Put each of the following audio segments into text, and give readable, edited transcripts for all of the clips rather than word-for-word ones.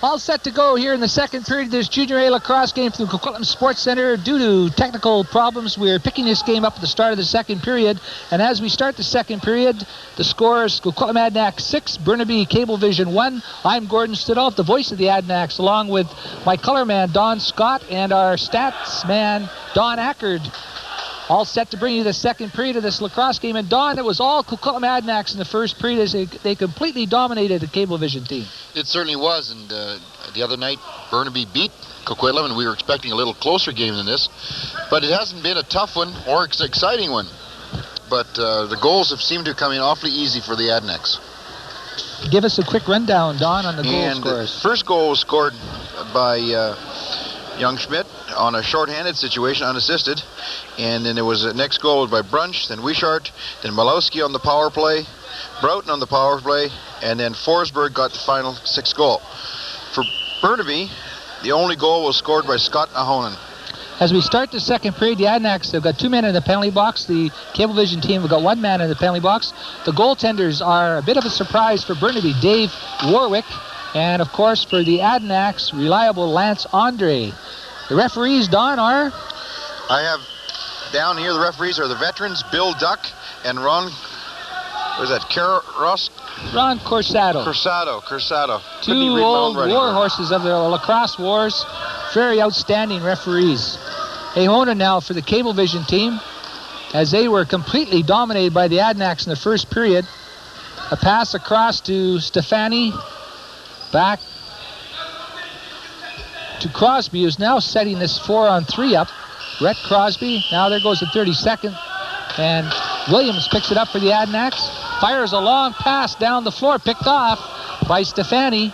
All set to go here in the second period of this Junior A lacrosse game from the Coquitlam Sports Center. Due to technical problems, we're picking this game up at the start of the second period. And as we start the second period, the scores: Coquitlam Adanacs 6, Burnaby Cablevision 1. I'm Gordon Stidolf, the voice of the Adanacs, along with my color man, Don Scott, and our stats man, Don Ackard. All set to bring you the second period of this lacrosse game. And Don, it was all Coquitlam Adanacs in the first period as they completely dominated the Cablevision team. It certainly was, and the other night Burnaby beat Coquitlam, and we were expecting a little closer game than this. But it hasn't been a tough one or an exciting one. But the goals have seemed to come in awfully easy for the Adanacs. Give us a quick rundown, Don, on the goal scores. The first goal was scored by Young Schmidt on a short-handed situation, unassisted. And then there was the next goal by Brunch, then Wishart, then Malowski on the power play, Broughton on the power play, and then Forsberg got the final 6th goal. For Burnaby, the only goal was scored by Scott Ahonen. As we start the second period, the Adanacs have got 2 men in the penalty box. The Cablevision team have got 1 man in the penalty box. The goaltenders are a bit of a surprise for Burnaby, Dave Warwick, and of course for the Adanacs, reliable Lance Andre. The referees, Don, are? I have down here, the referees are the veterans, Bill Duck and Ron, what is that, Ron Corsado. Corsado. 2 old war horses of the lacrosse wars. Very outstanding referees. Ahonen now for the Cablevision team, as they were completely dominated by the Adanacs in the first period. A pass across to Stefani, back to Crosby, who's now setting this 4-on-3 up. Brett Crosby, now there goes the 32nd, and Williams picks it up for the Adanacs. Fires a long pass down the floor, picked off by Stefani.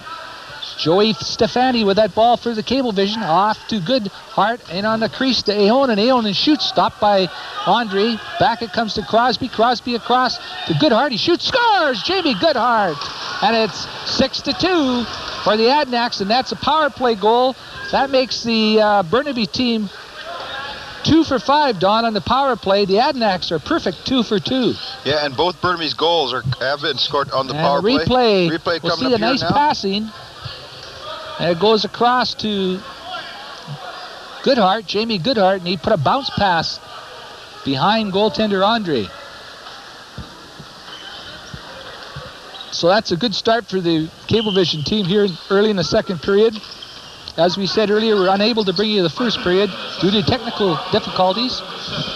Joey Stefani with that ball for the Cablevision, off to Goodhart, and on the crease to Ahonen. Ahonen shoots, stopped by Andre. Back it comes to Crosby. Crosby across to Goodhart. He shoots, scores! Jamie Goodhart. And it's 6-2 for the Adanacs, and that's a power play goal. That makes the Burnaby team 2 for 5, Don, on the power play. The Adanacs are perfect 2 for 2. Yeah, and both Burnaby's goals have been scored on the power play. Replay we'll coming see up a nice here now. Passing. And it goes across to Goodhart, Jamie Goodhart, and he put a bounce pass behind goaltender Andre. So that's a good start for the Cablevision team here early in the second period. As we said earlier, we're unable to bring you the first period due to technical difficulties.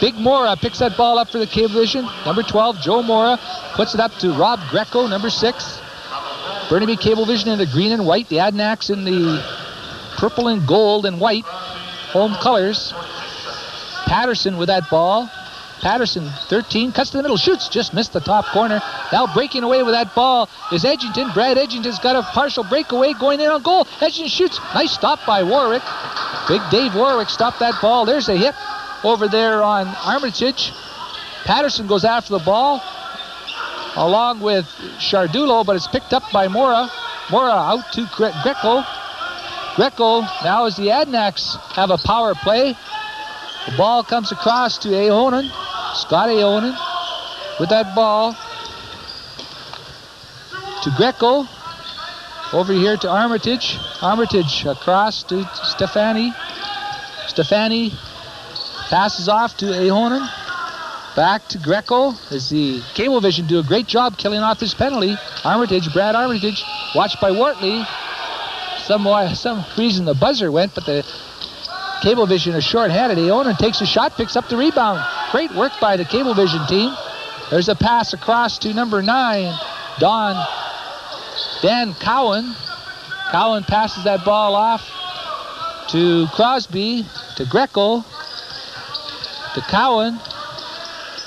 Big Mora picks that ball up for the Cablevision. Number 12, Joe Mora, puts it up to Rob Greco, number 6. Burnaby Cablevision in the green and white. The Adanacs in the purple and gold and white home colors. Patterson with that ball. Patterson, 13, cuts to the middle, shoots, just missed the top corner. Now breaking away with that ball is Edgington. Brad Edgington's got a partial breakaway going in on goal. Edgington shoots. Nice stop by Warwick. Big Dave Warwick stopped that ball. There's a hit over there on Armitage. Patterson goes after the ball along with Chardulo, but it's picked up by Mora. Mora out to Greco. Greco, now as the Adanacs have a power play. The ball comes across to Ahonen. Scott Ahonen with that ball to Greco. Over here to Armitage. Armitage across to Stefani. Stefani passes off to Ahonen. Back to Greco as the Cablevision do a great job killing off his penalty. Armitage, Brad Armitage, watched by Wortley. Some reason the buzzer went, but the Cablevision is short-handed. Ahonen takes a shot, picks up the rebound. Great work by the Cablevision team. There's a pass across to number 9, Dan Cowan. Cowan passes that ball off to Crosby, to Greco, to Cowan.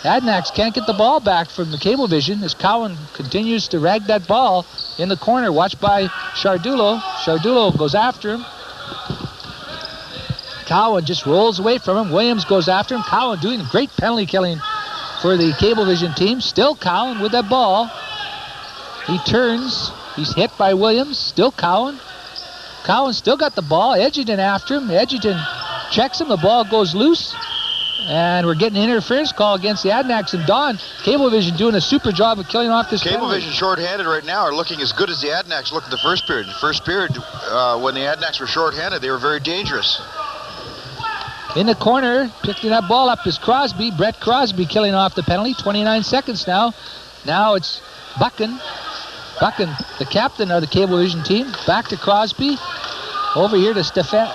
Adanacs can't get the ball back from the Cablevision as Cowan continues to rag that ball in the corner, watched by Chardulo. Chardulo goes after him. Cowan just rolls away from him. Williams goes after him. Cowan doing great penalty killing for the Cablevision team. Still Cowan with that ball. He turns. He's hit by Williams. Still Cowan. Cowan still got the ball. Edgerton after him. Edgerton checks him. The ball goes loose. And we're getting an interference call against the Adanacs, and Don, Cablevision doing a super job of killing off this penalty. Cablevision short-handed right now are looking as good as the Adanacs looked in the first period. The first period, when the Adanacs were short-handed, they were very dangerous. In the corner, picking that ball up is Crosby. Brett Crosby killing off the penalty. 29 seconds now. Now it's Buchan. Buchan, the captain of the Cablevision team. Back to Crosby. Over here to Stefani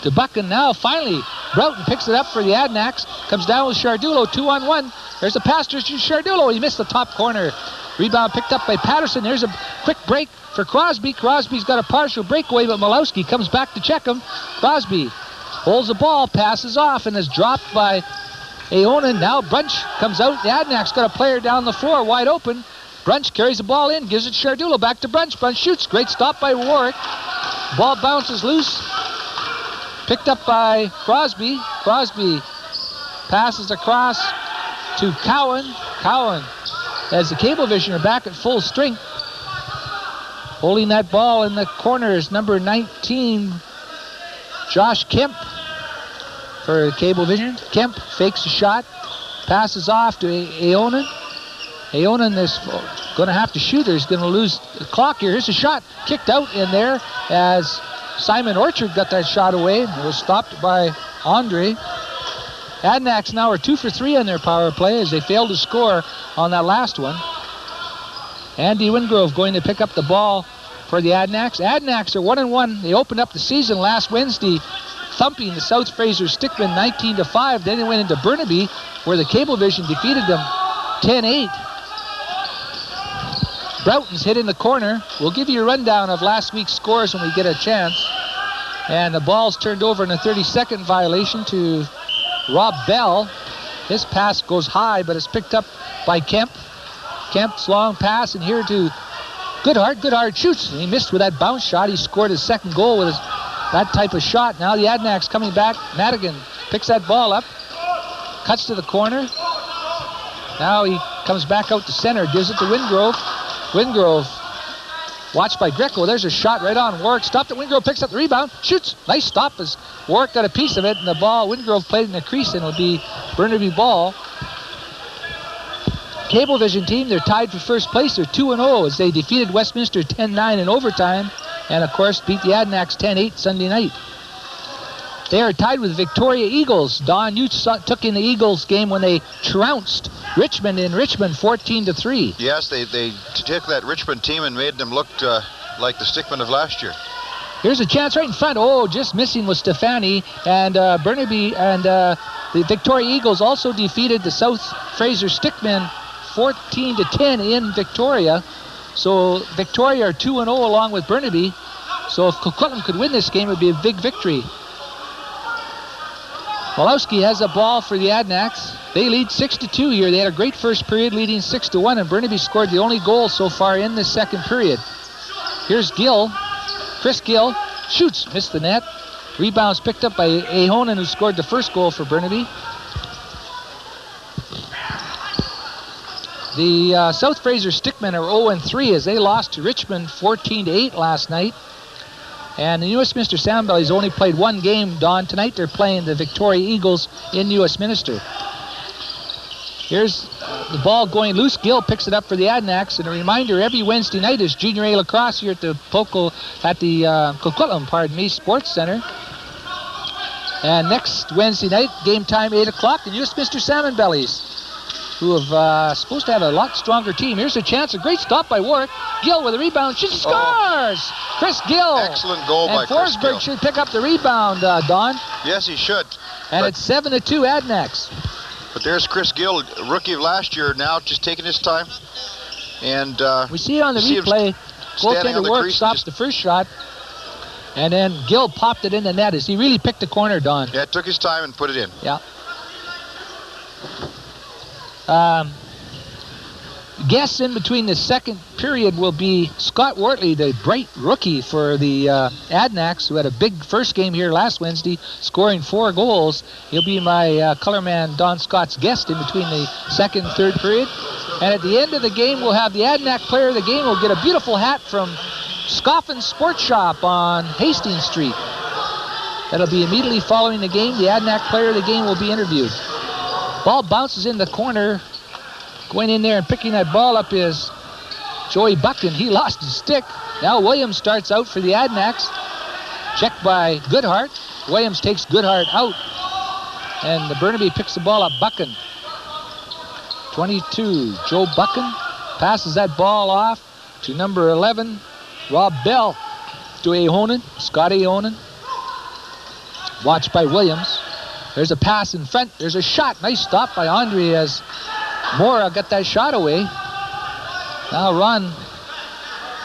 to Buchan. Now finally Broughton picks it up for the Adanacs. Comes down with Shardulo, 2-on-1. There's a pass to Shardulo. He missed the top corner. Rebound picked up by Patterson. There's a quick break for Crosby. Crosby's got a partial breakaway, but Malowski comes back to check him. Crosby holds the ball, passes off, and is dropped by Aonen. Now Brunch comes out. The Adanacs got a player down the floor wide open. Brunch carries the ball in, gives it Shardulo, back to Brunch. Brunch shoots. Great stop by Warwick. Ball bounces loose. Picked up by Crosby. Crosby passes across to Cowan. Cowan, as the Cablevision are back at full strength. Holding that ball in the corner is number 19, Josh Kemp for Cablevision. Kemp fakes a shot, passes off to Aonen. Aonen is going to have to shoot. He's going to lose the clock here. Here's a shot kicked out in there as Simon Orchard got that shot away. It was stopped by Andre. Adanacs now are 2 for 3 on their power play as they failed to score on that last one. Andy Wingrove going to pick up the ball for the Adanacs. Adanacs are 1-1. They opened up the season last Wednesday thumping the South Fraser Stickman 19-5. Then they went into Burnaby where the Cablevision defeated them 10-8. Broughton's hit in the corner. We'll give you a rundown of last week's scores when we get a chance. And the ball's turned over in a 30-second violation to Rob Bell. His pass goes high, but it's picked up by Kemp. Kemp's long pass, and here to Goodhart. Goodhart shoots. He missed with that bounce shot. He scored his second goal with that type of shot. Now the Adanacs coming back. Madigan picks that ball up, cuts to the corner. Now he comes back out to center, gives it to Wingrove. Wingrove watched by Greco. There's a shot right on Warwick. Stopped it. Wingrove picks up the rebound. Shoots. Nice stop as Warwick got a piece of it. And the ball, Wingrove played in the crease, and it'll be Burnaby ball. Cablevision team, they're tied for first place. They're 2-0 as they defeated Westminster 10-9 in overtime. And, of course, beat the Adanacs 10-8 Sunday night. They are tied with Victoria Eagles. Don, you took in the Eagles game when they trounced Richmond in Richmond 14-3. Yes, they took that Richmond team and made them look like the Stickmen of last year. Here's a chance right in front. Oh, just missing was Stefani. And Burnaby and the Victoria Eagles also defeated the South Fraser Stickmen 14-10 in Victoria. So Victoria are 2-0 along with Burnaby. So if Coquitlam could win this game, it would be a big victory. Malowski has a ball for the Adanacs. They lead 6-2 here. They had a great first period leading 6-1, and Burnaby scored the only goal so far in this second period. Here's Gill. Chris Gill shoots, missed the net. Rebounds picked up by Ahonen, who scored the first goal for Burnaby. The South Fraser Stickmen are 0-3 as they lost to Richmond 14-8 last night. And the New Westminster Sandbellies only played one game, Don. Tonight they're playing the Victoria Eagles in New Westminster. Here's the ball going loose. Gill picks it up for the Adanacs. And a reminder, every Wednesday night is Junior A Lacrosse here at the Coquitlam, Sports Center. And next Wednesday night, game time 8 o'clock, the New Westminster Salmonbellies, who have supposed to have a lot stronger team. Here's a chance, a great stop by Warwick. Gill with a rebound, she scores! Chris Gill. Excellent goal by Chris Gill. And Forsberg should pick up the rebound, Don. Yes, he should. And it's 7-2 Adanacs. But there's Chris Gill, rookie of last year, now just taking his time. And we see it on the replay. Goaltender Warwick stops the first shot. And then Gill popped it in the net. As he really picked the corner, Don. Yeah, took his time and put it in. Yeah. Guests in between the second period will be Scott Wortley, the bright rookie for the Adanacs, who had a big first game here last Wednesday, scoring 4 goals. He'll be my color man Don Scott's guest in between the second and third period. And at the end of the game, we'll have the Adanac player of the game will get a beautiful hat from Scoffin Sports Shop on Hastings Street. That'll be immediately following the game. The Adanac player of the game will be interviewed. Ball bounces in the corner. Going in there and picking that ball up is Joey Buchan. He lost his stick. Now Williams starts out for the Adanacs. Checked by Goodhart. Williams takes Goodhart out. And the Burnaby picks the ball up. Buchan. 22, Joe Buchan passes that ball off to number 11, Rob Bell, to Ahonen, Scott Ahonen. Watched by Williams. There's a pass in front. There's a shot. Nice stop by Andre as Mora got that shot away. Now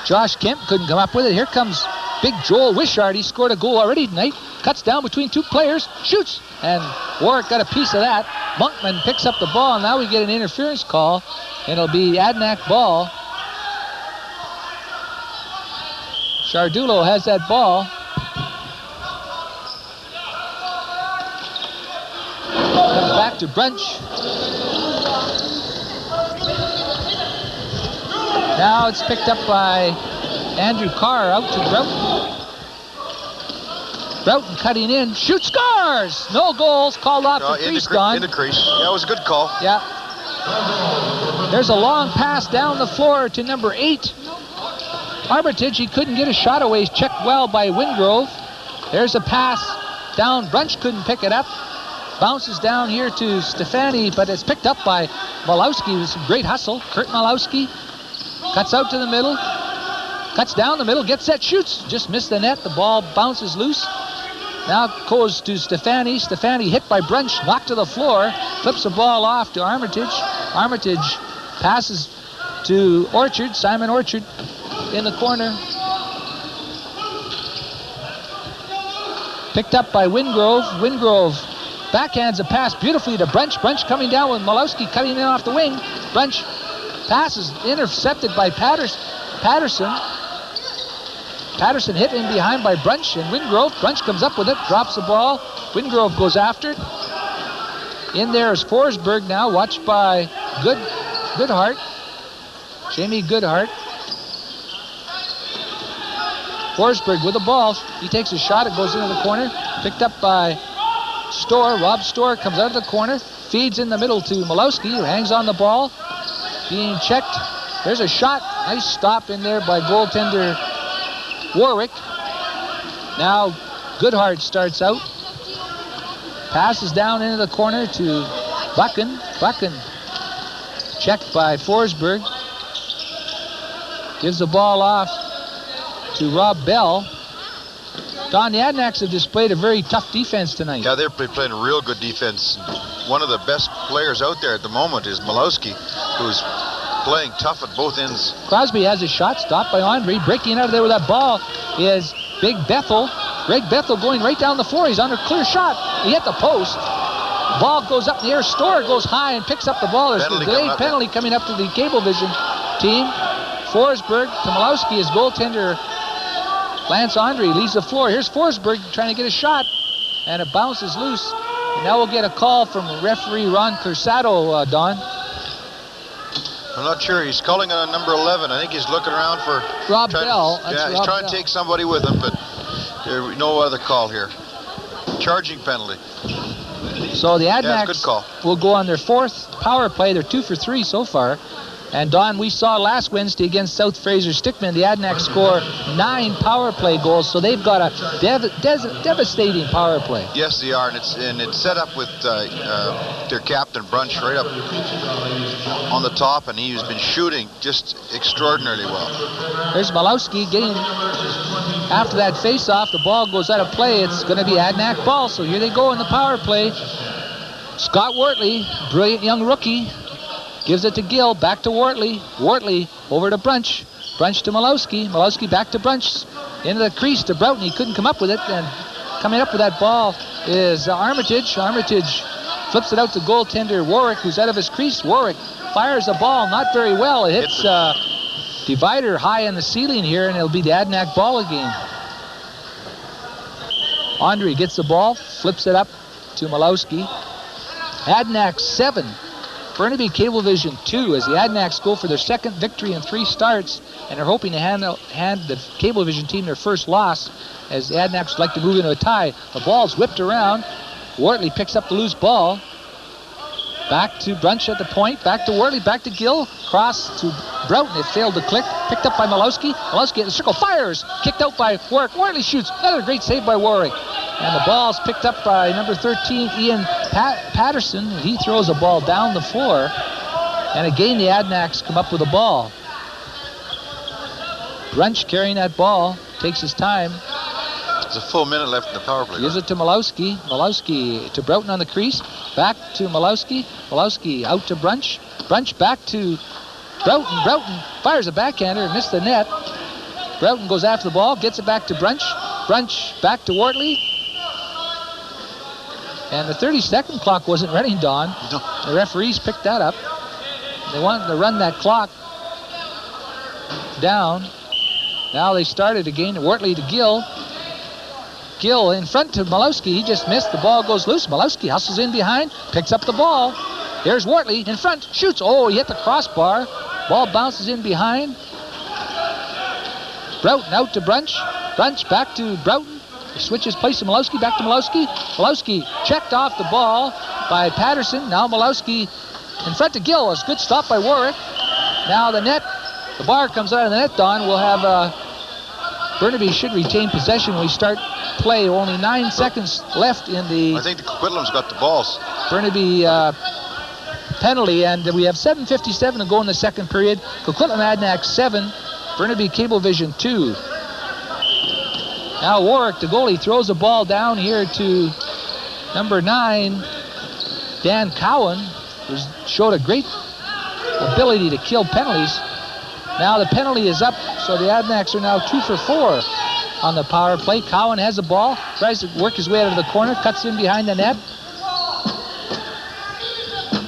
Josh Kemp couldn't come up with it. Here comes big Joel Wishart. He scored a goal already tonight. Cuts down between two players, shoots, and Warwick got a piece of that. Monkman picks up the ball, and now we get an interference call, and it'll be Adanac ball. Chardulo has that ball. Comes back to Brunch. Now it's picked up by Andrew Carr out to Broughton. Broughton cutting in, shoots, scores! No goals, called off the crease, Don. In the crease. Yeah, it was a good call. Yeah. There's a long pass down the floor to number 8. Armitage, he couldn't get a shot away. Checked well by Wingrove. There's a pass down. Brunch couldn't pick it up. Bounces down here to Stefani, but it's picked up by Malowski with some great hustle. Kurt Malowski cuts out to the middle. Cuts down the middle, gets set, shoots. Just missed the net. The ball bounces loose. Now goes to Stefani. Stefani hit by Brunch, knocked to the floor. Flips the ball off to Armitage. Armitage passes to Orchard. Simon Orchard in the corner. Picked up by Wingrove. Wingrove backhands a pass beautifully to Brunch. Brunch coming down with Malowski cutting in off the wing. Brunch passes intercepted by Patterson. Patterson hit in behind by Brunch and Wingrove. Brunch comes up with it, drops the ball. Wingrove goes after it. In there is Forsberg now, watched by Goodhart. Jamie Goodhart. Forsberg with the ball. He takes a shot, it goes into the corner. Picked up by Storr. Rob Storr comes out of the corner, feeds in the middle to Malowski, who hangs on the ball. Being checked. There's a shot. Nice stop in there by goaltender Warwick. Now Goodhart starts out. Passes down into the corner to Buchan. Buchan checked by Forsberg. Gives the ball off to Rob Bell. Don, the Adanacs have displayed a very tough defense tonight. Yeah, they're playing real good defense. One of the best players out there at the moment is Malowski, who's playing tough at both ends. Crosby has a shot stopped by Andre. Breaking out of there with that ball is Big Bethel. Greg Bethel going right down the floor. He's under clear shot. He hit the post. Ball goes up in the air. Storr goes high and picks up the ball. There's a delayed penalty coming up to the Cablevision team. Forsberg to Malowski. His goaltender Lance Andre leaves the floor. Here's Forsberg trying to get a shot, and it bounces loose. And now we'll get a call from referee Ron Corsado, Don. I'm not sure. He's calling on number 11. I think he's looking around for Rob Bell. He's trying to take somebody with him, but there's no other call here. Charging penalty. So the Adanacs good call. will go on their 4th power play. They're 2 for 3 so far. And Don, we saw last Wednesday against South Fraser Stickman, the Adanacs score 9 power play goals, so they've got a devastating power play. Yes, they are, and it's set up with their captain Brunch right up on the top, and he's been shooting just extraordinarily well. There's Malowski getting after that face-off. The ball goes out of play. It's going to be Adanac ball, so here they go in the power play. Scott Wortley, brilliant young rookie. Gives it to Gill, back to Wortley. Wortley over to Brunch. Brunch to Malowski. Malowski back to Brunch. Into the crease to Broughton. He couldn't come up with it. And coming up with that ball is Armitage. Armitage flips it out to goaltender Warwick, who's out of his crease. Warwick fires the ball not very well. It hits divider high in the ceiling here, and it'll be the Adanac ball again. Andre gets the ball, flips it up to Malowski. Adanac 7. Burnaby Cablevision 2 as the Adanacs go for their second victory in 3 starts, and they're hoping to hand the Cablevision team their first loss, as the Adanacs would like to move into a tie. The ball's whipped around. Wortley picks up the loose ball. Back to Brunch at the point. Back to Wortley. Back to Gill. Cross to Broughton. It failed to click. Picked up by Malowski. Malowski at the circle. Fires. Kicked out by Warwick. Wortley shoots. Another great save by Warwick. And the ball's picked up by number 13, Ian Patterson. He throws the ball down the floor. And again, the Adanacs come up with the ball. Brunch carrying that ball. Takes his time. There's a full minute left in the power play. Gives it to Malowski. Malowski to Broughton on the crease. Back to Malowski. Malowski out to Brunch. Brunch back to Broughton. Broughton fires a backhander. Missed the net. Broughton goes after the ball. Gets it back to Brunch. Brunch back to Wortley. And the 30-second clock wasn't running, Don. No. The referees picked that up. They wanted to run that clock down. Now they started again. Wortley to Gill. Gill in front to Malowski. He just missed. The ball goes loose. Malowski hustles in behind. Picks up the ball. Here's Wortley in front. Shoots. Oh, he hit the crossbar. Ball bounces in behind. Broughton out to Brunch. Brunch back to Broughton. Switches place to Malowski. Back to Malowski. Malowski checked off the ball by Patterson. Now Malowski in front to Gill. It's a good stop by Warwick. Now the net. The bar comes out of the net, Don. We'll have Burnaby should retain possession when we start play. Only 9 seconds left in the... I think the Coquitlam's got the balls. Burnaby penalty, and we have 7:57 to go in the second period. Coquitlam Adanacs 7, Burnaby Cablevision 2. Now Warwick, the goalie, throws the ball down here to number 9, Dan Cowan, who showed a great ability to kill penalties. Now the penalty is up, so the Adanacs are now 2 for 4 on the power play. Cowan has the ball, tries to work his way out of the corner, cuts in behind the net.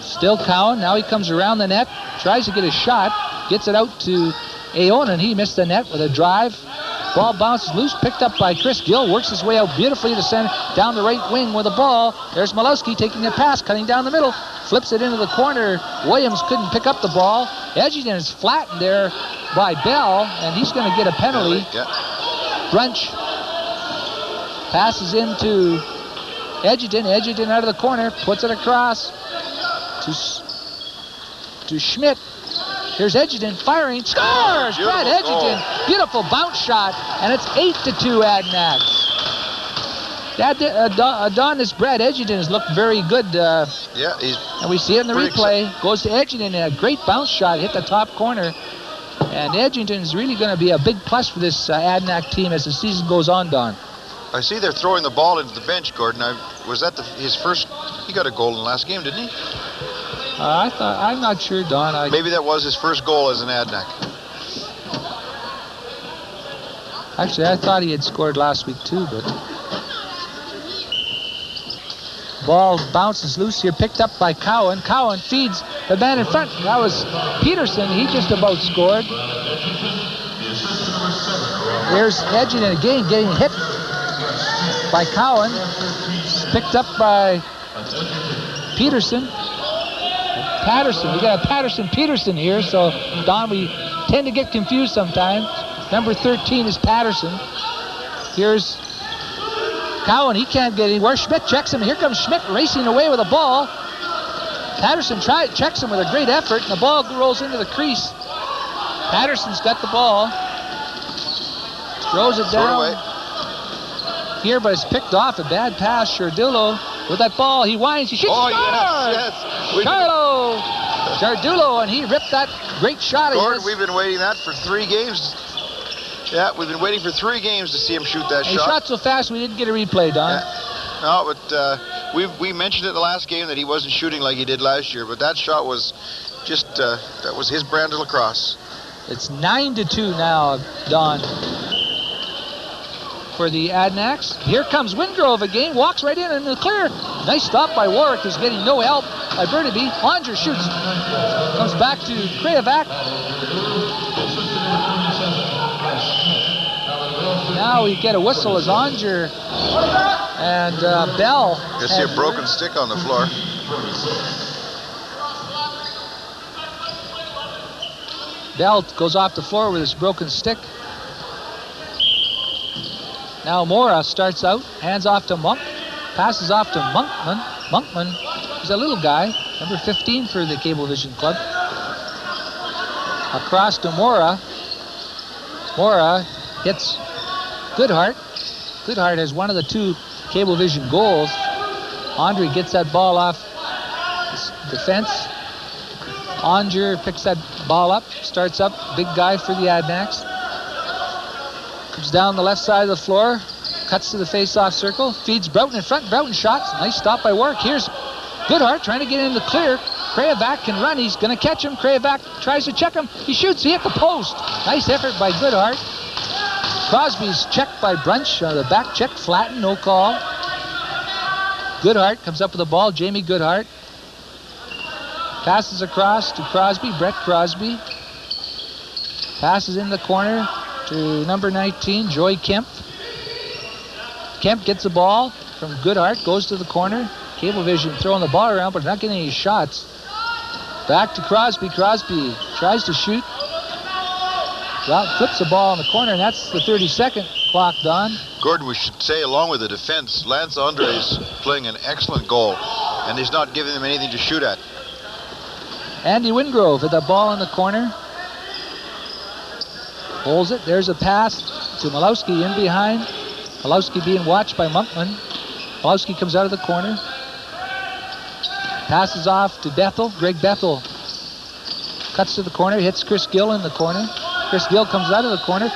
Still Cowan, now he comes around the net, tries to get a shot, gets it out to Aonen. He missed the net with a drive. Ball bounces loose, picked up by Chris Gill, works his way out beautifully to center, down the right wing with the ball. There's Malowski taking a pass, cutting down the middle, flips it into the corner. Williams couldn't pick up the ball. Edgington is flattened there by Bell, and he's going to get a penalty. Yeah. Brunch passes into Edgington. Edgington out of the corner, puts it across to Schmidt. Here's Edgington firing, scores! Brad Edgington, beautiful bounce shot, and it's 8-2 Adanacs. Adonis Brad Edgington has looked very good. Yeah, and we see it in the replay. Goes to Edgington, and a great bounce shot, hit the top corner. And Edgington is really going to be a big plus for this Adanac team as the season goes on, Don. I see they're throwing the ball into the bench, Gordon. Was that his first? He got a goal in the last game, didn't he? I'm not sure, Don. Maybe that was his first goal as an Adanac. Actually, I thought he had scored last week too, but... Ball bounces loose here, picked up by Cowan. Cowan feeds the man in front. That was Peterson. He just about scored. Here's Edgington again, getting hit by Cowan. Picked up by Peterson. Patterson. We got a Patterson-Peterson here, so, Don, we tend to get confused sometimes. Number 13 is Patterson. Here's Cowan. He can't get anywhere. Schmidt checks him. Here comes Schmidt racing away with the ball. Patterson checks him with a great effort, and the ball rolls into the crease. Patterson's got the ball. Throws it down here, but it's picked off. A bad pass. Shardulo with that ball. He winds. He shoots. Oh, yes. Charlo Shardulo, and he ripped that great shot. Gordon, we've been waiting that for 3 games. Yeah, we've been waiting for 3 games to see him shoot that shot. He shot so fast we didn't get a replay, Don. Yeah. No, but we mentioned it the last game that he wasn't shooting like he did last year, but that shot was just, that was his brand of lacrosse. It's 9-2 now, Don, for the Adanacs. Here comes Wingrove again, walks right in the clear. Nice stop by Warwick, who's getting no help by Burnaby. Onger shoots, comes back to Krayevac. Now we get a whistle as Onger and Bell. You see a broken stick on the floor. Bell goes off the floor with his broken stick. Now Mora starts out, hands off to Monk, passes off to Monkman. Monkman is a little guy, number 15 for the Cablevision Club. Across to Mora. Mora hits Goodhart. Goodhart has one of the 2 Cablevision goals. Andre gets that ball off defense. Onger picks that ball up, starts up, big guy for the Adanacs. Comes down the left side of the floor, cuts to the face-off circle, feeds Broughton in front. Broughton shots. Nice stop by Warwick. Here's Goodhart trying to get in the clear. Krayevac can run. He's going to catch him. Krayevac tries to check him. He shoots. He hit the post. Nice effort by Goodhart. Crosby's checked by Brunch. The back check flattened. No call. Goodhart comes up with the ball. Jamie Goodhart. Passes across to Crosby. Brett Crosby. Passes in the corner to number 19, Joy Kemp. Kemp gets the ball from Goodhart. Goes to the corner. Cablevision throwing the ball around, but not getting any shots. Back to Crosby. Crosby tries to shoot. Well, flips the ball in the corner, and that's the 30-second clock, Don. Gordon, we should say, along with the defense, Lance Andres playing an excellent goal, and he's not giving them anything to shoot at. Andy Wingrove with the ball in the corner. Holds it. There's a pass to Malowski in behind. Malowski being watched by Monkman. Malowski comes out of the corner. Passes off to Bethel. Greg Bethel cuts to the corner, hits Chris Gill in the corner. Chris Gill comes out of the corner,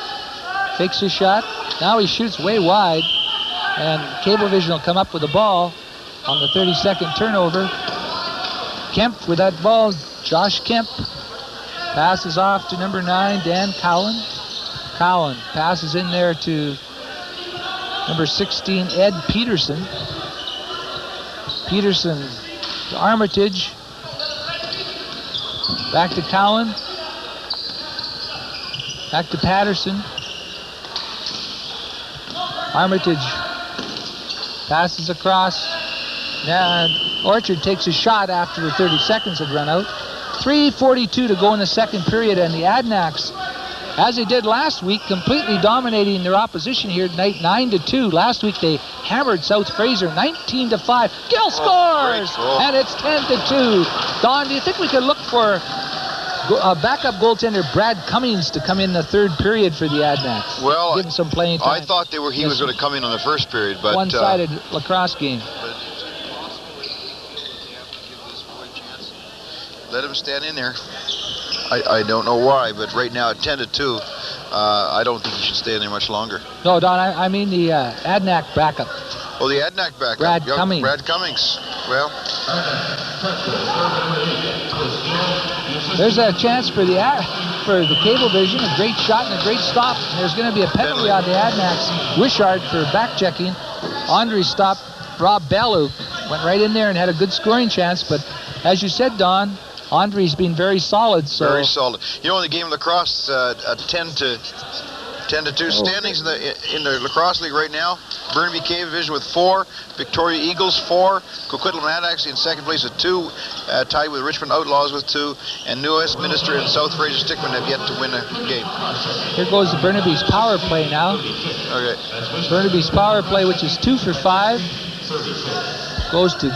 fakes his shot. Now he shoots way wide, and Cablevision will come up with the ball on the 32nd turnover. Kemp with that ball. Josh Kemp passes off to number 9, Dan Cowan. Cowan passes in there to number 16, Ed Peterson. Peterson to Armitage. Back to Cowan. Back to Patterson. Armitage passes across. And Orchard takes a shot after the 30 seconds had run out. 3:42 to go in the second period, and the Adanacs, as they did last week, completely dominating their opposition here tonight, 9-2. Last week they hammered South Fraser 19-5. Gill scores, and it's 10-2. Don, do you think we could look for a backup goaltender, Brad Cummings, to come in the third period for the Adanacs? Well, give him some playing time. I thought he was going to come in on the first period, but one-sided lacrosse game. Let him stand in there. I don't know why, but right now at 10-2, I don't think he should stay in there much longer. No, Don, I mean the Adanac backup. Oh, the Adanac backup. Brad Cummings. Brad Cummings. Well, there's a chance for the Cablevision. A great shot and a great stop. There's going to be a penalty on the Adanacs. Wishart for back checking. Andre stopped Rob Bell, who went right in there and had a good scoring chance. But as you said, Don, Andre's been very solid. So. Very solid. You know, in the game of lacrosse, 10-2 standings in the lacrosse league right now. Burnaby Cablevision with 4, Victoria Eagles 4, Coquitlam Adanacs in second place with 2, tied with Richmond Outlaws with 2, and New Westminster and South Fraser Stickman have yet to win a game. Here goes the Burnaby's power play now. Okay. Burnaby's power play, which is 2 for 5, goes to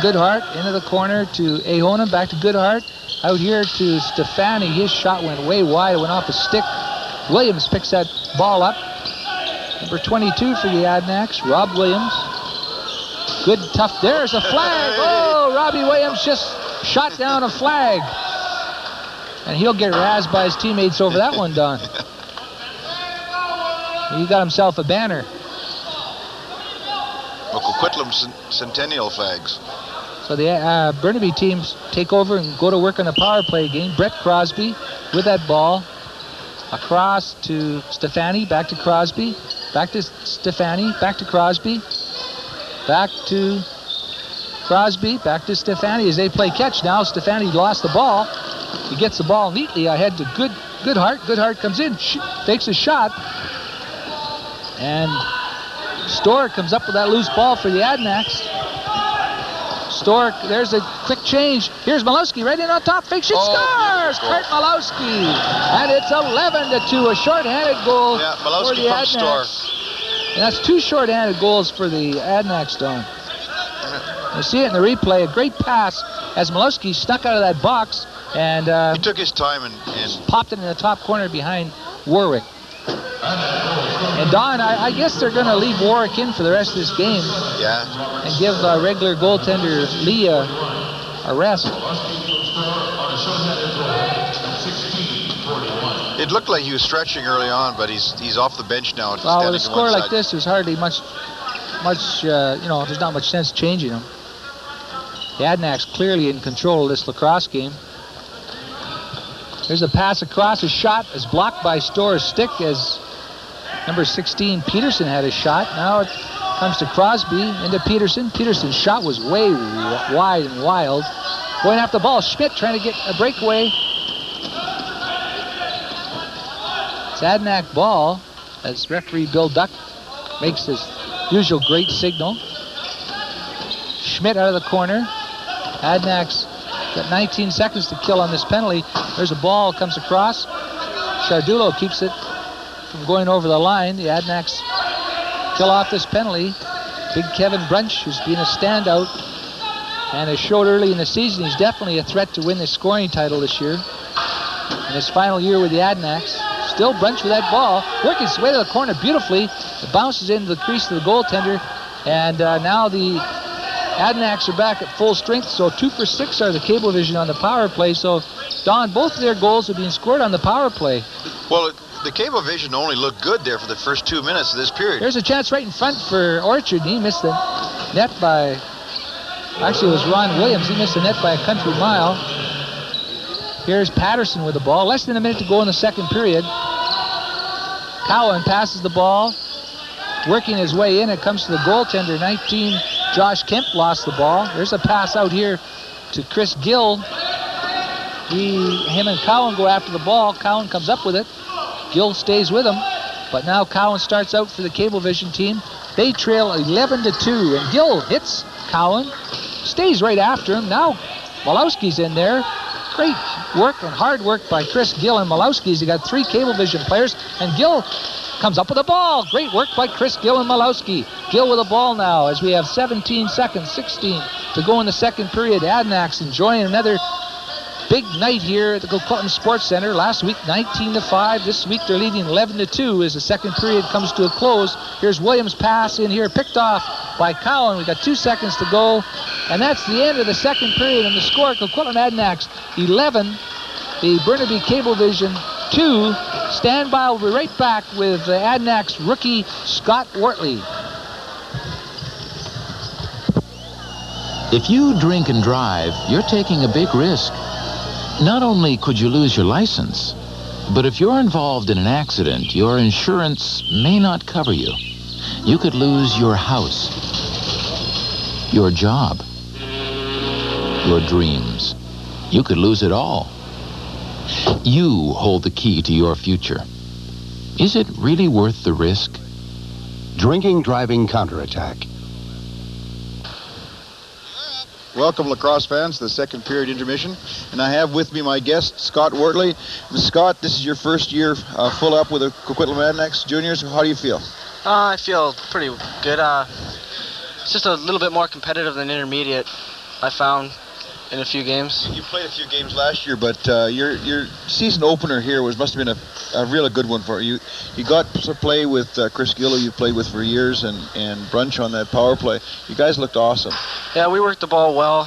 Goodhart into the corner to Ahonen, back to Goodhart, out here to Stefani. His shot went way wide, it went off a stick. Williams picks that ball up. Number 22 for the Adanacs, Rob Williams. Good, tough, there's a flag. Oh, Robbie Williams just shot down a flag. And he'll get razzed by his teammates over that one, Don. He got himself a banner. Coquitlam Centennial flags. So the Burnaby teams take over and go to work on the power play game. Brett Crosby with that ball. Across to Stefani, back to Crosby, back to Stefani, back to Crosby, back to Crosby, back to Stefani as they play catch now. Stefani lost the ball. He gets the ball neatly ahead to Goodhart. Goodhart comes in, takes a shot, and Storr comes up with that loose ball for the Adanacs. Stork, there's a quick change. Here's Malowski right in on top. Fake shot, scores! Kurt Malowski. And it's 11-2, a short-handed goal Yeah, for Malowski the from Stork. Adanacs. And that's 2 short-handed goals for the Adanacs, Don. You see it in the replay. A great pass as Malowski snuck out of that box and he took his time and popped it in the top corner behind Warwick. And Don, I guess they're going to leave Warwick in for the rest of this game. Yeah. And give regular goaltender Lee a rest. It looked like he was stretching early on, but he's off the bench now. Well, with a score like this, there's hardly much, there's not much sense changing him. The Adanacs clearly in control of this lacrosse game. There's a pass across. A shot is blocked by Storr's stick as number 16 Peterson had a shot. Now it comes to Crosby into Peterson. Peterson's shot was way wide and wild. Going after the ball. Schmidt trying to get a breakaway. It's Adanac ball as referee Bill Duck makes his usual great signal. Schmidt out of the corner. Adanacs got 19 seconds to kill on this penalty. There's a ball, comes across. Chardulo keeps it from going over the line. The Adanacs kill off this penalty. Big Kevin Brunch, who's been a standout and has showed early in the season he's definitely a threat to win the scoring title this year. In his final year with the Adanacs. Still Brunch with that ball. Working his way to the corner beautifully. It bounces into the crease of the goaltender. And now the Adanacs are back at full strength, so 2 for 6 are the Cablevision on the power play. So, Don, both of their goals have been scored on the power play. Well, the Cablevision only looked good there for the first 2 minutes of this period. There's a chance right in front for Orchard. He missed the net by... Actually, it was Ron Williams. He missed the net by a country mile. Here's Patterson with the ball. Less than a minute to go in the second period. Cowan passes the ball. Working his way in, it comes to the goaltender, 19, Josh Kemp lost the ball. There's a pass out here to Chris Gill. Him and Cowan go after the ball. Cowan comes up with it. Gill stays with him. But now Cowan starts out for the Cablevision team. They trail 11-2, and Gill hits Cowan. Stays right after him. Now Malowski's in there. Great work and hard work by Chris Gill and Malowski's. He got 3 Cablevision players, and Gill comes up with the ball. Great work by Chris Gill and Malowski. Gill with the ball now as we have 17 seconds, 16 to go in the second period. Adanacs enjoying another big night here at the Coquitlam Sports Center. Last week, 19-5. This week, they're leading 11-2 as the second period comes to a close. Here's Williams' pass in here, picked off by Cowan. We got 2 seconds to go, and that's the end of the second period. And the score, Coquitlam Adanacs 11, the Burnaby Cablevision 2. Stand by. We'll be right back with the Adanacs rookie Scott Wortley. If you drink and drive, you're taking a big risk. Not only could you lose your license, but if you're involved in an accident, your insurance may not cover you. You could lose your house, your job, your dreams. You could lose it all. You hold the key to your future. Is it really worth the risk? Drinking Driving Counterattack. Welcome, lacrosse fans, to the second period intermission. And I have with me my guest, Scott Wortley. Scott, this is your first year full up with the Coquitlam Adanacs Juniors. How do you feel? I feel pretty good. It's just a little bit more competitive than intermediate, I found, in a few games. You played a few games last year, but your season opener here must have been a really good one for you. You got to play with Chris Gill, who you played with for years, and Brunch on that power play. You guys looked awesome. Yeah, we worked the ball well.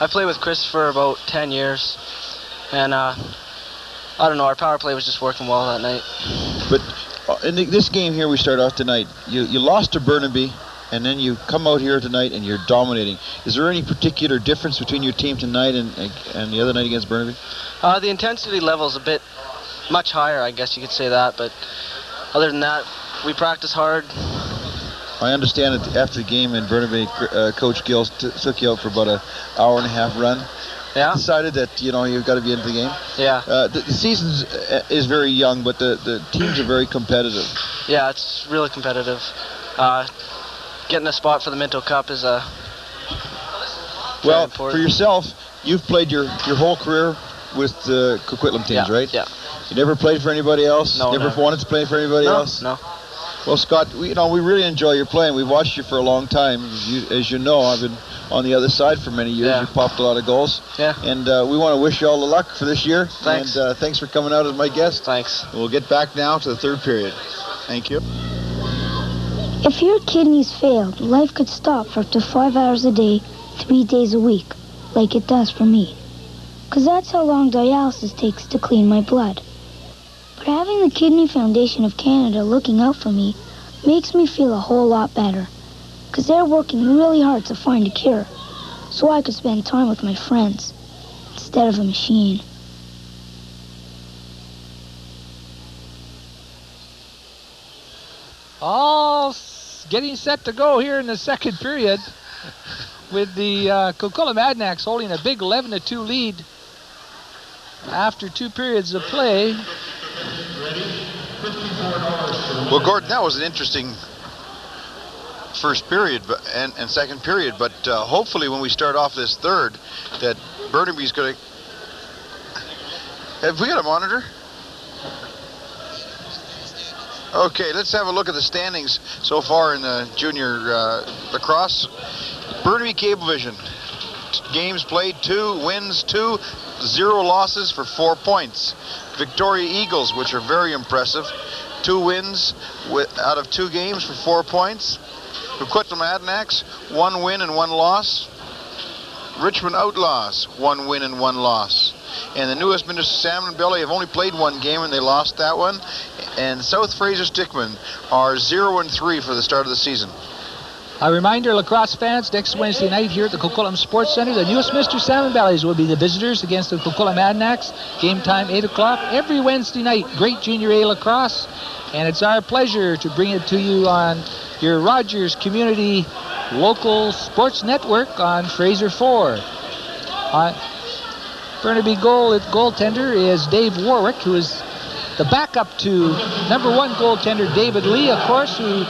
I played with Chris for about 10 years, and I don't know, our power play was just working well that night. But in this game here we start off tonight, you lost to Burnaby, and then you come out here tonight and you're dominating. Is there any particular difference between your team tonight and the other night against Burnaby? The intensity level is a bit much higher, I guess you could say that, but other than that, we practice hard. I understand that after the game in Burnaby, Coach Gill took you out for about an hour and a half run. Yeah. Decided that you've got to be into the game. Yeah. The season is very young, but the teams are very competitive. Yeah, it's really competitive. Getting a spot for the Minto Cup is Well, important. for yourself, you've played your whole career with the Coquitlam teams, right? Yeah. You never played for anybody else? No, never never. wanted to play for anybody else? No. Well, Scott, we really enjoy your playing. We've watched you for a long time. As you know, I've been on the other side for many years. Yeah. You popped a lot of goals. Yeah. And we want to wish you all the luck for this year. Thanks. And thanks for coming out as my guest. Thanks. We'll get back now to the third period. Thank you. If your kidneys failed, life could stop for up to 5 hours a day, 3 days a week, like it does for me. 'Cause that's how long dialysis takes to clean my blood. But having the Kidney Foundation of Canada looking out for me makes me feel a whole lot better. 'Cause they're working really hard to find a cure, so I could spend time with my friends, instead of a machine. All getting set to go here in the second period with the Coquitlam Adanacs holding a big 11-2 lead after 2 periods of play. Well, Gordon, that was an interesting first period and second period, but hopefully when we start off this third, that Burnaby's going to... Have we got a monitor? Okay, let's have a look at the standings so far in the junior lacrosse. Burnaby Cablevision, games played 2, wins 2, 0 losses for 4 points. Victoria Eagles, which are very impressive, 2 wins out of 2 games for 4 points. Coquitlam Adanacs, 1 win and 1 loss. Richmond Outlaws, 1 win and 1 loss. And the newest Minto Salmon Belly have only played 1 game and they lost that one. And South Fraser Stickman are 0-3 for the start of the season. A reminder, lacrosse fans, next Wednesday night here at the Coquitlam Sports Center, the newest Mr. Salmon Valleys will be the visitors against the Coquitlam Adanacs. Game time 8 o'clock every Wednesday night. Great Junior A lacrosse. And it's our pleasure to bring it to you on your Rogers Community Local Sports Network on Fraser 4. Burnaby goaltender is Dave Warwick, who is the backup to number 1 goaltender David Lee, of course, who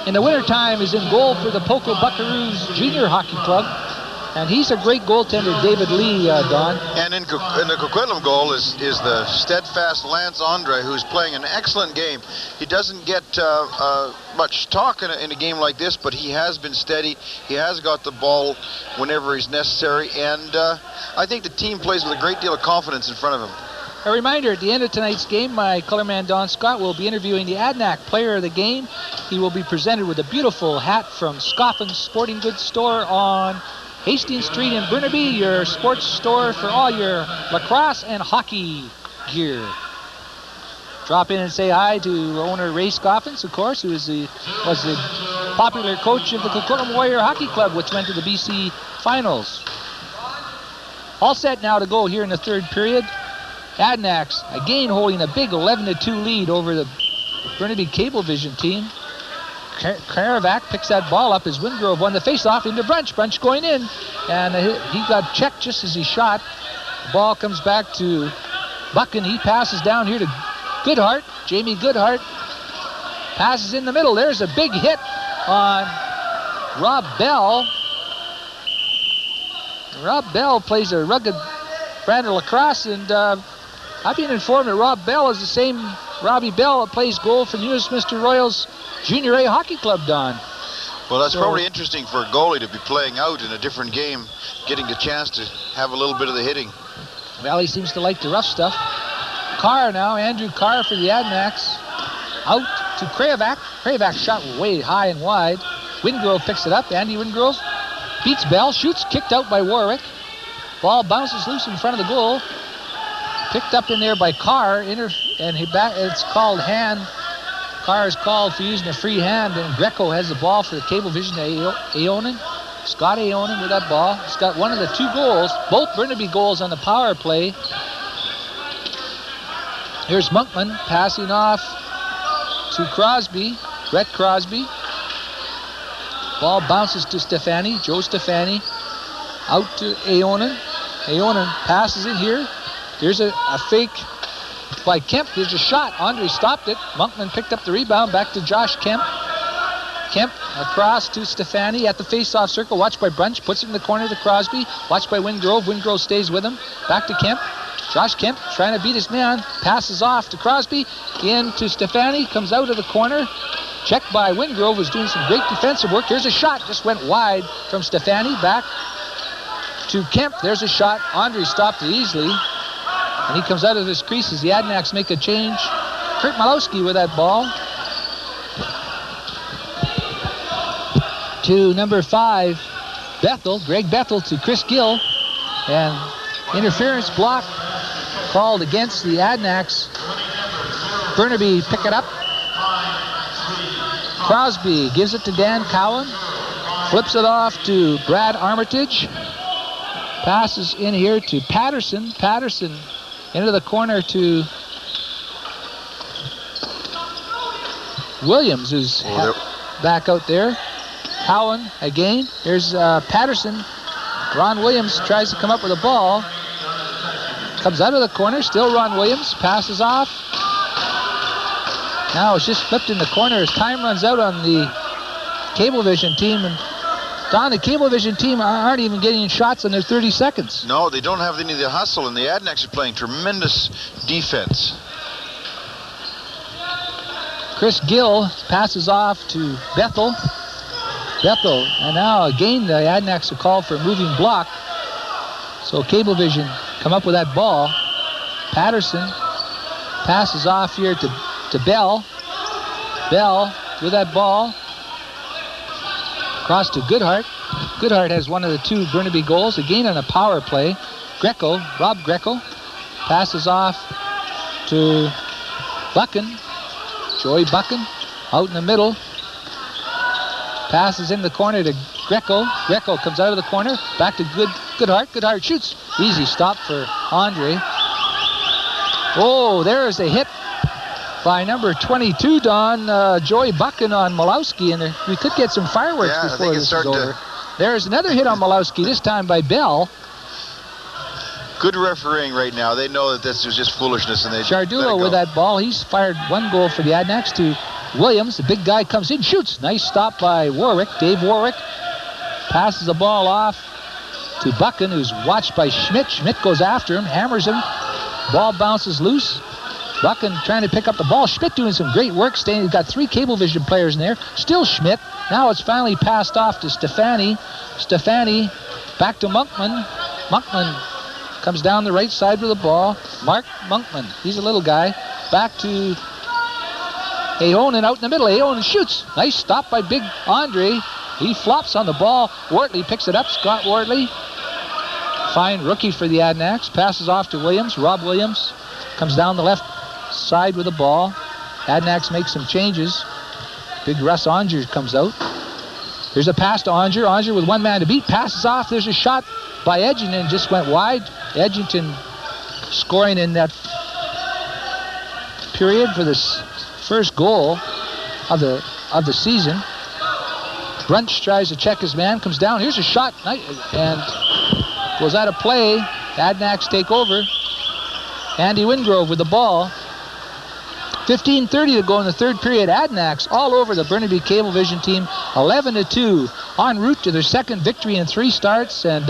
in the wintertime is in goal for the Poco Buckaroos Junior Hockey Club. And he's a great goaltender, David Lee, Don. And in the Coquitlam goal is the steadfast Lance Andre, who's playing an excellent game. He doesn't get much talk in a game like this, but he has been steady. He has got the ball whenever he's necessary, and I think the team plays with a great deal of confidence in front of him. A reminder, at the end of tonight's game, my colorman Don Scott will be interviewing the Adanac player of the game. He will be presented with a beautiful hat from Scoffin's Sporting Goods Store on Hastings Street in Burnaby, your sports store for all your lacrosse and hockey gear. Drop in and say hi to owner Ray Scoffins, of course, who was the popular coach of the Coquitlam Warrior Hockey Club, which went to the BC Finals. All set now to go here in the third period. Adanacs again holding a big 11-2 lead over the Burnaby Cablevision team. Karavac picks that ball up as Wingrove won the face-off into Brunch. Brunch going in, and he got checked just as he shot. The ball comes back to Buchan. He passes down here to Goodhart. Jamie Goodhart passes in the middle. There's a big hit on Rob Bell. Rob Bell plays a rugged brand of lacrosse, and I've been informed that Rob Bell is the same Robbie Bell that plays goal for newest Mr. Royals Junior A Hockey Club, Don. Well, that's probably interesting for a goalie to be playing out in a different game, getting the chance to have a little bit of the hitting. Valley seems to like the rough stuff. Carr now, Andrew Carr for the Adanacs. Out to Krajavac. Krajavac shot way high and wide. Wingrove picks it up. Andy Wingrove beats Bell, shoots, kicked out by Warwick. Ball bounces loose in front of the goal. Picked up in there by Carr, and it's called hand. Carr is called for using a free hand, and Greco has the ball for the Cablevision to Aonen. Scott Aonen with that ball. He's got one of the 2 goals, both Burnaby goals on the power play. Here's Monkman passing off to Crosby, Brett Crosby. Ball bounces to Stefani, Joe Stefani. Out to Aonen. Aonen passes it here. There's a fake by Kemp. There's a shot. Andre stopped it. Monkman picked up the rebound. Back to Josh Kemp. Kemp across to Stefani at the face-off circle. Watched by Brunch. Puts it in the corner to Crosby. Watched by Wingrove. Wingrove stays with him. Back to Kemp. Josh Kemp trying to beat his man. Passes off to Crosby. In to Stefani. Comes out of the corner. Checked by Wingrove. Was doing some great defensive work. Here's a shot. Just went wide from Stefani. Back to Kemp. There's a shot. Andre stopped it easily. And he comes out of his crease as the Adanacs make a change. Kurt Malowski with that ball. To number 5, Bethel. Greg Bethel to Chris Gill. And interference block called against the Adanacs. Burnaby pick it up. Crosby gives it to Dan Cowan. Flips it off to Brad Armitage. Passes in here to Patterson. Patterson into the corner to Williams, who's back out there. Cowan again. Here's Patterson. Ron Williams tries to come up with a ball. Comes out of the corner. Still Ron Williams. Passes off. Now it's just flipped in the corner as time runs out on the Cablevision team. And Don, the Cablevision team aren't even getting shots in their 30 seconds. No, they don't have any of the hustle, and the Adanacs are playing tremendous defense. Chris Gill passes off to Bethel. Bethel, and now again the Adanacs are called for a moving block. So Cablevision come up with that ball. Patterson passes off here to Bell. Bell with that ball. Cross to Goodhart. Goodhart has one of the 2 Burnaby goals, again on a power play. Greco, Rob Greco, passes off to Buchan. Joey Buchan out in the middle. Passes in the corner to Greco. Greco comes out of the corner. Back to Goodhart. Goodhart shoots. Easy stop for Andre. Oh, there's a hit by number 22, Don. Joey Buchan on Malowski, and we could get some fireworks before this is over. There's another hit on Malowski, this time by Bell. Good refereeing right now. They know that this was just foolishness, and they Chardulo with that ball. He's fired 1 goal for the Adanacs to Williams. The big guy comes in, shoots. Nice stop by Warwick. Dave Warwick passes the ball off to Buchan, who's watched by Schmidt. Schmidt goes after him, hammers him. Ball bounces loose. Buchan trying to pick up the ball. Schmidt doing some great work. He's got 3 Cablevision players in there. Still Schmidt. Now it's finally passed off to Stefani. Stefani back to Monkman. Monkman comes down the right side with the ball. Mark Monkman. He's a little guy. Back to Aonen out in the middle. Aonen shoots. Nice stop by big Andre. He flops on the ball. Wortley picks it up. Scott Wortley. Fine rookie for the Adanacs. Passes off to Williams. Rob Williams comes down the left side with the ball. Adanacs make some changes. Big Russ Onger comes out. There's a pass to Onger. Onger with 1 man to beat. Passes off. There's a shot by Edgington. Just went wide. Edgington scoring in that period for this first goal of the season. Brunch tries to check his man. Comes down. Here's a shot. And goes out of play. The Adanacs take over. Andy Wingrove with the ball. 15:30 to go in the 3rd period. Adanacs all over the Burnaby Cablevision team. 11-2. En route to their 2nd victory in 3 starts. And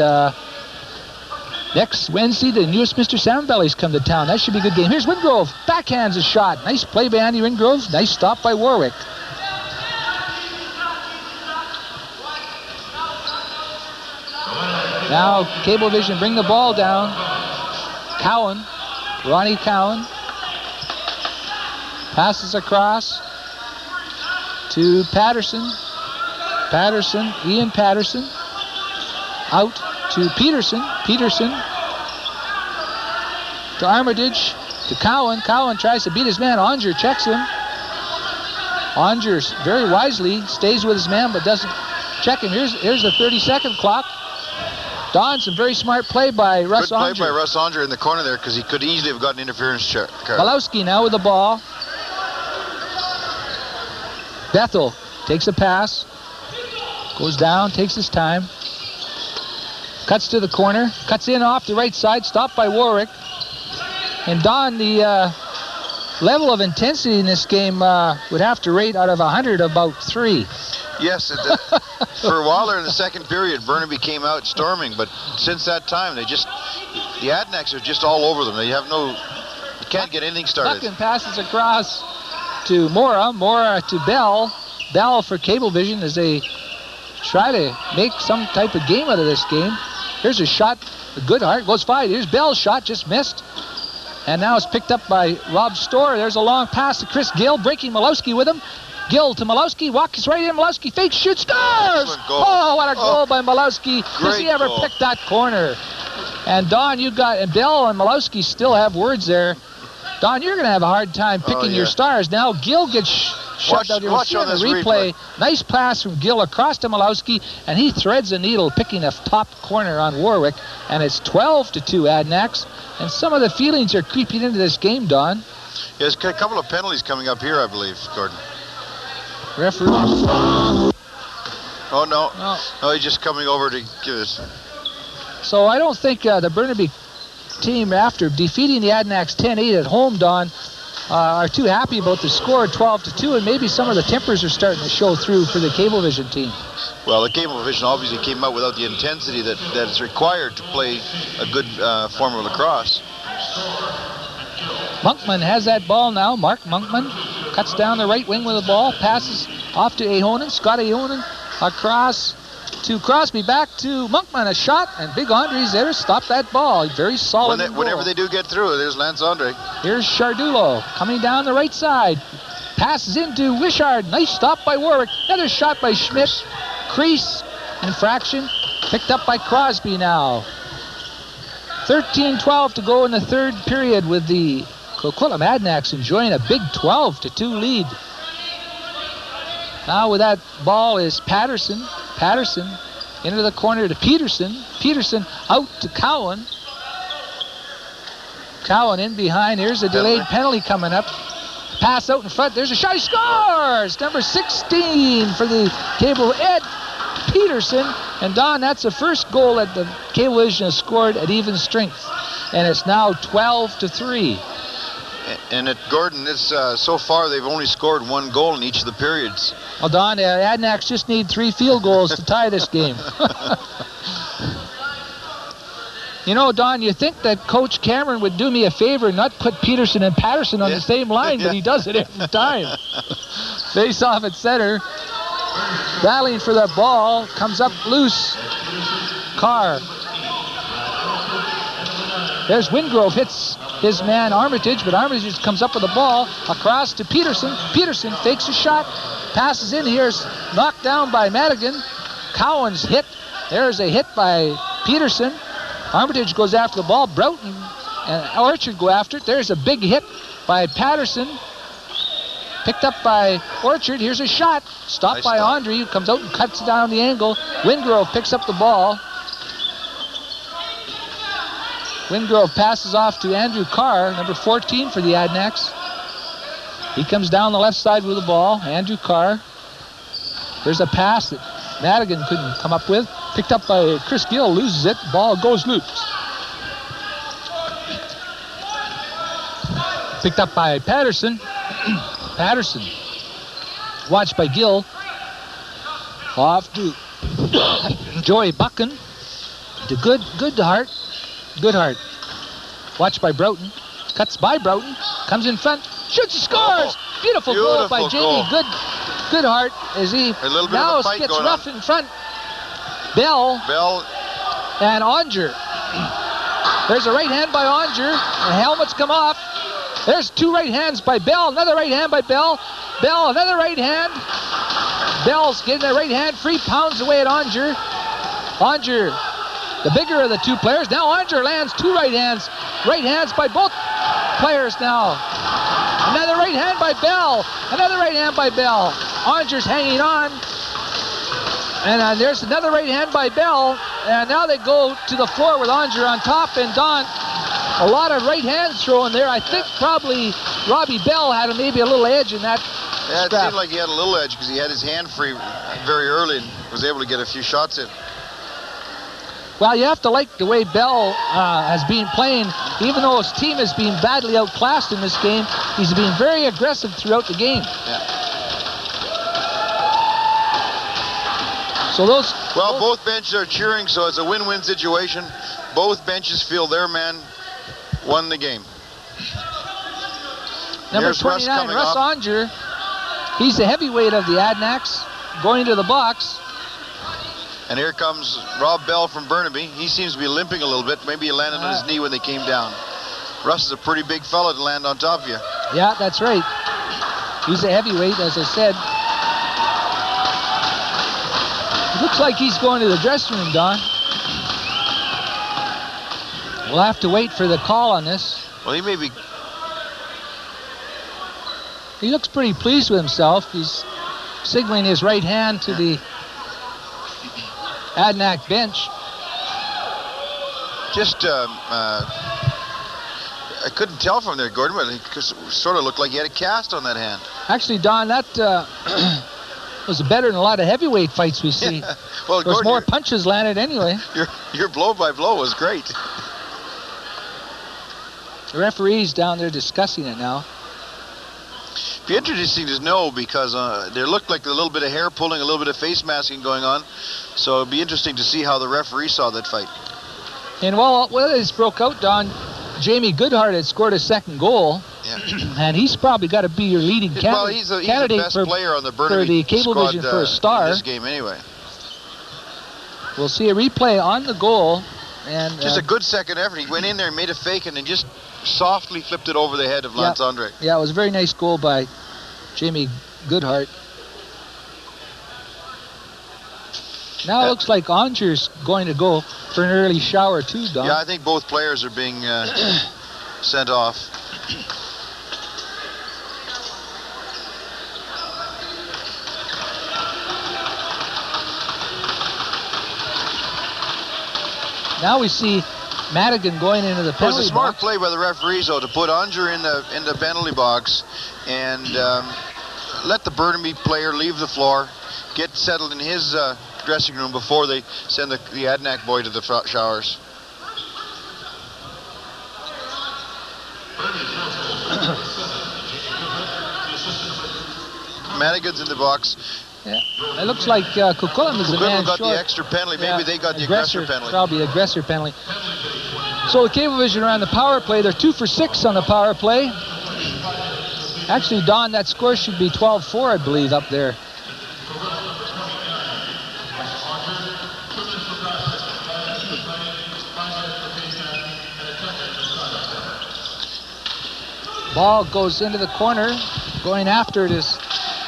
next Wednesday, the newest Mr. Sandbellies come to town. That should be a good game. Here's Wingrove. Backhands a shot. Nice play by Andy Wingrove. Nice stop by Warwick. Now Cablevision bring the ball down. Cowan. Ronnie Cowan. Passes across to Patterson. Patterson, Ian Patterson. Out to Peterson. Peterson to Armitage. To Cowan. Cowan tries to beat his man. Onger checks him. Onger very wisely stays with his man but doesn't check him. Here's the 30-second clock. Don, some very smart play by Russ Onger. Good play by Russ Onger in the corner there because he could easily have gotten interference check. Malowski now with the ball. Bethel takes a pass. Goes down, takes his time. Cuts to the corner. Cuts in off the right side. Stopped by Warwick. And Don, the level of intensity in this game would have to rate out of 100 about 3. Yes, for a while there in the second period, Burnaby came out storming, but since that time, the Adanacs are just all over them. You can't get anything started. Buchan passes across to Mora to Bell. Bell for Cablevision as they try to make some type of game out of this game. Here's a shot, Goodhart goes wide. Here's Bell's shot, just missed. And now it's picked up by Rob Storr. There's a long pass to Chris Gill, breaking Malowski with him. Gill to Malowski, walks right in, Malowski fakes, shoots, scores! Oh, what a goal by Malowski. Does he ever pick that corner? And Don, and Bell and Malowski still have words there. Don, you're going to have a hard time picking your stars. Now Gill gets shoved out here. Watch on this replay. Nice pass from Gill across to Malowski, and he threads a needle, picking a top corner on Warwick. And it's 12-2 Adanacs. And some of the feelings are creeping into this game, Don. There's a couple of penalties coming up here, I believe, Gordon. Referee. Oh, no. No, he's just coming over to give us. So I don't think the Burnaby team, after defeating the Adanacs 10-8 at home, Don, are too happy about the score, 12-2, and maybe some of the tempers are starting to show through for the Cablevision team. Well, the Cablevision obviously came out without the intensity that is required to play a good form of lacrosse. Monkman has that ball now. Mark Monkman cuts down the right wing with the ball, passes off to Ahonen. Scott Ahonen across to Crosby, back to Monkman. A shot, and Big Andre's there to stop that ball. Very solid. Whenever they do get through, there's Lance Andre. Here's Chardulo coming down the right side. Passes into Wishart. Nice stop by Warwick. Another shot by Schmidt. Crease. Infraction. Picked up by Crosby now. 13-12 to go in the third period with the Coquitlam Adanacs enjoying a big 12-2 lead. Now with that ball is Patterson. Patterson into the corner to Peterson. Peterson out to Cowan. Cowan in behind. Here's a delayed penalty coming up. Pass out in front. There's a shot. He scores! Number 16 for the Cable, Ed Peterson. And Don, that's the first goal that the Cablevision has scored at even strength. And it's now 12-3. And at Gordon, so far they've only scored one goal in each of the periods. Well, Don, Adanacs just need 3 field goals to tie this game. You know, Don, you think that Coach Cameron would do me a favor and not put Peterson and Patterson on the same line, but he does it every time. Face off at center. Battling for the ball. Comes up loose. Carr. There's Wingrove. Hits his man Armitage, but Armitage comes up with the ball. Across to Peterson. Peterson fakes a shot. Passes in here. Knocked down by Madigan. Cowan's hit. There's a hit by Peterson. Armitage goes after the ball. Broughton and Orchard go after it. There's a big hit by Patterson. Picked up by Orchard. Here's a shot. Stopped by Andre, who comes out and cuts it down the angle. Wingrove picks up the ball. Wingrove passes off to Andrew Carr, number 14 for the Adanacs. He comes down the left side with the ball. Andrew Carr. There's a pass that Madigan couldn't come up with. Picked up by Chris Gill, loses it. Ball goes loose. Picked up by Patterson. Patterson. Watched by Gill. Off to Joey Buchan. To Goodhart. Goodhart. Watched by Broughton. Cuts by Broughton. Comes in front. Shoots and scores! Beautiful goal by Jamie Goodhart as he now gets rough in front. Bell and Onger. There's a right hand by Onger. The helmets come off. There's 2 right hands by Bell. Another right hand by Bell. Bell, another right hand. Bell's getting a right hand free. Pounds away at Onger. Onger, the bigger of the 2 players. Now Onger lands 2 right hands. Right hands by both players now. Another right hand by Bell. Another right hand by Bell. Onger's hanging on. And there's another right hand by Bell. And now they go to the floor with Onger on top. And Don, a lot of right hands thrown there. I think probably Robbie Bell had maybe a little edge in that it seemed like he had a little edge because he had his hand free very early and was able to get a few shots in. Well, you have to like the way Bell has been playing. Even though his team has been badly outclassed in this game, he's been very aggressive throughout the game. Yeah. So those... Well, both benches are cheering, so it's a win-win situation. Both benches feel their man won the game. Number Here's Russ 29, coming Russ off. Onger. He's the heavyweight of the Adanacs, going to the box. And here comes Rob Bell from Burnaby. He seems to be limping a little bit. Maybe he landed on his knee when they came down. Russ is a pretty big fella to land on top of you. Yeah, that's right. He's a heavyweight, as I said. It looks like he's going to the dressing room, Don. We'll have to wait for the call on this. Well, he may be... He looks pretty pleased with himself. He's signaling his right hand to the Adanac bench. Just, I couldn't tell from there, Gordon, but it sort of looked like he had a cast on that hand. Actually, Don, that was better than a lot of heavyweight fights we see. Well, There's Gordon, more punches landed anyway. your blow-by-blow was great. The referee's down there discussing it now. Be interesting to know because there looked like a little bit of hair pulling, a little bit of face masking going on. So it'd be interesting to see how the referee saw that fight. And while this broke out, Don, Jamie Goodhart had scored a second goal. Yeah. And he's probably got to be your leading Well, he's the candidate best for player on the Burnaby the Cablevision squad, for a star. in this game anyway. We'll see a replay on the goal. And Just a good second effort. He went in there, made a fake, and then just softly flipped it over the head of Lance Andre. Yeah, it was a very nice goal by Jamie Goodhart. Now it looks like Onger's going to go for an early shower too, Don. Yeah, I think both players are being sent off. Now we see Madigan going into the It was penalty a smart box. play by the referees, though, to put Onger in the penalty box and let the Burnaby player leave the floor, get settled in his dressing room before they send the Adanac boy to the showers. Madigan's in the box. Yeah. It looks like Coquitlam is the man Coquitlam got short. the extra penalty. Maybe they got the aggressor penalty. Probably aggressor penalty. So the Cablevision are on the power play. They're 2 for 6 on the power play. Actually, Don, that score should be 12-4, I believe, up there. Ball goes into the corner. Going after it is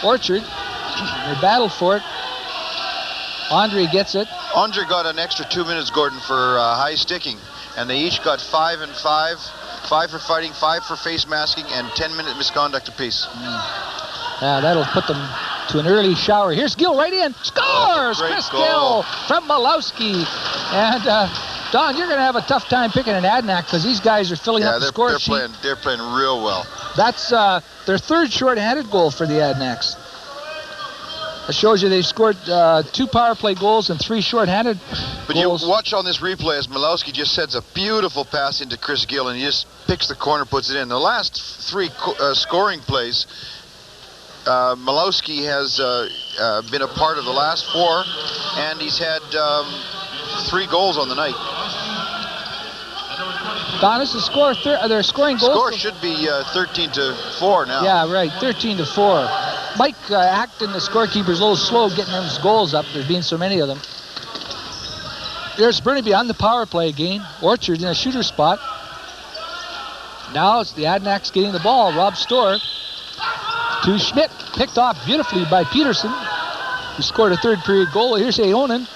Orchard. They battle for it. Andre gets it. Andre got an extra 2 minutes, Gordon, for high sticking, and they each got 5 and 5. 5 for fighting, 5 for face masking, and 10-minute misconduct apiece. Yeah, that'll put them to an early shower. Here's Gill right in. Scores! Great Chris goal. Gill from Malowski. And Don, you're going to have a tough time picking an Adanac because these guys are filling up the score sheet. They're playing real well. That's their third short-handed goal for the Adanacs. It shows you they scored 2 power play goals and 3 short-handed But goals. you watch on this replay as Malowski just sends a beautiful pass into Chris Gill, and he just picks the corner, puts it in. The last 3 scoring plays, Malowski has been a part of the last 4, and he's had 3 goals on the night. Don, is the score? They're scoring goals. Score should be 13-4 now. Yeah, right. 13-4. Mike Acton, the scorekeeper's a little slow getting those goals up. There's been so many of them. There's Burnaby on the power play again. Orchard in a shooter spot. Now it's the Adanacs getting the ball. Rob Storr to Schmidt. Picked off beautifully by Peterson, who scored a third period goal. Here's Aonen.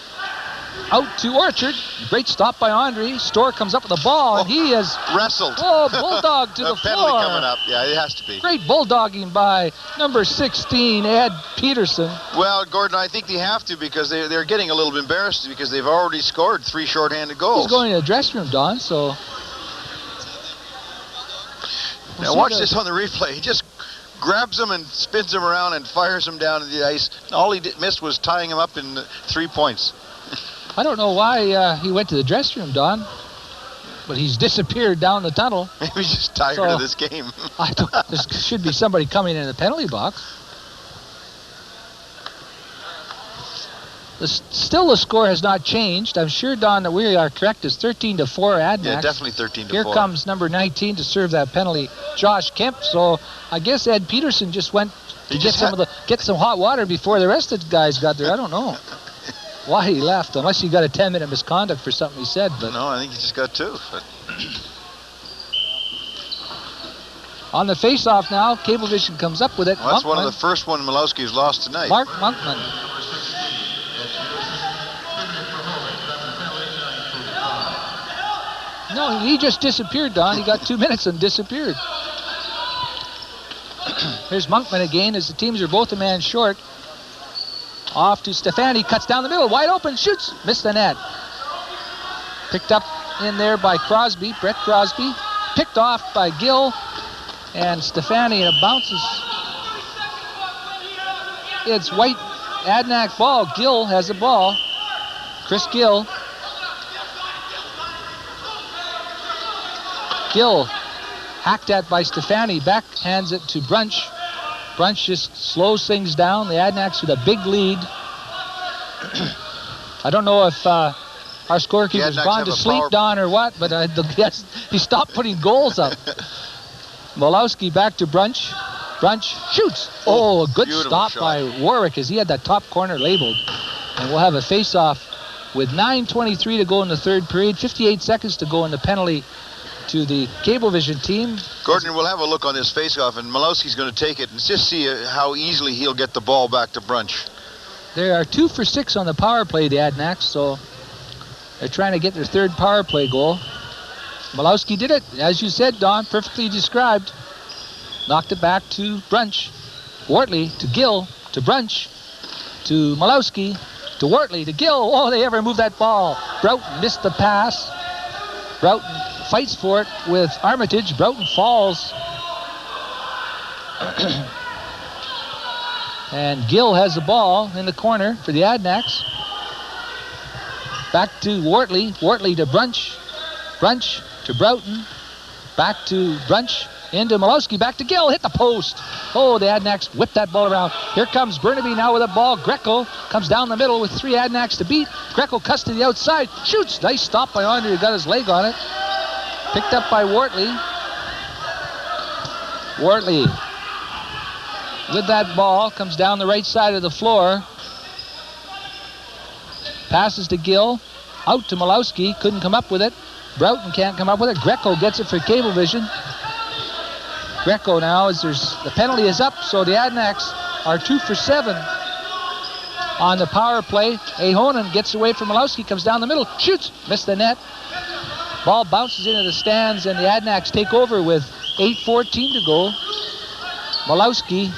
Out to Orchard. Great stop by Andre. Storr comes up with the ball, and he has wrestled. Oh, bulldog to the penalty floor. coming up. Yeah, it has to be. Great bulldogging by number 16, Ed Peterson. Well, Gordon, I think they have to because they're getting a little bit embarrassed because they've already scored 3 shorthanded goals. He's going to the dressing room, Don, so... Now watch this on the replay. He just grabs him and spins him around and fires him down to the ice. All he missed was tying him up in 3 points. I don't know why he went to the dressing room, Don, but he's disappeared down the tunnel. Maybe he's just tired of this game. There should be somebody coming in the penalty box. Still the score has not changed. I'm sure, Don, that we are correct. It's 13-4 Adanacs. Yeah, definitely 13-4. Here comes number 19 to serve that penalty, Josh Kemp. So I guess Ed Peterson just went to get some hot water before the rest of the guys got there. I don't know why he left, unless he got a 10-minute misconduct for something he said. But no, I think he just got 2. But on the face-off now, Cablevision comes up with it. well, that's one of the first one Malowski's lost tonight. Mark Monkman. No, he just disappeared, Don. He got 2 minutes and disappeared. Here's Monkman again as the teams are both a man short. Off to Stefani, cuts down the middle, wide open, shoots, missed the net. Picked up in there by Crosby, Brett Crosby. Picked off by Gill, and Stefani, and it bounces. It's White Adanac ball. Gill has the ball. Chris Gill. Gill hacked at by Stefani, backhands it to Brunch. Brunch just slows things down. The Adanacs with a big lead. I don't know if our scorekeeper's gone to sleep, Don, or what, but he stopped putting goals up. Malowski back to Brunch. Brunch shoots. Oh, a good stop shot by Warwick as he had that top corner labeled. And we'll have a face-off with 9:23 to go in the third period, 58 seconds to go in the penalty to the Cablevision team. Gordon, we'll have a look on this face-off, and Malowski's going to take it and just see how easily he'll get the ball back to Brunch. They are 2 for 6 on the power play, the Adanacs, so they're trying to get their third power play goal. Malowski did it, as you said, Don, perfectly described. Knocked it back to Brunch. Wortley to Gill, to Brunch, to Malowski, to Wortley, to Gill. Oh, they ever moved that ball. Broughton missed the pass. Broughton fights for it with Armitage. Broughton falls. And Gill has the ball in the corner for the Adanacs. Back to Wortley. Wortley to Brunch. Brunch to Broughton. Back to Brunch. Into Malowski. Back to Gill. Hit the post. Oh, the Adanacs whip that ball around. Here comes Burnaby now with a ball. Greco comes down the middle with 3 Adanacs to beat. Greco cuts to the outside. Shoots. Nice stop by Andre. He got his leg on it. Picked up by Wortley. Wortley with that ball comes down the right side of the floor. Passes to Gill. Out to Malowski. Couldn't come up with it. Broughton can't come up with it. Greco gets it for Cablevision. Greco now, as the penalty is up, so the Adanacs are 2 for 7 on the power play. Ahonen gets away from Malowski, comes down the middle, shoots, missed the net. Ball bounces into the stands, and the Adanacs take over with 8:14 to go. Malowski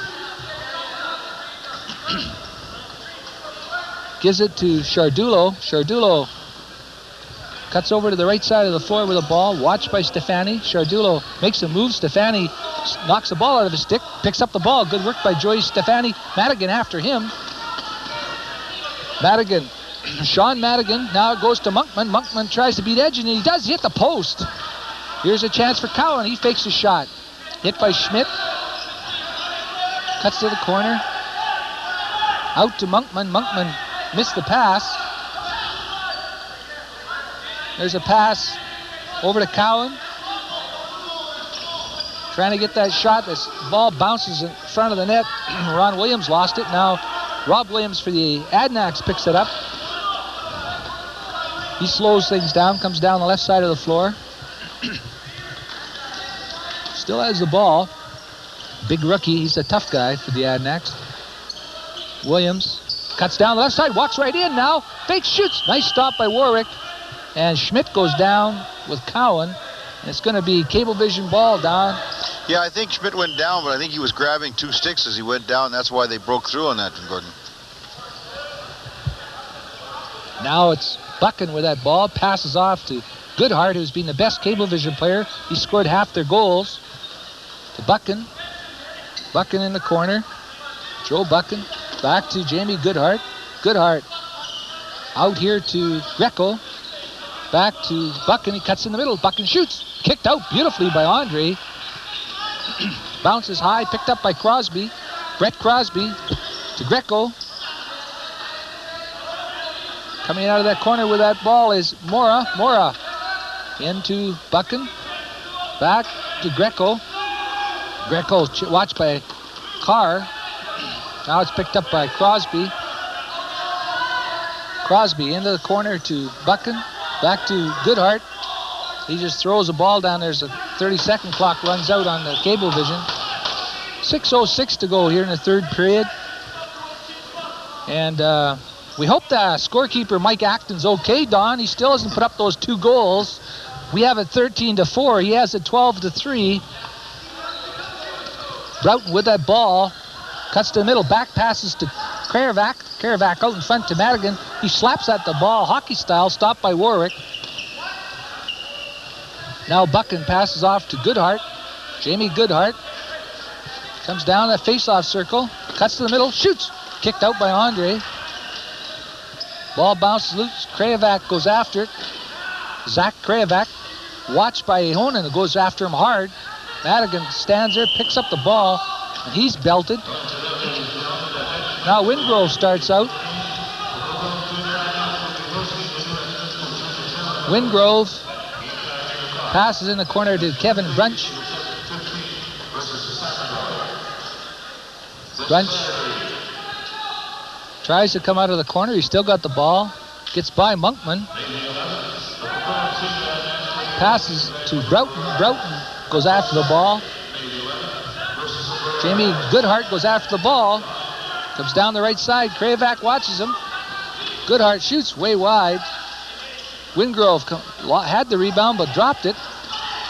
gives it to Chardulo. Chardulo cuts over to the right side of the floor with a ball, watched by Stefani. Chardulo makes a move. Stefani knocks the ball out of his stick, picks up the ball. Good work by Joey Stefani. Madigan after him. Madigan, Sean Madigan. Now it goes to Monkman. Monkman tries to beat Edge, and he does hit the post. Here's a chance for Cowan. He fakes a shot. Hit by Schmidt. Cuts to the corner. Out to Monkman. Monkman missed the pass. There's a pass over to Cowan. Trying to get that shot. This ball bounces in front of the net. Ron Williams lost it. Now Rob Williams for the Adanacs picks it up. He slows things down, comes down the left side of the floor. Still has the ball. Big rookie. He's a tough guy for the Adanacs. Williams cuts down the left side, walks right in now. Fake shoots. Nice stop by Warwick. And Schmidt goes down with Cowan. And it's going to be Cablevision ball, Don. Yeah, I think Schmidt went down, but I think he was grabbing 2 sticks as he went down. That's why they broke through on that, Gordon. Now it's Buchan with that ball. Passes off to Goodhart, who's been the best Cablevision player. He scored half their goals. To Buchan. Buchan in the corner. Joe Buchan. Back to Jamie Goodhart. Goodhart out here to Greco. Back to Buchan. He cuts in the middle. Buchan shoots. Kicked out beautifully by Andre. Bounces high. Picked up by Crosby. Brett Crosby to Greco. Coming out of that corner with that ball is Mora. Mora into Buchan. Back to Greco. Greco watched by Carr. Now it's picked up by Crosby. Crosby into the corner to Buchan. Back to Goodhart. He just throws a ball down. There's a 30-second clock runs out on the Cablevision. 6:06 to go here in the third period. And we hope the scorekeeper Mike Acton's okay, Don. He still hasn't put up those 2 goals. We have it 13-4. He has it 12-3. Broughton with that ball. Cuts to the middle. Back passes to Karavac. Karavac out in front to Madigan. He slaps at the ball, hockey style, stopped by Warwick. Now Buchan passes off to Goodhart. Jamie Goodhart comes down that face-off circle. Cuts to the middle. Shoots. Kicked out by Andre. Ball bounces loose. Krajavac goes after it. Zach Krajavac, watched by Ahonen, goes after him hard. Madigan stands there, picks up the ball, and he's belted. Now Wingrove starts out. Wingrove passes in the corner to Kevin Brunch. Brunch tries to come out of the corner. He's still got the ball. Gets by Monkman. Passes to Broughton. Broughton goes after the ball. Jamie Goodhart goes after the ball. Comes down the right side. Krajavac watches him. Goodhart shoots way wide. Wingrove had the rebound but dropped it.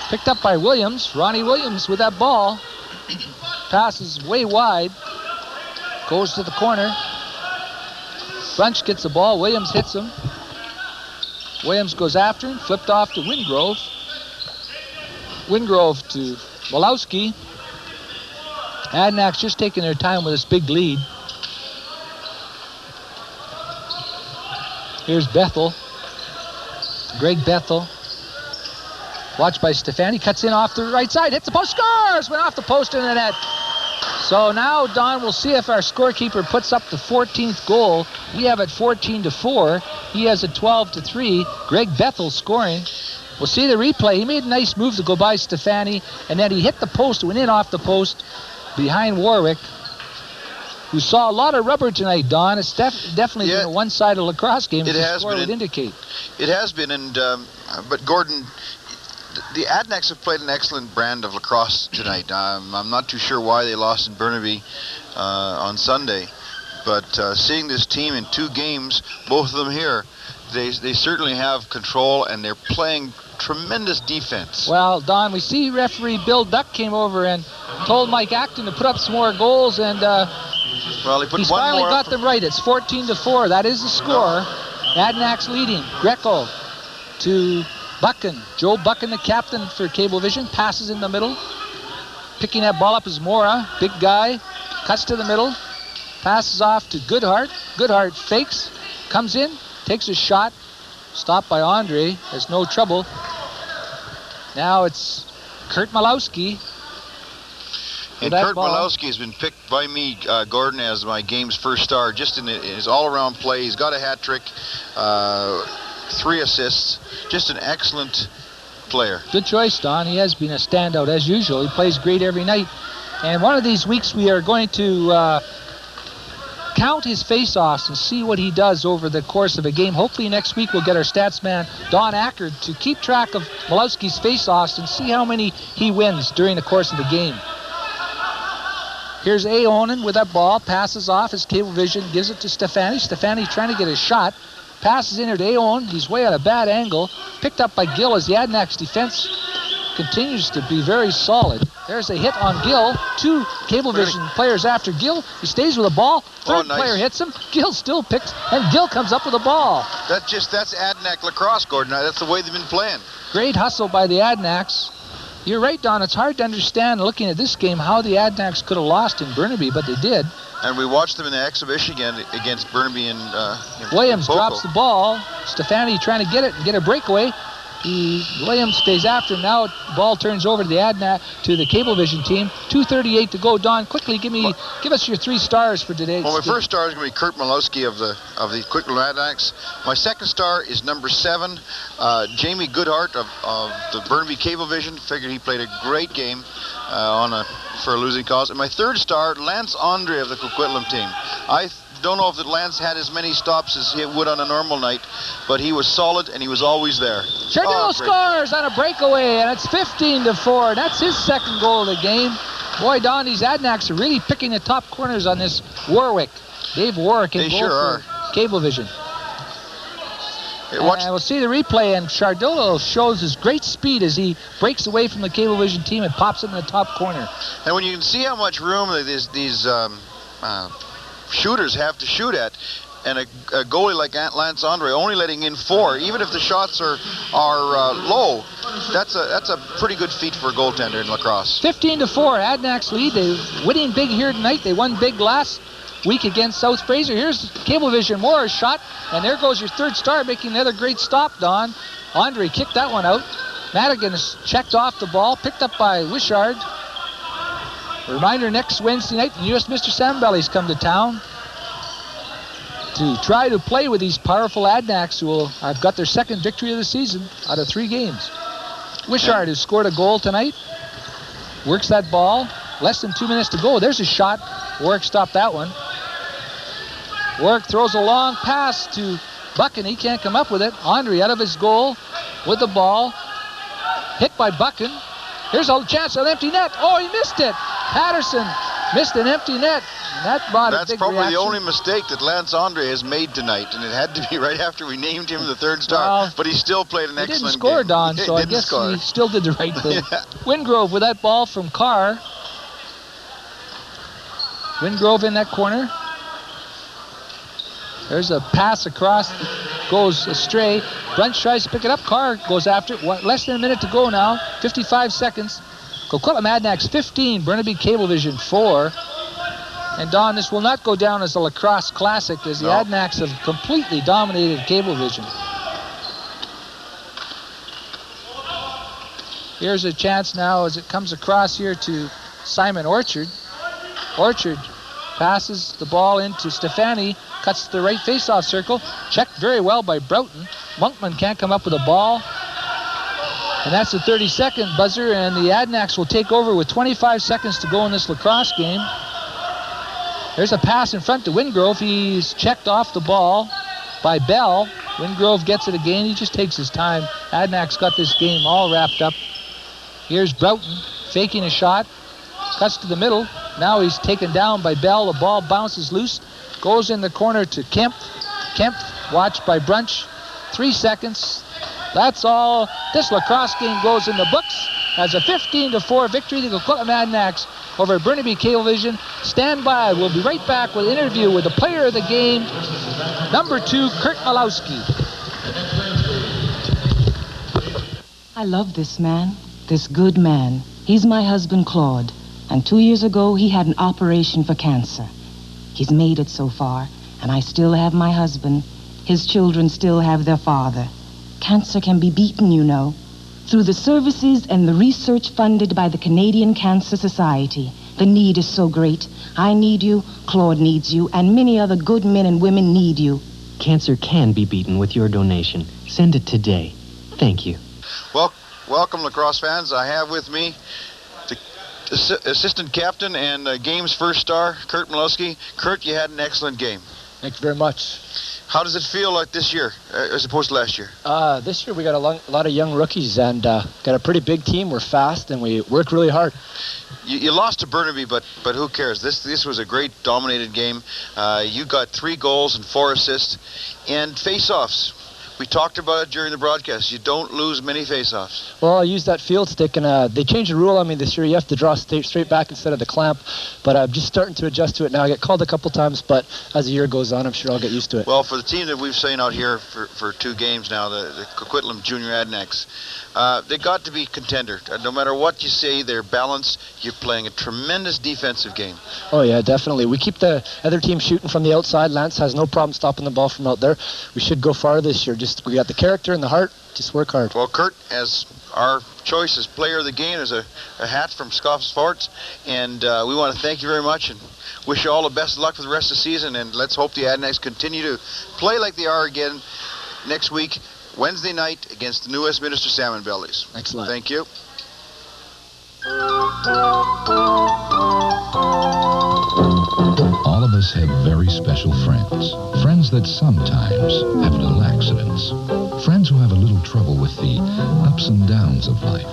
Picked up by Williams. Ronnie Williams with that ball. Passes way wide. Goes to the corner. Brunch gets the ball. Williams hits him. Williams goes after him. Flipped off to Wingrove. Wingrove to Walowski. Adanacs just taking their time with this big lead. Here's Bethel. Greg Bethel. Watched by Stefani. Cuts in off the right side. Hits the post. Scores! Went off the post in the net. So now, Don, we'll see if our scorekeeper puts up the 14th goal. We have it 14-4. He has it 12-3. Greg Bethel scoring. We'll see the replay. He made a nice move to go by Stefani, and then he hit the post, went in off the post behind Warwick, who saw a lot of rubber tonight, Don. It's definitely been a one-sided lacrosse game, as the score would indicate. It has been, and but Gordon, the Adanacs have played an excellent brand of lacrosse tonight. I'm not too sure why they lost in Burnaby on Sunday, but seeing this team in 2 games, both of them here, they certainly have control, and they're playing tremendous defense. Well, Don, we see referee Bill Duck came over and told Mike Acton to put up some more goals, and well, he he's finally got them right. It's 14-4. That is the score. Adanacs leading. Greco to Buchan. Joe Buchan, the captain for Cablevision, passes in the middle. Picking that ball up is Mora. Big guy. Cuts to the middle. Passes off to Goodhart. Goodhart fakes. Comes in. Takes a shot. Stopped by Andre. There's no trouble. Now it's Kurt Malowski. And Kurt Malowski has been picked by me, Gordon, as my game's first star, just in his all-around play. He's got a hat trick, 3 assists, just an excellent player. Good choice, Don. He has been a standout as usual. He plays great every night. And one of these weeks we are going to count his face-offs and see what he does over the course of a game. Hopefully next week we'll get our stats man, Don Ackard, to keep track of Malowski's face-offs and see how many he wins during the course of the game. Here's Ahonen with that ball, passes off his Cablevision, gives it to Stefani. Stefani trying to get a shot, passes in there to Ahonen. He's way at a bad angle, picked up by Gill as the Adanacs defense continues to be very solid. There's a hit on Gill. 2 Cablevision players after Gill. He stays with the ball. Third player hits him. Gill still picks, and Gill comes up with the ball. That's Adanac lacrosse, Gordon. That's the way they've been playing. Great hustle by the Adanacs. You're right, Don. It's hard to understand, looking at this game, how the Adanacs could have lost in Burnaby, but they did. And we watched them in the exhibition against Burnaby and Williams drops the ball. Stefani trying to get it and get a breakaway. Williams stays after. Now ball turns over to the Cablevision team. 2:38 to go. Don, quickly give us your 3 stars for today. Well, my first star is going to be Kurt Malowski of the Coquitlam Adanacs. My second star is number 7, Jamie Goodhart of the Burnaby Cablevision. Figured he played a great game for a losing cause. And my third star, Lance Andre of the Coquitlam team. I don't know if that Lance had as many stops as he would on a normal night, but he was solid and he was always there. Chardillo scores on a breakaway, and it's 15-4. That's his second goal of the game. Boy, Don, these Adanacs are really picking the top corners on this Warwick. Dave Warwick in goal for Cablevision. And we'll see the replay, and Chardillo shows his great speed as he breaks away from the Cablevision team and pops it in the top corner. And when you can see how much room these shooters have to shoot at, and a goalie like Lance Andre only letting in 4, even if the shots are low, that's a pretty good feat for a goaltender in lacrosse. 15-4, Adanacs lead. They're winning big here tonight. They won big last week against South Fraser. Here's Cablevision Moore's shot, and there goes your third star, making another great stop, Don. Andre kicked that one out. Madigan has checked off the ball, picked up by Wishart. Reminder, next Wednesday night, the U.S. Mr. Sandbellies come to town to try to play with these powerful Adanacs who have got their second victory of the season out of 3 games. Wishart, who scored a goal tonight, works that ball. Less than 2 minutes to go. There's a shot. Warwick stopped that one. Warwick throws a long pass to Buchan. He can't come up with it. Andre out of his goal with the ball. Hit by Buchan. Here's a chance at an empty net. Oh, he missed it. Patterson missed an empty net. That brought a big reaction. That's probably the only mistake that Lance Andre has made tonight, and it had to be right after we named him the third star. Well, but he still played an excellent game. He didn't score, Don, so I guess he still did the right thing. Wingrove with that ball from Carr. Wingrove in that corner. There's a pass across, goes astray. Brunch tries to pick it up. Carr goes after it. Less than a minute to go now. 55 seconds. Coquitlam Adanacs 15, Burnaby Cablevision 4. And Don, this will not go down as a lacrosse classic, as the Adanacs have completely dominated Cablevision. Here's a chance now as it comes across here to Simon Orchard. Orchard passes the ball into Stefani, cuts the right face-off circle, checked very well by Broughton. Monkman can't come up with a ball. And that's the 30-second buzzer, and the Adanacs will take over with 25 seconds to go in this lacrosse game. There's a pass in front to Wingrove. He's checked off the ball by Bell. Wingrove gets it again. He just takes his time. Adanacs got this game all wrapped up. Here's Broughton faking a shot. Cuts to the middle. Now he's taken down by Bell. The ball bounces loose. Goes in the corner to Kemp. Kemp watched by Brunch. 3 seconds. That's all. This lacrosse game goes in the books as a 15-4 victory to the Coquitlam Adanacs over Burnaby Cablevision. Stand by. We'll be right back with an interview with the player of the game, number 2, Kurt Malowski. I love this man, this good man. He's my husband, Claude. And 2 years ago, he had an operation for cancer. He's made it so far, and I still have my husband. His children still have their father. Cancer can be beaten, you know, through the services and the research funded by the Canadian Cancer Society. The need is so great. I need you, Claude needs you, and many other good men and women need you. Cancer can be beaten with your donation. Send it today. Thank you. Well, welcome, lacrosse fans. I have with me the assistant captain and game's first star, Kurt Malowski. Kurt, you had an excellent game. Thank you very much. How does it feel like this year as opposed to last year? This year we got a lot of young rookies and got a pretty big team. We're fast and we work really hard. You lost to Burnaby, but who cares? This was a great dominated game. You got 3 goals and 4 assists and face-offs. We talked about it during the broadcast. You don't lose many face-offs. Well, I used that field stick, and they changed the rule on me this year. You have to draw straight back instead of the clamp, but I'm just starting to adjust to it now. I get called a couple times, but as the year goes on, I'm sure I'll get used to it. Well, for the team that we've seen out here for 2 games now, the Coquitlam Junior Adanacs, they got to be contender. No matter what you say, they're balanced. You're playing a tremendous defensive game. Oh, yeah, definitely. We keep the other team shooting from the outside. Lance has no problem stopping the ball from out there. We should go far this year. We got the character and the heart, Just work hard. Well, Kurt, as our choice as player of the game, there's a hat from Scoff Sports, and we want to thank you very much and wish you all the best of luck for the rest of the season, and let's hope the Adanacs continue to play like they are again next week, Wednesday night, against the New Westminster Salmon Bellies. Excellent. Thank you. All of us have very special friends. Friends that sometimes have little accidents. Friends who have a little trouble with the ups and downs of life.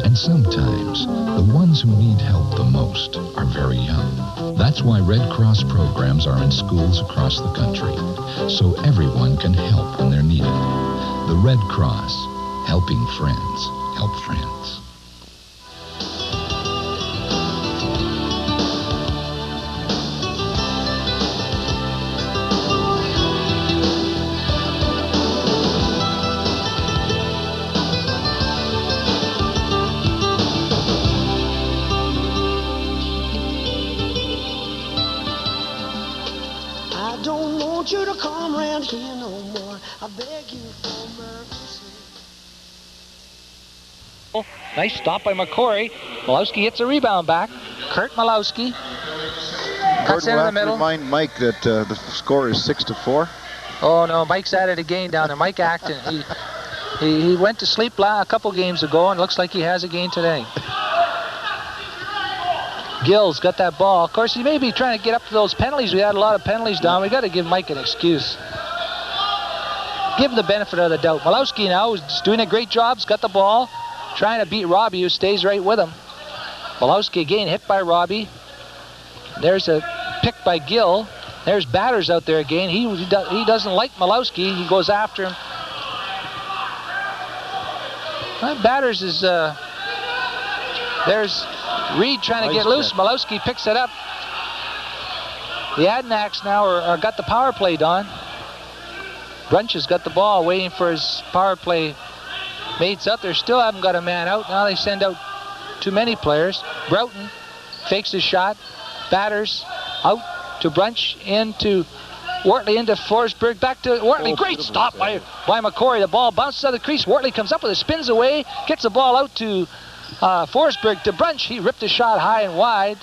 And sometimes, the ones who need help the most are very young. That's why Red Cross programs are in schools across the country, so everyone can help when they're needed. The Red Cross, helping friends help friends. You to come round here no more. I beg you for mercy. Nice stop by McCory. Malowski gets a rebound back. Kurt Malowski cuts in the middle. Remind Mike that the score is 6-4. Oh no, Mike's at it again down there. Mike Acton. He went to sleep a couple games ago and looks like he has a game today. Gill's got that ball. Of course, he may be trying to get up to those penalties. We had a lot of penalties down. We got to give Mike an excuse. Give him the benefit of the doubt. Malowski now is doing a great job. He's got the ball, trying to beat Robbie, who stays right with him. Malowski again hit by Robbie. There's a pick by Gill. There's Batters out there again. He doesn't like Malowski. He goes after him. Batters is there's Reed trying to get loose. Malowski picks it up. The Adanacs now are got the power play done. Brunch has got the ball, waiting for his power play mates out there. Still haven't got a man out. Now they send out too many players. Broughton fakes his shot. Batters out to Brunch, into Wortley, into Forsberg, back to Wortley. Great stop by McCory. The ball bounces out of the crease. Wortley comes up with it, spins away, gets the ball out to Forsberg, to Brunch. He ripped his shot high and wide.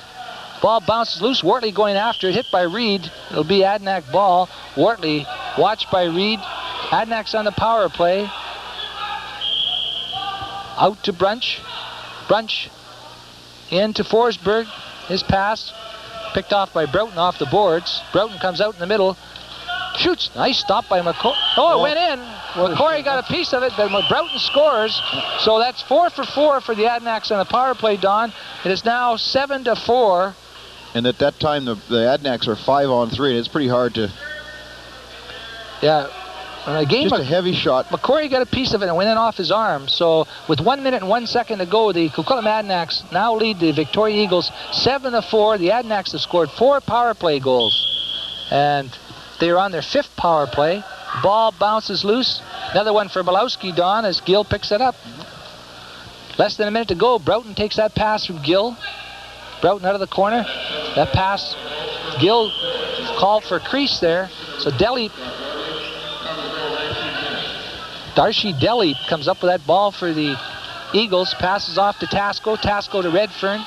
Ball bounces loose. Wortley going after it, hit by Reed. It'll be Adanac ball. Wortley watched by Reed. Adanacs on the power play. Out to Brunch. Brunch into Forsberg. His pass picked off by Broughton off the boards. Broughton comes out in the middle. Shoots. Nice stop by McCoy. Oh, it went in. McCoy got a piece of it, but Broughton scores. So that's 4 for 4 for the Adanacs on the power play, Don. It is now 7-4. And at that time, the Adanacs are 5-on-3, and it's pretty hard to... Yeah. Just a heavy shot. McCory got a piece of it and went in off his arm. So with 1 minute and 1 second to go, the Coquitlam Adanacs now lead the Victoria Eagles 7-4. The Adanacs have scored 4 power play goals. And they are on their 5th power play. Ball bounces loose. Another one for Malowski, Don, as Gill picks it up. Less than a minute to go. Broughton takes that pass from Gill. Broughton out of the corner. That pass, Gill called for crease there. So Darcy Delly comes up with that ball for the Eagles. Passes off to Tasco. Tasco to Redfern.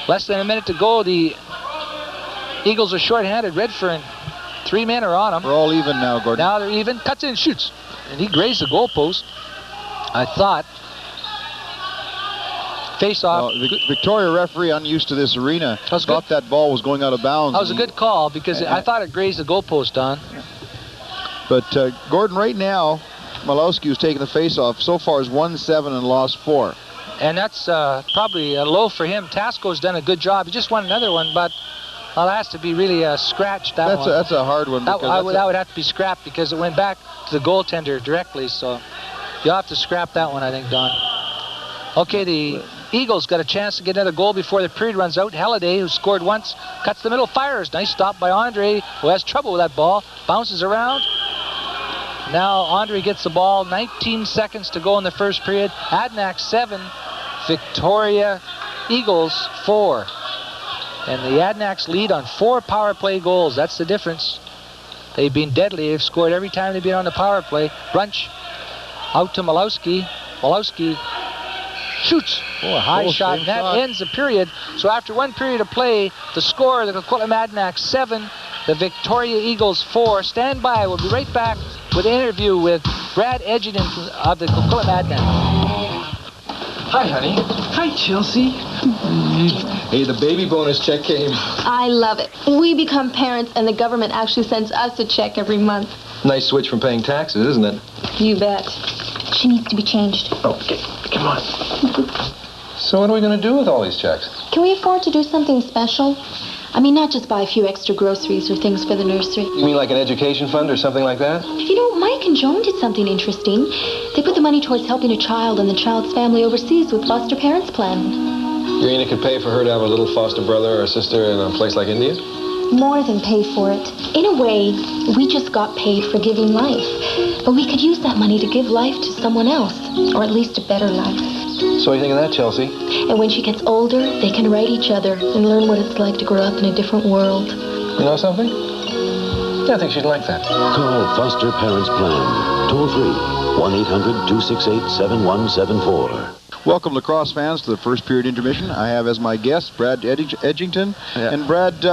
Less than a minute to go. The Eagles are short-handed. Redfern, 3 men are on him. We're all even now, Gordon. Now they're even. Cuts in, shoots. And he grazed the goalpost, I thought. Face-off. Victoria referee, unused to this arena, thought that ball was going out of bounds. That was a good call, because I thought it grazed the goalpost, Don. But Gordon, right now, Malowski, who's taking the face-off, so far has won 7 and lost 4. And that's probably a low for him. Tasco's done a good job. He just won another one, but it has to be really scratched, that one. That's a hard one. That would have to be scrapped, because it went back to the goaltender directly, so you'll have to scrap that one, I think, Don. Okay, the Eagles got a chance to get another goal before the period runs out. Halliday, who scored once, cuts the middle, fires. Nice stop by Andre, who has trouble with that ball. Bounces around. Now Andre gets the ball. 19 seconds to go in the first period. Adanac 7, Victoria Eagles 4. And the Adanacs lead on 4 power play goals. That's the difference. They've been deadly. They've scored every time they've been on the power play. Brunch Out to Malowski. Malowski shoots. Oh, a high shot. And that ends the period. So after one period of play, the score, the Coquitlam Adanacs 7, the Victoria Eagles 4. Stand by. We'll be right back with an interview with Brad Edgington of the Coquitlam Adanacs. Hi, honey. Hi, Chelsea. Hey, the baby bonus check came. I love it. We become parents, and the government actually sends us a check every month. Nice switch from paying taxes, isn't it? You bet. She needs to be changed. Okay, come on. So what are we going to do with all these checks? Can we afford to do something special? I mean, not just buy a few extra groceries or things for the nursery. You mean like an education fund or something like that? You know, Mike and Joan did something interesting. They put the money towards helping a child and the child's family overseas with foster parents plan. You mean it could pay for her to have a little foster brother or sister in a place like India? More than pay for it. In a way, we just got paid for giving life. But we could use that money to give life to someone else, or at least a better life. So what do you think of that, Chelsea? And when she gets older, they can write each other and learn what it's like to grow up in a different world. You know something? Yeah, I think she'd like that. Call Foster Parents Plan. Toll free. 1-800-268-7174. Welcome, lacrosse fans, to the first period intermission. I have as my guest Brad Edgington. Yeah. And Brad,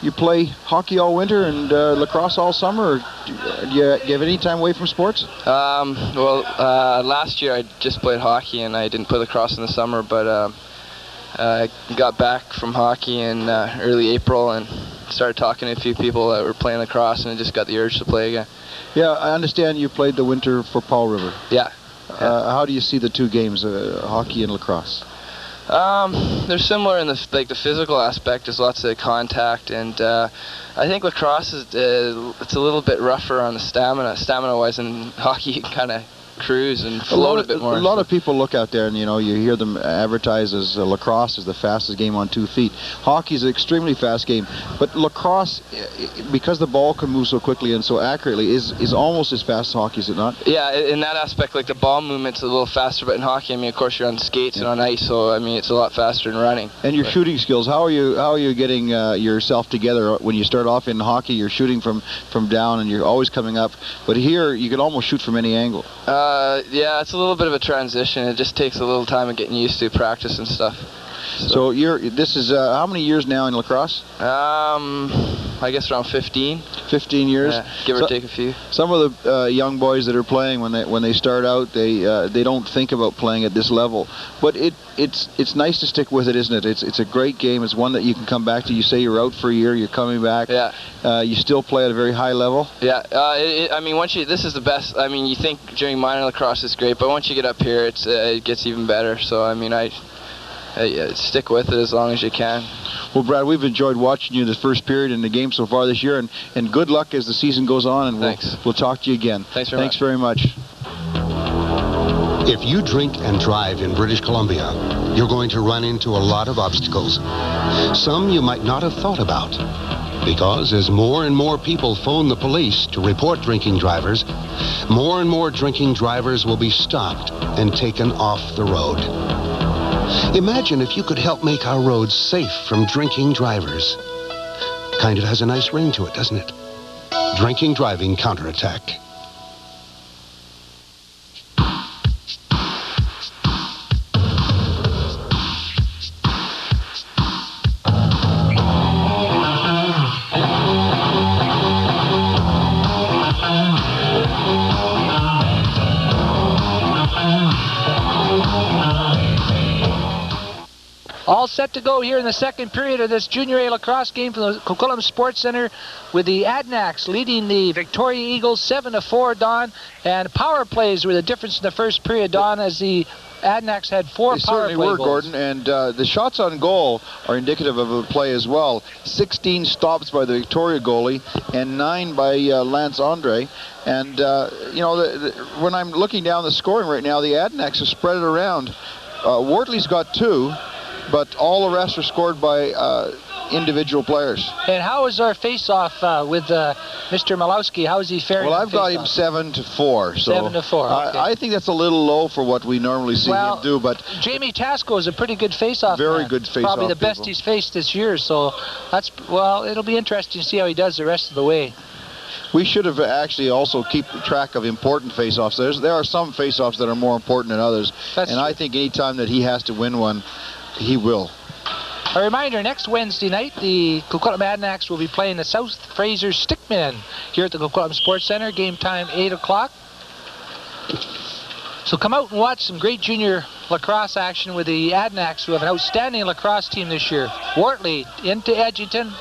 you play hockey all winter and lacrosse all summer. Or do you have any time away from sports? Last year I just played hockey and I didn't play lacrosse in the summer, but I got back from hockey in early April and started talking to a few people that were playing lacrosse, and I just got the urge to play again. Yeah, I understand you played the winter for Powell River. Yeah. How do you see the two games, hockey and lacrosse? They're similar in the physical aspect. There's lots of contact, and I think lacrosse is it's a little bit rougher on the stamina-wise, and hockey you can kind of cruise and float a bit more. A lot of people look out there and, you know, you hear them advertise as lacrosse is the fastest game on 2 feet. Hockey is an extremely fast game, but lacrosse, because the ball can move so quickly and so accurately, is almost as fast as hockey, is it not? Yeah, in that aspect, like the ball movement's a little faster, but in hockey, I mean, of course, you're on skates and on ice, so I mean, it's a lot faster than running. And your shooting skills, how are you getting yourself together? When you start off in hockey, you're shooting from down and you're always coming up, but here you can almost shoot from any angle. Yeah, it's a little bit of a transition. It just takes a little time of getting used to practice and stuff. So this is how many years now in lacrosse? I guess around 15. 15 years. Yeah, give or take a few. Some of the young boys that are playing when they start out, they don't think about playing at this level. But it's nice to stick with it, isn't it? It's a great game. It's one that you can come back to. You say you're out for a year, you're coming back. Yeah. You still play at a very high level. Yeah. I mean, this is the best. I mean, you think during minor lacrosse is great, but once you get up here, it gets even better. So I mean, I stick with it as long as you can. Well, Brad, we've enjoyed watching you this first period in the game so far this year, and good luck as the season goes on, and we'll talk to you again. Thanks very much. If you drink and drive in British Columbia, you're going to run into a lot of obstacles. Some you might not have thought about. Because as more and more people phone the police to report drinking drivers, more and more drinking drivers will be stopped and taken off the road. Imagine if you could help make our roads safe from drinking drivers. Kind of has a nice ring to it, doesn't it? Drinking Driving Counterattack. All set to go here in the second period of this Junior A lacrosse game from the Coquitlam Sports Center, with the Adanacs leading the Victoria Eagles 7-4, Don. And power plays were the difference in the first period, Don, as the Adanacs had 4 power play goals. They certainly were, Gordon, and the shots on goal are indicative of a play as well. 16 stops by the Victoria goalie and 9 by Lance Andre. And, you know, when I'm looking down the scoring right now, the Adanacs have spread it around. Wortley's got 2. But all the rest are scored by individual players. And how is our face-off with Mr. Malowski? How is he faring? Well, I've got him 7-4. So 7-4. Okay. I think that's a little low for what we normally see him do. But Jamie Tasco is a pretty good face-off. Very good face-off. Probably the best he's faced this year. So it'll be interesting to see how he does the rest of the way. we should have actually also keep track of important face-offs. There are some face-offs that are more important than others. And I think any time that he has to win one, he will. A reminder, next Wednesday night, the Coquitlam Adanacs will be playing the South-Fraser Stickmen here at the Coquitlam Sports Center. Game time, 8 o'clock. So come out and watch some great junior lacrosse action with the Adanacs, who have an outstanding lacrosse team this year. Wortley into Edgington.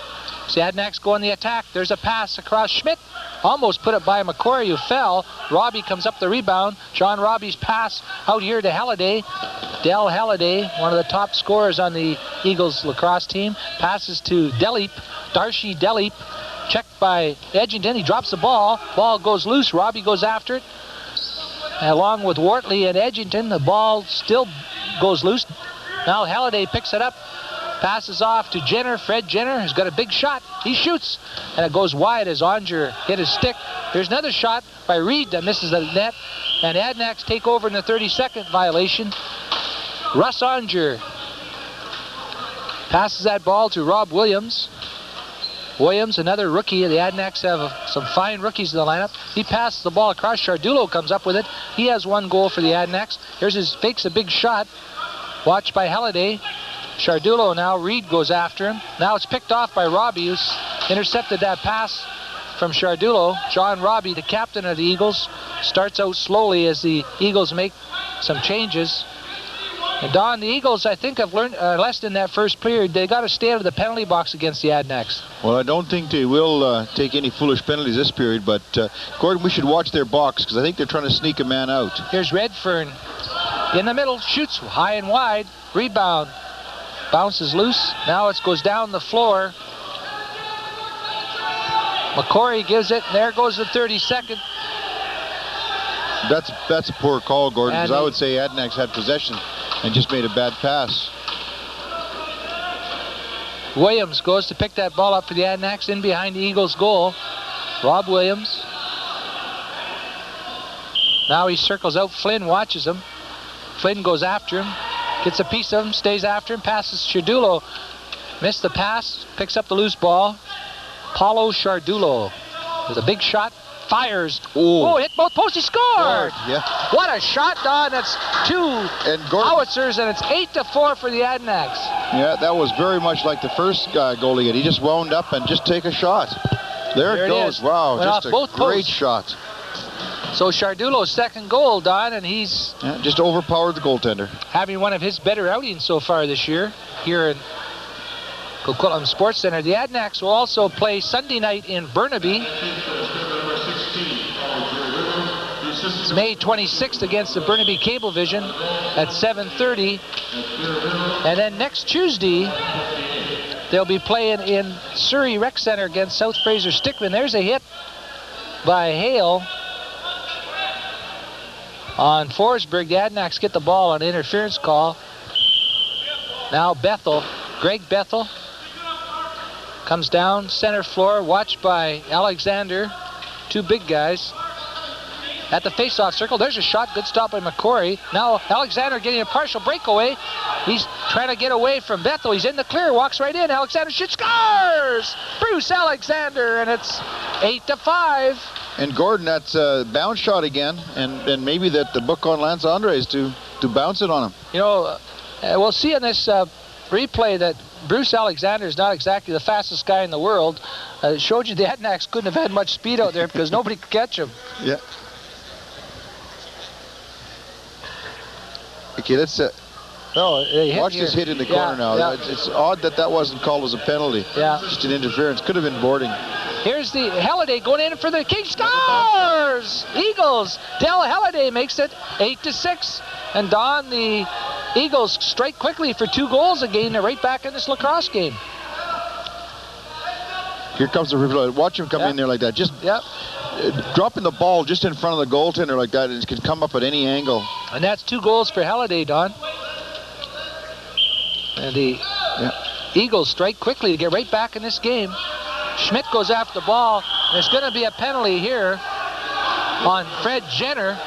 The Adanacs go on the attack. There's a pass across. Schmidt almost put it by McCory, who fell. Robbie comes up the rebound. John Robbie's pass out here to Halliday. Del Halliday, one of the top scorers on the Eagles lacrosse team, passes to Delip. Darcy Delip, checked by Edgington. He drops the ball. Ball goes loose. Robbie goes after it. Along with Wortley and Edgington, the ball still goes loose. Now Halliday picks it up. Passes off to Jenner. Fred Jenner has got a big shot. He shoots, and it goes wide as Onger hit his stick. There's another shot by Reed that misses the net, and Adanacs take over in the 32nd violation. Russ Onger passes that ball to Rob Williams. Williams, another rookie. The Adanacs have some fine rookies in the lineup. He passes the ball across. Chardulo comes up with it. He has one goal for the Adanacs. Fakes a big shot. Watched by Halliday. Chardulo now, Reed goes after him. Now it's picked off by Robbie, who's intercepted that pass from Chardulo. John Robbie, the captain of the Eagles, starts out slowly as the Eagles make some changes. And Don, the Eagles, I think, have learned a lesson in that first period. They got to stay out of the penalty box against the Adanacs. Well, I don't think they will take any foolish penalties this period, but Gordon, we should watch their box, because I think they're trying to sneak a man out. Here's Redfern in the middle, shoots high and wide, rebound. Bounces loose. Now it goes down the floor. McCory gives it. There goes the 32nd. That's a poor call, Gordon, because I would say Adanacs had possession and just made a bad pass. Williams goes to pick that ball up for the Adanacs in behind the Eagles' goal. Rob Williams. Now he circles out. Flynn watches him. Flynn goes after him. Gets a piece of him, stays after him, passes Chardulo. Missed the pass, picks up the loose ball. Paulo Chardulo with a big shot, fires. Oh, hit both posts, he scored! Yeah. What a shot, Don. That's two howitzers, and it's 8-4 for the Adanacs. Yeah, that was very much like the first goal he hit. He just wound up and just take a shot. There it goes. Wow, went just a great shot. So Chardulo's second goal, Don, and he's just overpowered the goaltender. Having one of his better outings so far this year here in Coquitlam Sports Center. The Adanacs will also play Sunday night in Burnaby. It's May 26th against the Burnaby Cablevision at 7:30. And then next Tuesday, they'll be playing in Surrey Rec Center against South-Fraser Stickmen. There's a hit by Hale on Forsberg. The Adanacs get the ball on an interference call. Now Bethel, Greg Bethel, comes down center floor, watched by Alexander. Two big guys at the face-off circle. There's a shot, good stop by McCory. Now Alexander getting a partial breakaway. He's trying to get away from Bethel. He's in the clear, walks right in. Alexander shoots, scores! Bruce Alexander, and it's 8-5. And Gordon, that's a bounce shot again, and maybe that the book on Lance Andres to bounce it on him. You know, we'll see in this replay that Bruce Alexander is not exactly the fastest guy in the world. It showed you the Adanacs couldn't have had much speed out there because nobody could catch him. Yeah. Okay, let's watch this hit in the corner now. Yeah. It's odd that wasn't called as a penalty. Yeah. Just an interference. Could have been boarding. Here's the Halliday going in for the King. Scores! Eagles. Del Halliday makes it 8-6. And Don, the Eagles strike quickly for 2 goals again. They're right back in this lacrosse game. Here comes the replay. Watch him come in there like that. Just dropping the ball just in front of the goaltender like that. It can come up at any angle. And that's 2 goals for Halliday, Don. And the Eagles strike quickly to get right back in this game. Schmidt goes after the ball. There's going to be a penalty here on Fred Jenner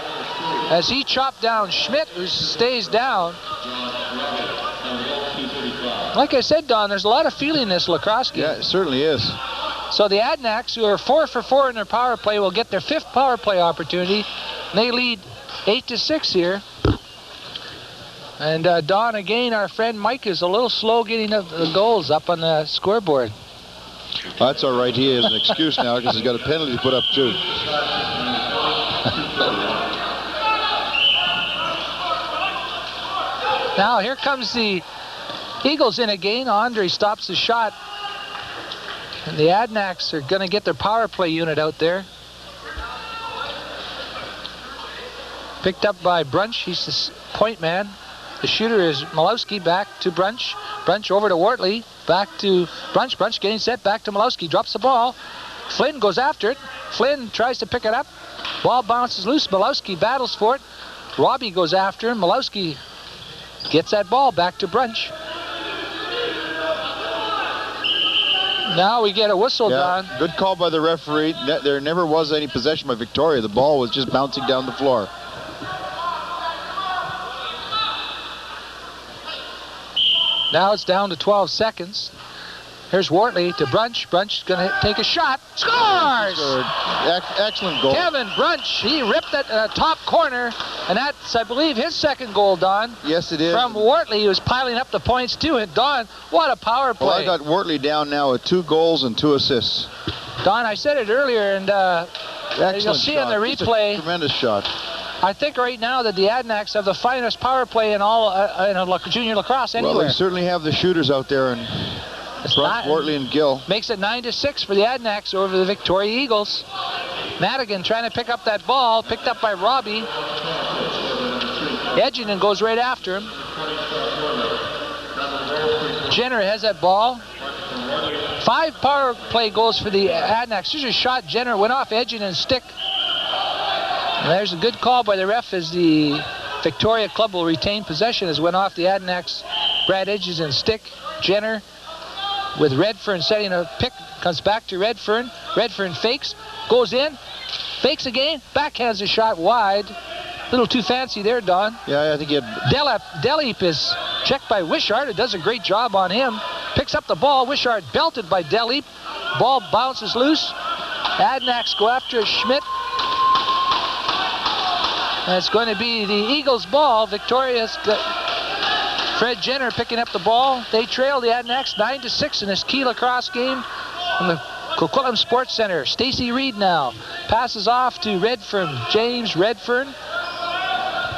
as he chopped down Schmidt, who stays down. Like I said, Don, there's a lot of feeling in this lacrosse game. Yeah, it certainly is. So the Adanacs, who are 4 for 4 in their power play, will get their 5th power play opportunity. They lead 8-6 here. And Don, again, our friend Mike is a little slow getting the goals up on the scoreboard. That's all right. He has an excuse now because he's got a penalty to put up too. Now here comes the Eagles in again. Andre stops the shot. And the Adanacs are going to get their power play unit out there. Picked up by Brunch. He's the point man. The shooter is Malowski. Back to Brunch. Brunch over to Wortley. Back to Brunch. Brunch getting set. Back to Malowski. Drops the ball. Flynn goes after it. Flynn tries to pick it up. Ball bounces loose. Malowski battles for it. Robbie goes after him. Malowski gets that ball back to Brunch. Now we get a whistle, Don. Good call by the referee. There never was any possession by Victoria. The ball was just bouncing down the floor. Now it's down to 12 seconds. Here's Wortley to Brunch. Brunch going to take a shot. Scores! Excellent goal. Kevin Brunch, he ripped it top corner, and that's, I believe, his second goal, Don. Yes, it is. From Wortley, who was piling up the points too. And Don, what a power play. Well, I got Wortley down now with 2 goals and 2 assists. Don, I said it earlier, and you'll see shot. in the replay. Tremendous shot. I think right now that the Adanacs have the finest power play in all in junior lacrosse anywhere. Well, they certainly have the shooters out there, and Brunch, Wortley, and Gill. Makes it 9-6 for the Adanacs over the Victoria Eagles. Madigan trying to pick up that ball, picked up by Robbie. Edgerton goes right after him. Jenner has that ball. 5 power play goals for the Adanacs. There's a shot. Jenner went off Edgerton's stick. And there's a good call by the ref as the Victoria club will retain possession as went off the Adanacs. Brad Edgerton's stick. Jenner with Redfern setting a pick. Comes back to Redfern. Redfern fakes. Goes in. Fakes again. Backhands a shot wide. A little too fancy there, Don. Yeah, I think he had... Delep is checked by Wishart. It does a great job on him. Picks up the ball. Wishart belted by Delep. Ball bounces loose. Adanacs go after Schmidt. And it's going to be the Eagles' ball. Victoria's got Fred Jenner picking up the ball. They trail the Adanacs 9-6 in this key lacrosse game from the Coquitlam Sports Center. Stacy Reed now passes off to Redfern. James Redfern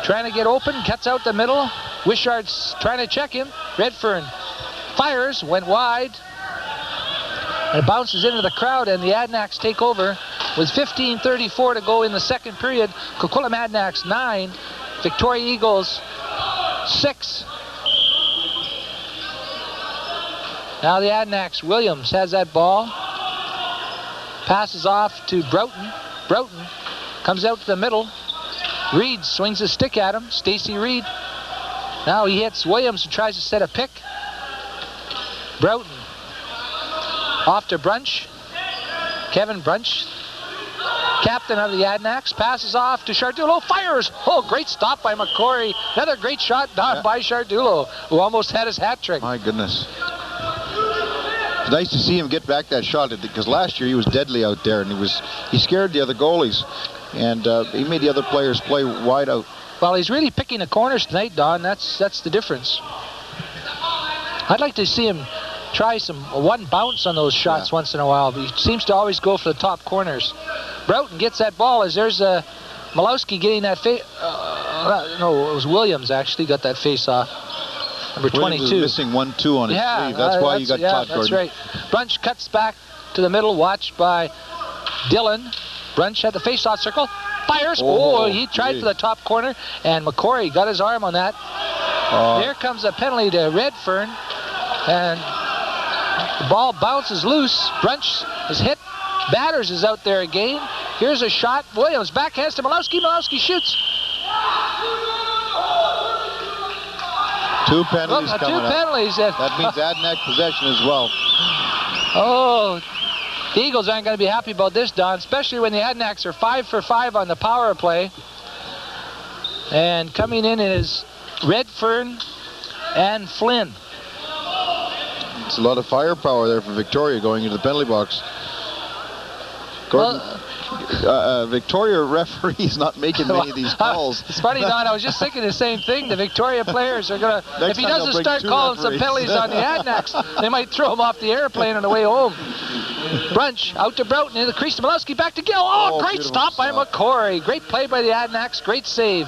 trying to get open, cuts out the middle. Wishart's trying to check him. Redfern fires, went wide, and it bounces into the crowd, and the Adanacs take over with 15:34 to go in the second period. Coquitlam Adanacs 9, Victoria Eagles 6. Now the Adanacs, Williams has that ball. Passes off to Broughton. Broughton comes out to the middle. Reed swings his stick at him. Stacy Reed. Now he hits Williams and tries to set a pick. Broughton. Off to Brunch. Kevin Brunch, captain of the Adanacs, passes off to Shardulo. Fires! Oh, great stop by McCory. Another great shot down by Shardulo, who almost had his hat trick. My goodness. It's nice to see him get back that shot, because last year he was deadly out there, and he scared the other goalies, and he made the other players play wide out. Well, he's really picking the corners tonight, Don. That's the difference. I'd like to see him try one bounce on those shots once in a while, but he seems to always go for the top corners. Broughton gets that ball as there's Malowski getting that face. No, it was Williams actually got that face off. Number 22. Was missing 1-2 on his sleeve. That's why you got caught, Gordon. That's right. Brunch cuts back to the middle, watched by Dillon. Brunch had the face-off circle. Fires. Oh, he tried for the top corner, and McCory got his arm on that. Here comes a penalty to Redfern, and the ball bounces loose. Brunch is hit. Batters is out there again. Here's a shot. Williams backhands to Malowski. Malowski shoots. 2 penalties coming up. 2 penalties. That means Adanac possession as well. Oh, the Eagles aren't going to be happy about this, Don, especially when the Adanacs are 5 for 5 on the power play. And coming in is Redfern and Flynn. It's a lot of firepower there for Victoria going into the penalty box. Gordon, Victoria referee is not making many of these calls. It's funny, Don. I was just thinking the same thing. The Victoria players are going to, if he doesn't start calling some penalties on the Adanacs, they might throw him off the airplane on the way home. Brunch out to Broughton in the crease to Malowski, back to Gill. Oh, great stop by McCory. Great play by the Adanacs. Great save.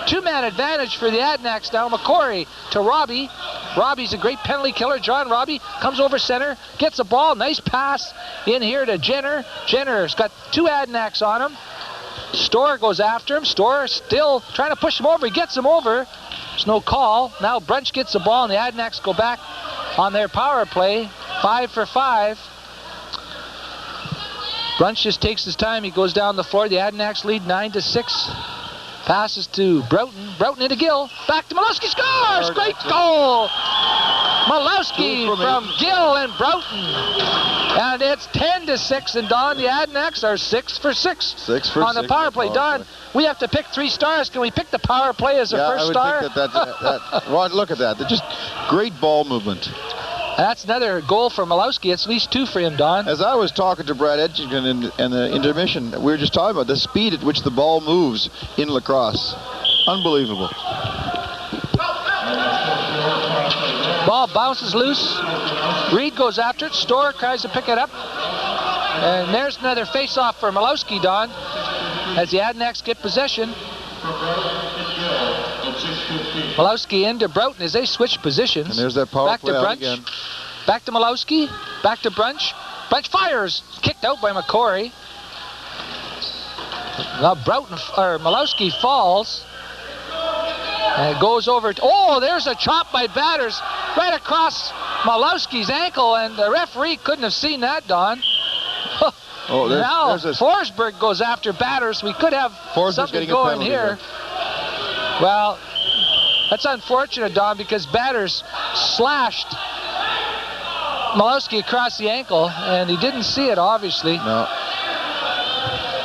Two-man advantage for the Adanacs now. McCory to Robbie. Robbie's a great penalty killer. John Robbie comes over center, gets a ball. Nice pass in here to Jenner. Jenner's got two Adanacs on him. Storr goes after him. Storr still trying to push him over. He gets him over. There's no call. Now Brunch gets the ball, and the Adanacs go back on their power play. 5 for 5. Brunch just takes his time. He goes down the floor. The Adanacs lead 9-6. Passes to Broughton. Broughton into Gill. Back to Malowski. Scores! Great goal! Malowski from Gill and Broughton. And it's 10-6. And Don, the Adanacs are 6 for 6. 6 for on 6 the power play. Don, we have to pick 3 stars. Can we pick the power play as the first star? I would think that Rod, look at that. They're just great ball movement. That's another goal for Malowski. It's at least 2 for him, Don. As I was talking to Brad Edgington in the intermission, we were just talking about the speed at which the ball moves in lacrosse. Unbelievable. Ball bounces loose. Reed goes after it. Storr tries to pick it up. And there's another face-off for Malowski, Don, as the Adanacs get possession. Malowski into Broughton as they switch positions. And there's that power back play to out Brunch. again. Back to Malowski. Back to Brunch. Brunch fires. Kicked out by McCory. Now Malowski falls. And it goes over. There's a chop by Batters right across Malowski's ankle, and the referee couldn't have seen that, Don. Now Forsberg goes after Batters. We could have something going here. Well, that's unfortunate, Don, because Batters slashed Malowski across the ankle, and he didn't see it, obviously. No.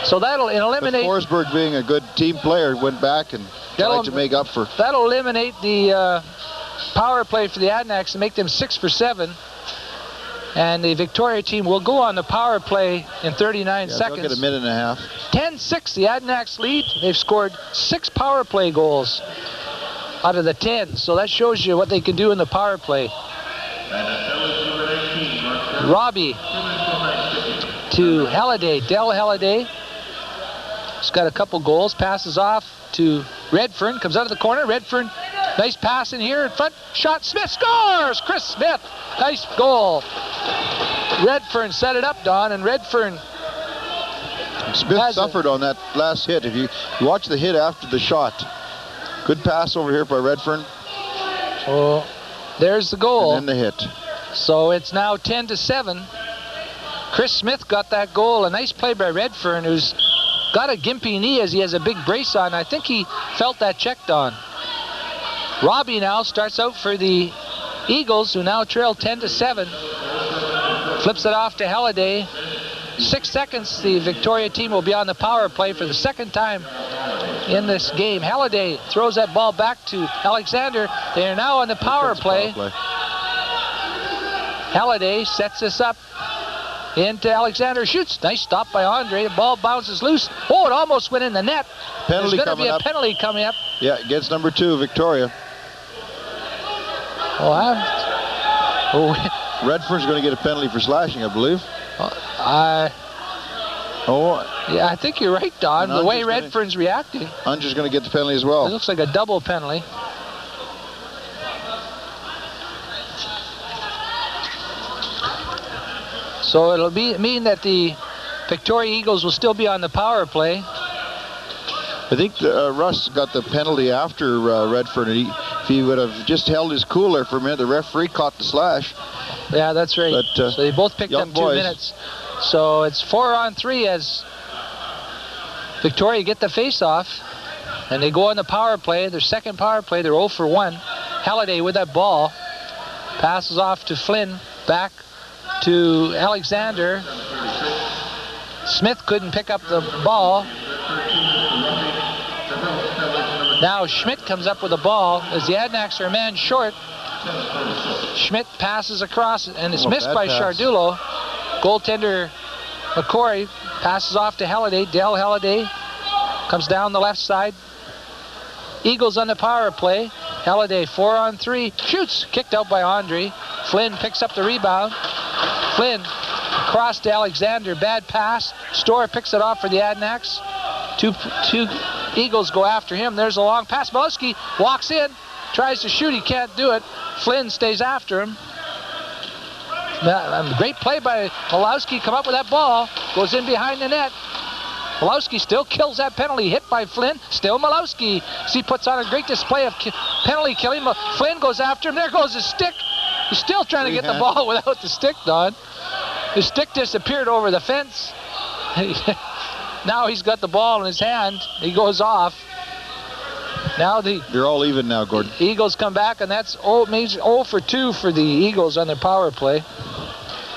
So that'll eliminate... But Forsberg, being a good team player, went back and tried to make up for... That'll eliminate the power play for the Adanacs and make them 6 for 7. And the Victoria team will go on the power play in 39 seconds. They'll get a minute and a half. 10-6, the Adanacs lead. They've scored 6 power play goals out of the 10. So that shows you what they can do in the power play. Robbie to Halliday. Del Halliday. He's got a couple goals. Passes off to Redfern. Comes out of the corner. Redfern, nice pass in here in front. Shot. Smith scores! Chris Smith. Nice goal. Redfern set it up, Don, and Redfern... Smith suffered on that last hit. If you watch the hit after the shot. Good pass over here by Redfern. So there's the goal. And then the hit. So it's now 10-7. Chris Smith got that goal. A nice play by Redfern, who's got a gimpy knee as he has a big brace on. I think he felt that checked on. Robbie now starts out for the Eagles, who now trail 10-7. Flips it off to Halliday. 6 seconds, the Victoria team will be on the power play for the second time in this game. Halliday throws that ball back to Alexander. They are now on the power play. Halliday sets this up into Alexander. Shoots. Nice stop by Andre. The ball bounces loose. Oh, it almost went in the net. Penalty There's going to be a coming up. penalty coming up. Yeah, gets number 2, Victoria. Redfern's going to get a penalty for slashing, I believe. Yeah, I think you're right, Don. The way Redfern's reacting. Unger's going to get the penalty as well. It looks like a double penalty. So it'll mean that the Victoria Eagles will still be on the power play. I think Russ got the penalty after Redfern. If he would have just held his cool there for a minute, the referee caught the slash. Yeah, that's right. But, so they both picked up 2 minutes. So it's 4-on-3 as Victoria get the face-off. And they go on the power play. Their second power play, they're 0 for 1. Halliday with that ball. Passes off to Flynn. Back to Alexander. Smith couldn't pick up the ball. Now Schmidt comes up with the ball as the Adanacs are a man short. Schmidt passes across and it's missed by Chardulo. Goaltender McCory passes off to Halliday. Dale Halliday comes down the left side. Eagles on the power play. Halliday 4-on-3. Shoots. Kicked out by Andre. Flynn picks up the rebound. Flynn across to Alexander. Bad pass. Storr picks it off for the Adanacs. Two Eagles go after him. There's a long pass. Malowski walks in. Tries to shoot. He can't do it. Flynn stays after him. Great play by Malowski. Come up with that ball. Goes in behind the net. Malowski still kills that penalty. Hit by Flynn. Still Malowski. He puts on a great display of penalty killing. Flynn goes after him. There goes his stick. He's still trying to get the ball without the stick, Don. His stick disappeared over the fence. Now he's got the ball in his hand. He goes off. Now they're all even now, Gordon. Eagles come back, and that's 0 for 2 for the Eagles on their power play.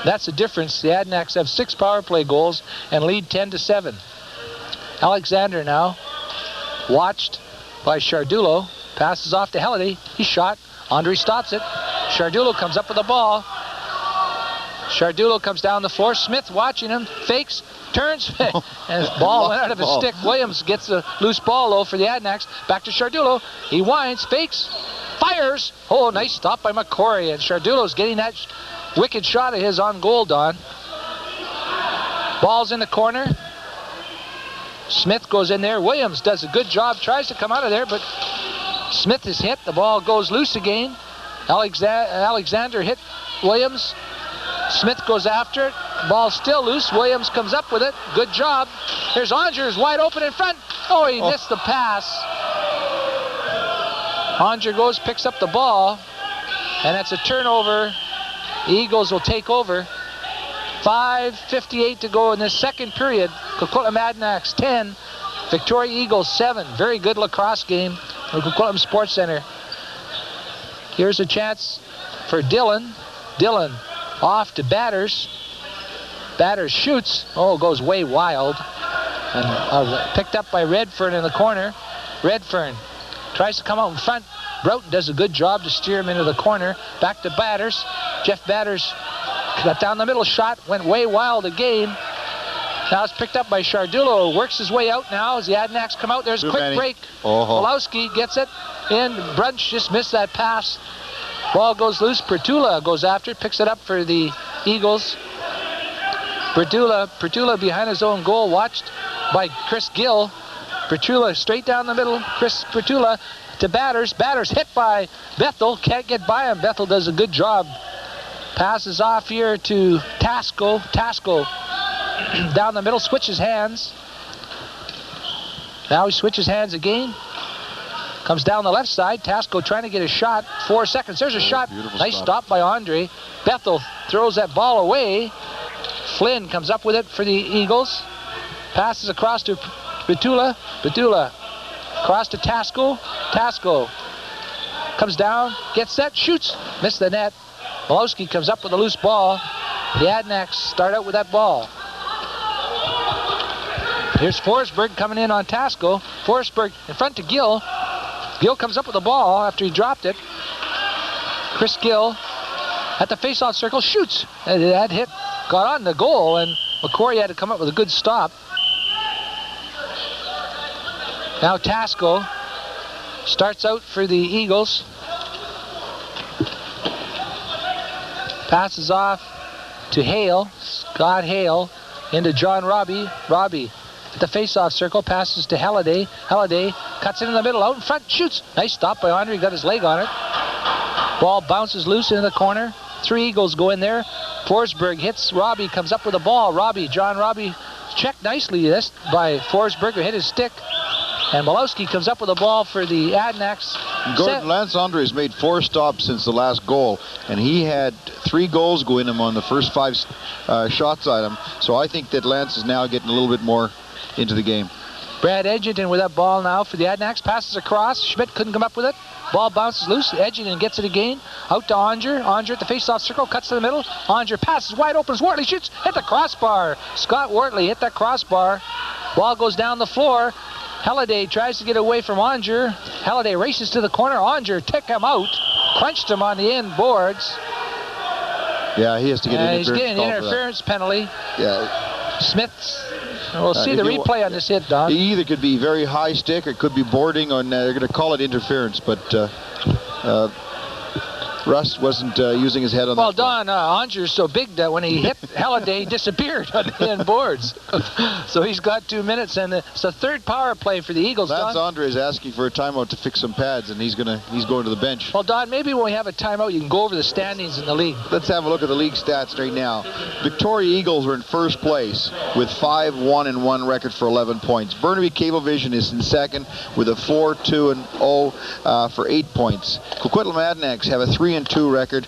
That's the difference. The Adanacs have 6 power play goals and lead 10-7. Alexander now, watched by Shardulo, passes off to Halliday. He shot. Andre stops it. Shardulo comes up with the ball. Shardulo comes down the floor. Smith watching him, fakes, turns, and the ball went out of his stick. Williams gets a loose ball, though, for the Adanacs. Back to Shardulo. He winds, fakes, fires. Oh, nice stop by McCory, and Shardulo's getting that wicked shot of his on goal, Don. Ball's in the corner. Smith goes in there. Williams does a good job, tries to come out of there, but Smith is hit. The ball goes loose again. Alexander hit Williams. Smith goes after it. Ball still loose. Williams comes up with it. Good job. Here's Onger, wide open in front. Oh, he missed the pass. Onger goes, picks up the ball, and it's a turnover. The Eagles will take over. 5:58 to go in this second period. Coquitlam Adanacs 10, Victoria Eagles 7. Very good lacrosse game at Coquitlam Sports Center. Here's a chance for Dillon. Dillon off to Batters. Batters shoots. Oh, goes way wild. And picked up by Redfern in the corner. Redfern tries to come out in front. Broughton does a good job to steer him into the corner. Back to Batters. Jeff Batters got down the middle. Shot went way wild again. Now it's picked up by Shardulo. Works his way out now as the Adanacs come out. There's a quick break. Malowski gets it in. Brunch just missed that pass. Ball goes loose. Pertula goes after it. Picks it up for the Eagles. Pertula behind his own goal. Watched by Chris Gill. Pertula straight down the middle. Chris Pertula to Batters. Batters hit by Bethel. Can't get by him. Bethel does a good job. Passes off here to Tasco. Tasco down the middle, switches hands. Now he switches hands again. Comes down the left side. Tasco trying to get a shot. 4 seconds. There's a shot. Nice stop by Andre. Bethel throws that ball away. Flynn comes up with it for the Eagles. Passes across to Betula. Betula across to Tasco. Tasco comes down, gets set, shoots. Missed the net. Malowski comes up with a loose ball. The Adanacs start out with that ball. Here's Forsberg coming in on Tasco. Forsberg in front to Gill. Gill comes up with the ball after he dropped it. Chris Gill at the face-off circle shoots. And that hit got on the goal, and McCory had to come up with a good stop. Now Tasco starts out for the Eagles. Passes off to Hale, Scott Hale, into John Robbie. Robbie at the face-off circle, passes to Halliday. Halliday cuts it in the middle, out in front, shoots. Nice stop by Andre, got his leg on it. Ball bounces loose into the corner. 3 Eagles go in there. Forsberg hits Robbie, comes up with the ball. John Robbie checked nicely this by Forsberg, who hit his stick. And Malowski comes up with the ball for the Adanacs. Gordon, Lance Andre has made 4 stops since the last goal, and he had 3 goals go in him on the first 5 shots at him. So I think that Lance is now getting a little bit more into the game. Brad Edgerton with that ball now for the Adanacs. Passes across. Schmidt couldn't come up with it. Ball bounces loose. Edgerton gets it again. Out to Onger. Onger at the face-off circle. Cuts to the middle. Onger passes wide open. Wortley shoots. Hit the crossbar. Scott Wortley hit that crossbar. Ball goes down the floor. Halliday tries to get away from Onger. Halliday races to the corner. Onger took him out. Crunched him on the end boards. Yeah, he has to get interference. He's getting an interference penalty. Yeah. Smith's. We'll see If the you replay on this hit, Don. It either could be very high stick or it could be boarding, or they're going to call it interference, but Russ wasn't using his head on well, that. Well, Don, Anger's so big that when he hit Halliday, he disappeared on the end boards. So he's got 2 minutes, and it's the third power play for the Eagles, Lance Don. Andre is asking for a timeout to fix some pads, and he's going to the bench. Well, Don, maybe when we have a timeout, you can go over the standings in the league. Let's have a look at the league stats right now. Victoria Eagles are in first place with 5-1-1 record for 11 points. Burnaby Cablevision is in second with a 4-2-0 for 8 points. Coquitlam Adanacs have a 3-2 record,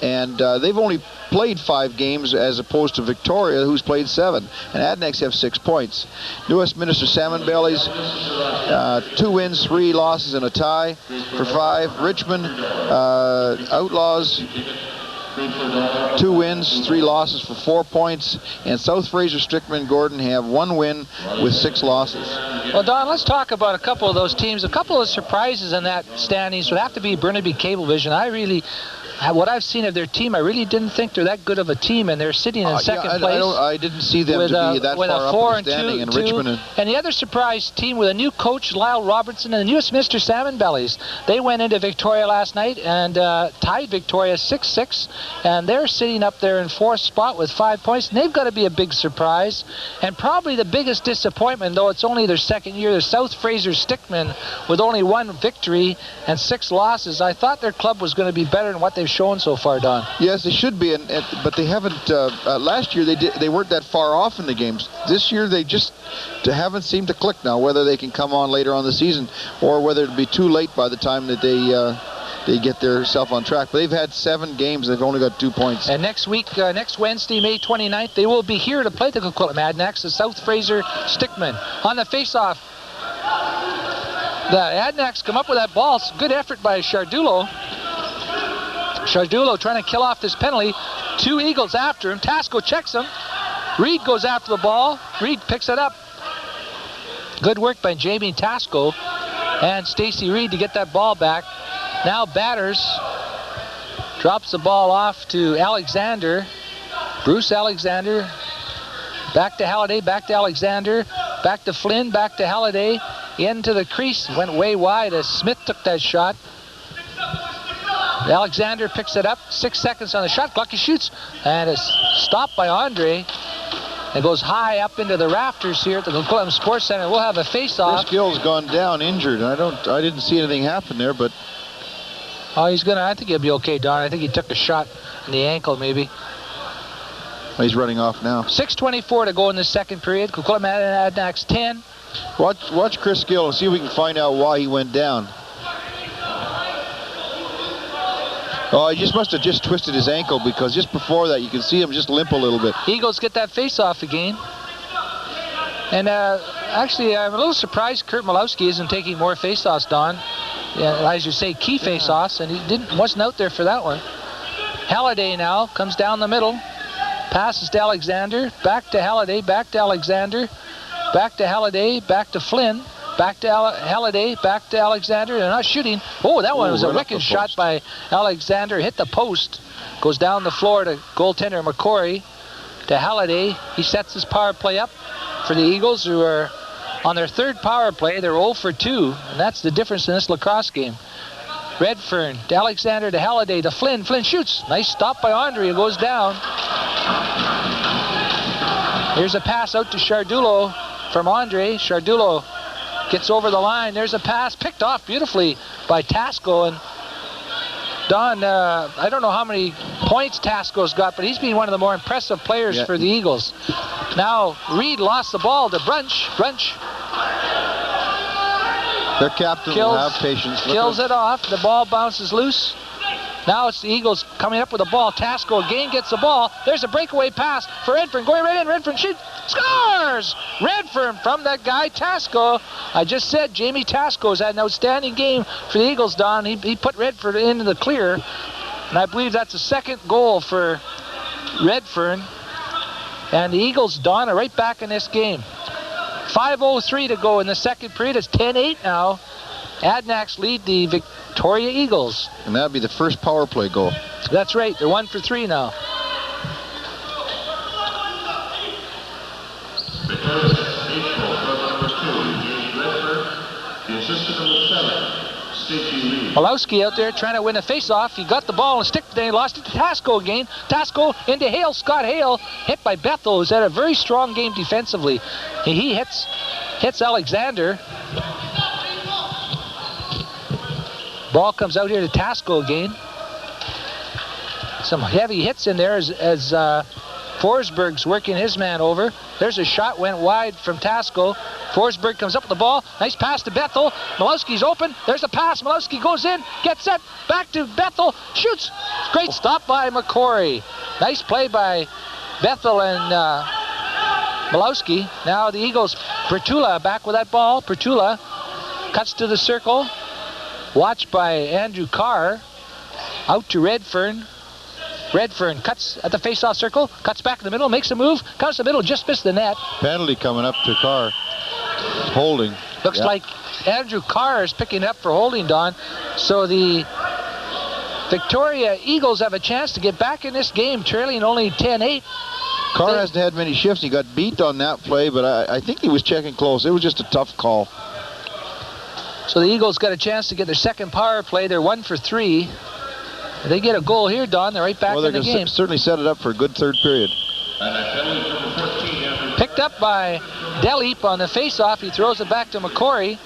and they've only played 5 games as opposed to Victoria, who's played 7, and Adanacs have 6 points. New Westminster Salmon Bellies, 2 wins, 3 losses, and a tie for 5. Richmond Outlaws, 2 wins, 3 losses for 4 points, and South Fraser, Strickman, Gordon have 1 win with 6 losses. Well, Don, let's talk about a couple of those teams. A couple of surprises in that standings would have to be Burnaby Cablevision. What I've seen of their team, I really didn't think they're that good of a team, and they're sitting in second place. I didn't see them to be that far up in the standing. And Richmond and the other surprise team with a new coach, Lyle Robertson, and the New Westminster Salmon Bellies. They went into Victoria last night and tied Victoria 6-6, and they're sitting up there in 4th spot with 5 points. And they've got to be a big surprise, and probably the biggest disappointment, though it's only their second year, is South Fraser Stickman with only 1 victory and 6 losses. I thought their club was going to be better than what they've shown so far, Don. Yes, they should be, but they haven't. Last year they weren't that far off in the games. This year they just haven't seemed to click now. Whether they can come on later on the season, or whether it'll be too late by the time that they get themselves on track. But they've had 7 games. They've only got 2 points. And next week, next Wednesday, May 29th, they will be here to play the Coquitlam Adanacs, the South Fraser Stickman. On the face-off, the Adanacs come up with that ball. It's a good effort by Chardulo. Chardulo trying to kill off this penalty. 2 Eagles after him. Tasco checks him. Reed goes after the ball. Reed picks it up. Good work by Jamie Tasco and Stacy Reed to get that ball back. Now Batters drops the ball off to Alexander. Bruce Alexander. Back to Halliday, back to Alexander. Back to Flynn, back to Halliday. Into the crease. Went way wide as Smith took that shot. Alexander picks it up, 6 seconds on the shot clock. He shoots, and it's stopped by Andre. It goes high up into the rafters here at the Coquitlam Sports Center. We'll have a face-off. Chris Gill's gone down injured. I didn't see anything happen there, but I think he'll be okay, Don. I think he took a shot in the ankle, maybe. He's running off now. 6:24 to go in the second period. Coquitlam Adanacs 10. Watch Chris Gill and see if we can find out why he went down. Oh, he must have just twisted his ankle, because just before that you can see him just limp a little bit. Eagles get that face-off again. And actually, I'm a little surprised Kurt Malowski isn't taking more face-offs, Don. Yeah, as you say, key face-offs, and he wasn't out there for that one. Halliday now comes down the middle. Passes to Alexander. Back to Halliday. Back to Alexander. Back to Halliday. Back to Flynn. Back to Halliday, back to Alexander. They're not shooting. Oh, that one was a wicked shot by Alexander. Hit the post. Goes down the floor to goaltender McCory. To Halliday. He sets his power play up for the Eagles, who are on their 3rd power play. They're 0 for 2, and that's the difference in this lacrosse game. Redfern to Alexander to Halliday to Flynn. Flynn shoots. Nice stop by Andre. He goes down. Here's a pass out to Chardulo from Andre. Chardulo gets over the line. There's a pass picked off beautifully by Tasco. And Don, I don't know how many points Tasco's got, but he's been one of the more impressive players for the Eagles. Now Reed lost the ball to Brunch. Brunch. Their captain will have patience. Kills it off. The ball bounces loose. Now it's the Eagles coming up with the ball. Tasco again gets the ball. There's a breakaway pass for Redfern. Going right in. Redfern shoots. Scores! Redfern from that guy, Tasco. I just said Jamie Tasco's had an outstanding game for the Eagles, Don. He put Redfern into the clear. And I believe that's the 2nd goal for Redfern. And the Eagles, Don, are right back in this game. 5:03 to go in the second period. It's 10-8 now. Adanacs lead the Victoria Eagles. And that'd be the first power play goal. That's right. They're 1 for 3 now. Malowski out there trying to win a face-off. He got the ball and stick, then he lost it to Tasco again. Tasco into Hale. Scott Hale hit by Bethel, who's had a very strong game defensively. He hits Alexander. Ball comes out here to Tasco again. Some heavy hits in there as Forsberg's working his man over. There's a shot, went wide from Tasco. Forsberg comes up with the ball. Nice pass to Bethel. Malowski's open. There's a pass. Malowski goes in, gets set, back to Bethel, shoots. Great stop by McCory. Nice play by Bethel and Malowski. Now the Eagles, Bertula back with that ball. Bertula cuts to the circle. Watched by Andrew Carr. Out to Redfern. Redfern cuts at the face-off circle, cuts back in the middle, makes a move, comes to the middle, just missed the net. Penalty coming up to Carr. Holding. Looks like Andrew Carr is picking up for holding, Don. So the Victoria Eagles have a chance to get back in this game, trailing only 10-8. Carr hasn't had many shifts. He got beat on that play, but I think he was checking close. It was just a tough call. So the Eagles got a chance to get their second power play. They're 1 for 3. If they get a goal here, Don, they're right back in the game. Certainly set it up for a good third period. Picked up by Delleep on the face-off. He throws it back to McCory.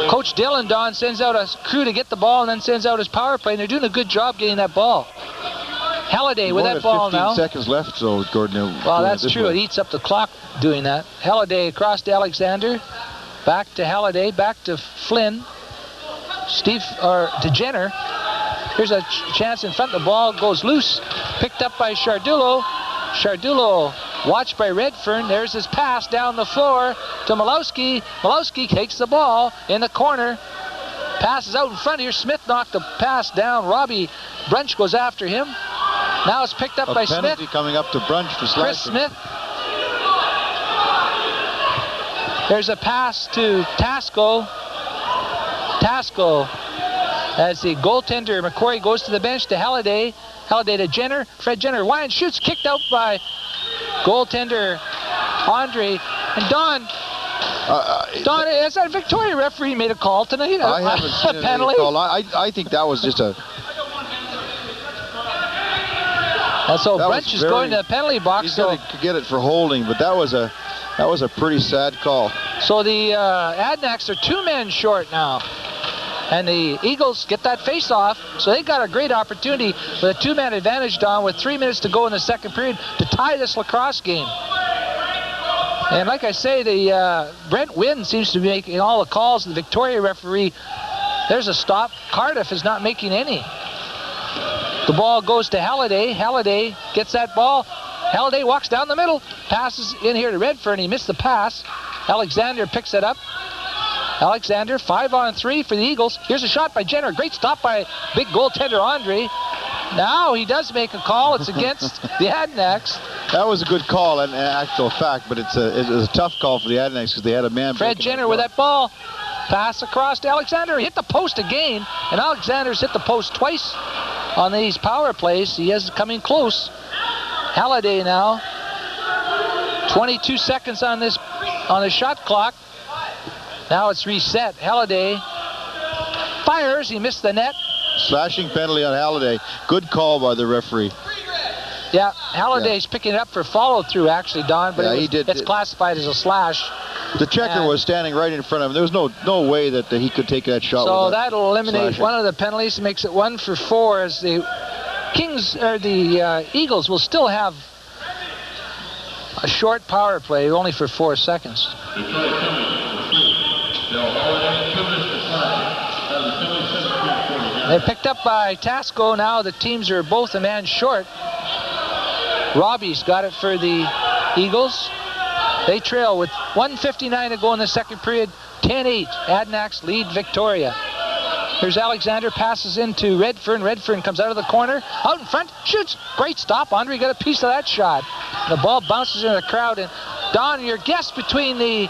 Coach Dillon, Don, sends out a crew to get the ball and then sends out his power play, and they're doing a good job getting that ball. Halliday with that ball now. 15 seconds left, so Gordon. Well, that's true. It eats up the clock doing that. Halliday across to Alexander. Back to Halliday. Back to Flynn. To Jenner. Here's a chance in front. The ball goes loose. Picked up by Chardullo. Chardullo watched by Redfern. There's his pass down the floor to Malowski. Malowski takes the ball in the corner. Passes out in front here. Smith knocked the pass down. Robbie Brunch goes after him. Now it's picked up by Smith. Penalty coming up to Brunch for slashing. Chris Smith. There's a pass to Tasco. Tasco, as the goaltender McCory goes to the bench to Halliday. Halliday to Jenner. Fred Jenner. Wyan shoots, kicked out by goaltender Andre. And Don, as a Victoria referee made a call tonight. I haven't seen a penalty call. I think that was just a... And so Brunch is going to the penalty box. He's going to get it for holding, but that was a pretty sad call. So the Adanacs are 2 men short now. And the Eagles get that face-off, so they got a great opportunity with a 2-man advantage, Don, with 3 minutes to go in the second period to tie this lacrosse game. And like I say, the Brent Wynn seems to be making all the calls. The Victoria referee, there's a stop. Cardiff is not making any. The ball goes to Halliday. Halliday gets that ball. Halliday walks down the middle, passes in here to Redfern. He missed the pass. Alexander picks it up. Alexander, 5-on-3 for the Eagles. Here's a shot by Jenner. Great stop by big goaltender Andre. Now he does make a call. It's against the Adanacs. That was a good call in actual fact, but it was a tough call for the Adanacs because they had a man. Fred Jenner with that ball. Pass across to Alexander. He hit the post again, and Alexander's hit the post twice on these power plays. He is coming close. Halliday now. 22 seconds on the shot clock. Now it's reset. Halliday fires. He missed the net. Slashing penalty on Halliday. Good call by the referee. Yeah, Halliday's picking it up for follow-through, actually, Don, but it's classified as a slash. The checker was standing right in front of him. There was no way that he could take that shot. So that'll eliminate one of the penalties. Makes it 1 for 4 as the Eagles will still have a short power play, only for 4 seconds. They're picked up by Tasco. Now the teams are both a man short. Robbie's got it for the Eagles. They trail with 1:59 to go in the second period. 10-8. Adanacs lead Victoria. Here's Alexander, passes into Redfern. Redfern comes out of the corner. Out in front, shoots. Great stop. Andre got a piece of that shot. The ball bounces into the crowd. And Don, your guess between the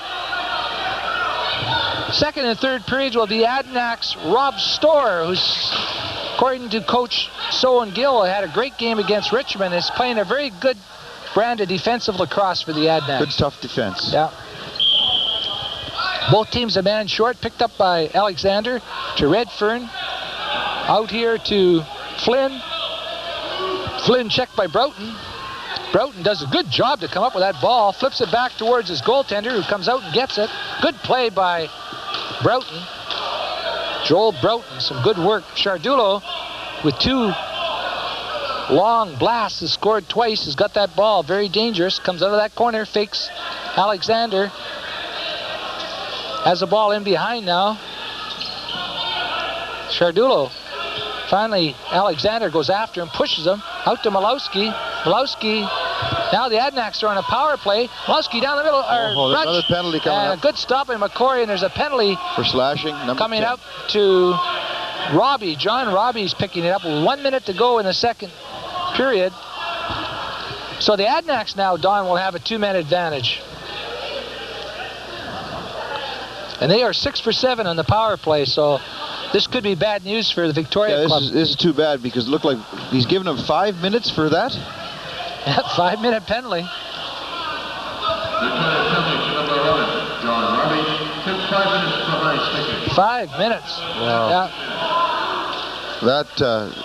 second and third periods will be Adanacs' Rob Storr, who's, according to Coach Sowen Gill, had a great game against Richmond. Is playing a very good brand of defensive lacrosse for the Adanacs. Good tough defense. Yeah. Both teams a man short, picked up by Alexander to Redfern. Out here to Flynn. Flynn checked by Broughton. Broughton does a good job to come up with that ball, flips it back towards his goaltender, who comes out and gets it. Good play by Broughton. Joel Broughton, some good work. Chardulo, with 2 long blasts, has scored twice, has got that ball, very dangerous, comes out of that corner, fakes Alexander. Has the ball in behind now. Chardulo. Finally, Alexander goes after him, pushes him, out to Malowski. Malowski, now the Adanacs are on a power play. Malowski down the middle, there's another penalty coming and up. a good stop by McCory, and there's a penalty For slashing, number coming 10. up to Robbie. John Robbie's picking it up. 1 minute to go in the second period. So the Adanacs now, Don, will have a 2-man advantage. And they are 6 for 7 on the power play, so this could be bad news for the Victoria Club. This is too bad because it looked like he's given him 5 minutes for that. 5-minute penalty. John Robbie took 5 minutes behind stickers. 5 minutes. Wow. Yeah.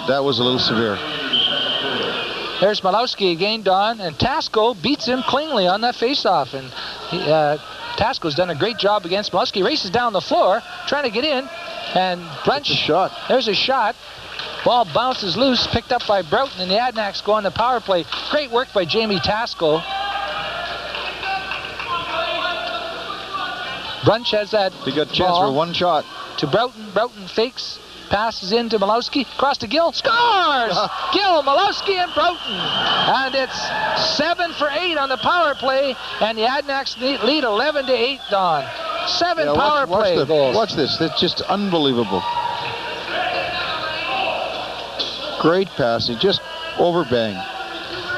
That was a little severe. There's Malowski again, Don, and Tasco beats him cleanly on that faceoff. And Tasco's done a great job against Malowski. Races down the floor, trying to get in, and Brunch. Shot. There's a shot. Ball bounces loose, picked up by Broughton, and the Adanacs go on the power play. Great work by Jamie Tasco. Brunch has that. He got a chance for one shot. To Broughton. Broughton fakes. Passes in to Malowski. Cross to Gill. Scores! Gill, Malowski, and Broughton. And it's 7 for 8 on the power play. And the Adanacs lead 11-8, Don. 7 power play goals. Watch this. It's just unbelievable. Great passing. Just overbang.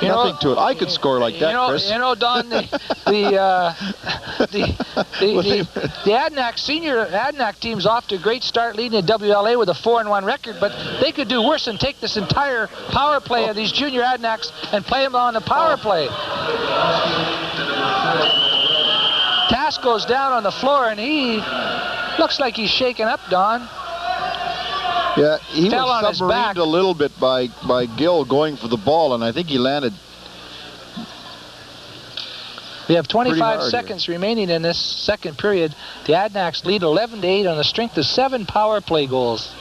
Nothing to it. I could score like that, Chris. You know, Don, the Adanac senior Adanac team's off to a great start, leading the WLA with a 4-1 record, but they could do worse and take this entire power play of these junior Adanacs and play them on the power play. Tasco's down on the floor, and he looks like he's shaken up, Don. Yeah, he Fell on was his back. submarined a little bit by Gill going for the ball, and I think he landed. We have 25 hard seconds remaining in this second period. The Adanacs lead 11-8 on the strength of 7 power play goals.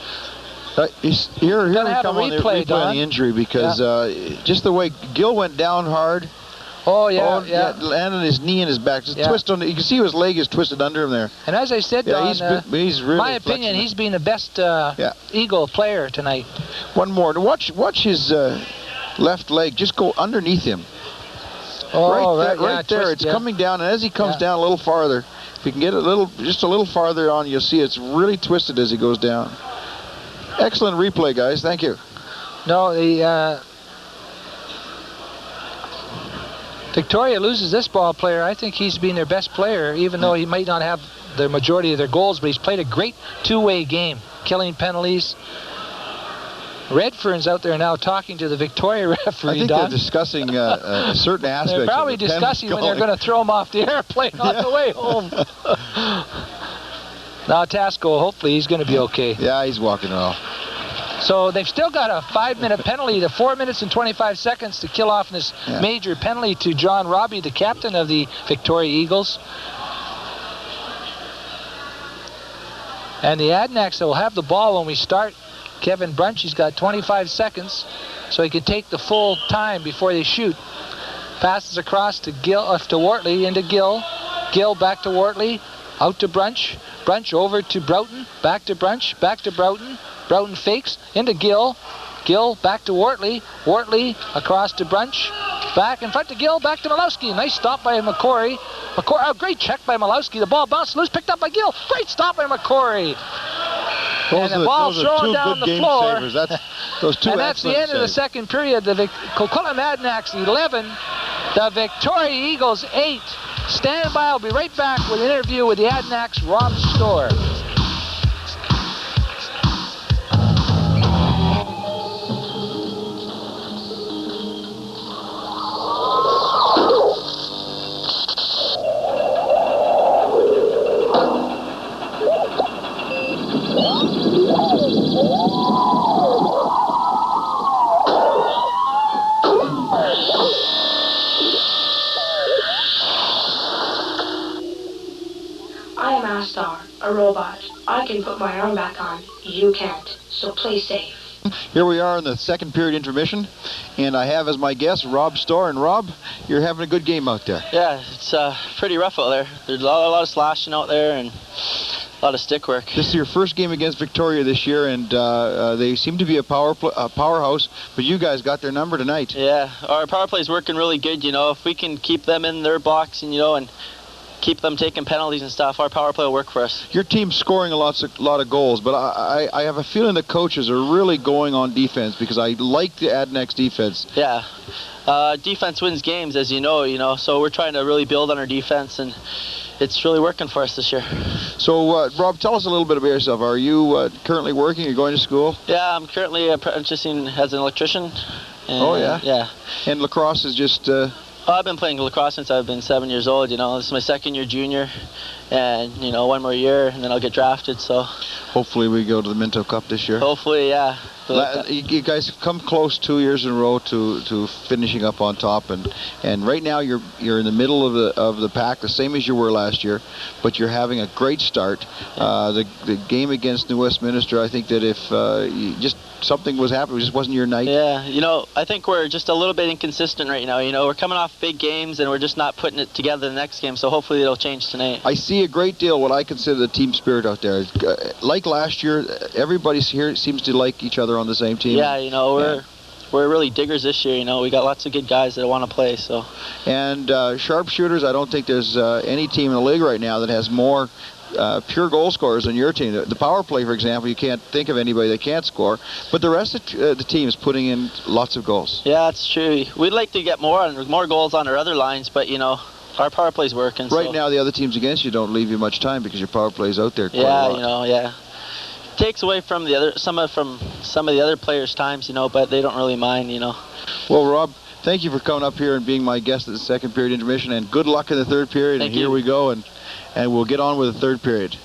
Here we come on the replay on the injury because just the way Gill went down hard. Oh, yeah. Landed his knee in his back. Just twist on. You can see his leg is twisted under him there. And as I said, Don, he's really my opinion, he's been the best Eagle player tonight. One more. Watch his left leg. Just go underneath him. Oh, right there. twist, It's coming down, and as he comes down a little farther, if you can get just a little farther on, you'll see it's really twisted as he goes down. Excellent replay, guys. Thank you. No, the Victoria loses this ball player. I think he's been their best player, even though he might not have the majority of their goals, but he's played a great two-way game, killing penalties. Redfern's out there now talking to the Victoria referee. I think Don. they're discussing certain aspects. They're probably of the discussing when they're penalty. going to throw him off the airplane on the way home. Now Tasco, hopefully he's going to be okay. Yeah, he's walking well. So they've still got a 5-minute penalty to 4 minutes and 25 seconds to kill off this major penalty to John Robbie, the captain of the Victoria Eagles. And the Adanacs will have the ball when we start. Kevin Brunch, he's got 25 seconds, so he can take the full time before they shoot. Passes across to Wortley, into Gill. Gill back to Wortley, out to Brunch. Brunch over to Broughton, back to Brunch, back to Broughton. Broughton fakes, into Gill. Gill back to Wortley. Wortley across to Brunch. Back in front to Gill, back to Malowski. Nice stop by McCory. Great check by Malowski. The ball bounced loose, picked up by Gill. Great stop by McCory. And the ball thrown down the floor. And that's the end of the second period. The Coquitlam Adanacs 11, the Victoria Eagles 8. Stand by. I'll be right back with an interview with the Adanacs, Rob Storr. robot. I can put my arm back on. You can't. So play safe. Here we are in the second period intermission, and I have as my guest Rob Storr. And Rob, you're having a good game out there. Yeah, it's pretty rough out there. There's a lot of slashing out there and a lot of stick work. This is your first game against Victoria this year, and they seem to be a powerhouse, but you guys got their number tonight. Yeah, our power play is working really good. You know, if we can keep them in their box and and keep them taking penalties and stuff, our power play will work for us. Your team's scoring a lot of goals, but I have a feeling the coaches are really going on defense, because I like the Adanacs defense. Yeah, defense wins games, as you know, so we're trying to really build on our defense, and it's really working for us this year. So, Rob, tell us a little bit about yourself. Are you currently working? Are you going to school? Yeah, I'm currently apprenticing as an electrician. Oh, yeah? Yeah. And lacrosse is just... I've been playing lacrosse since I've been 7 years old. This is my second year junior, and one more year, and then I'll get drafted. So hopefully we go to the Minto Cup this year. Hopefully, yeah. You guys have come close 2 years in a row to finishing up on top, and right now you're in the middle of the pack, the same as you were last year, but you're having a great start. The game against New Westminster, I think that if something was happening, it just wasn't your night. Yeah, I think we're just a little bit inconsistent right now. We're coming off big games, and we're just not putting it together the next game, so hopefully it'll change tonight. I see a great deal what I consider the team spirit out there. Like last year, everybody here seems to like each other on the same team. Yeah, we're really diggers this year. We got lots of good guys that want to play. So. And sharpshooters, I don't think there's any team in the league right now that has more pure goal scorers than your team. The power play, for example, you can't think of anybody that can't score, but the rest of the team is putting in lots of goals. Yeah, that's true. We'd like to get more goals on our other lines, but our power play's working. Right now, the other teams against you don't leave you much time because your power play's out there quite a lot. Yeah. Takes away from some of the other players' times, but they don't really mind, Well, Rob, thank you for coming up here and being my guest at the second period intermission, and good luck in the third period. Thank you. Here we go, and we'll get on with the third period.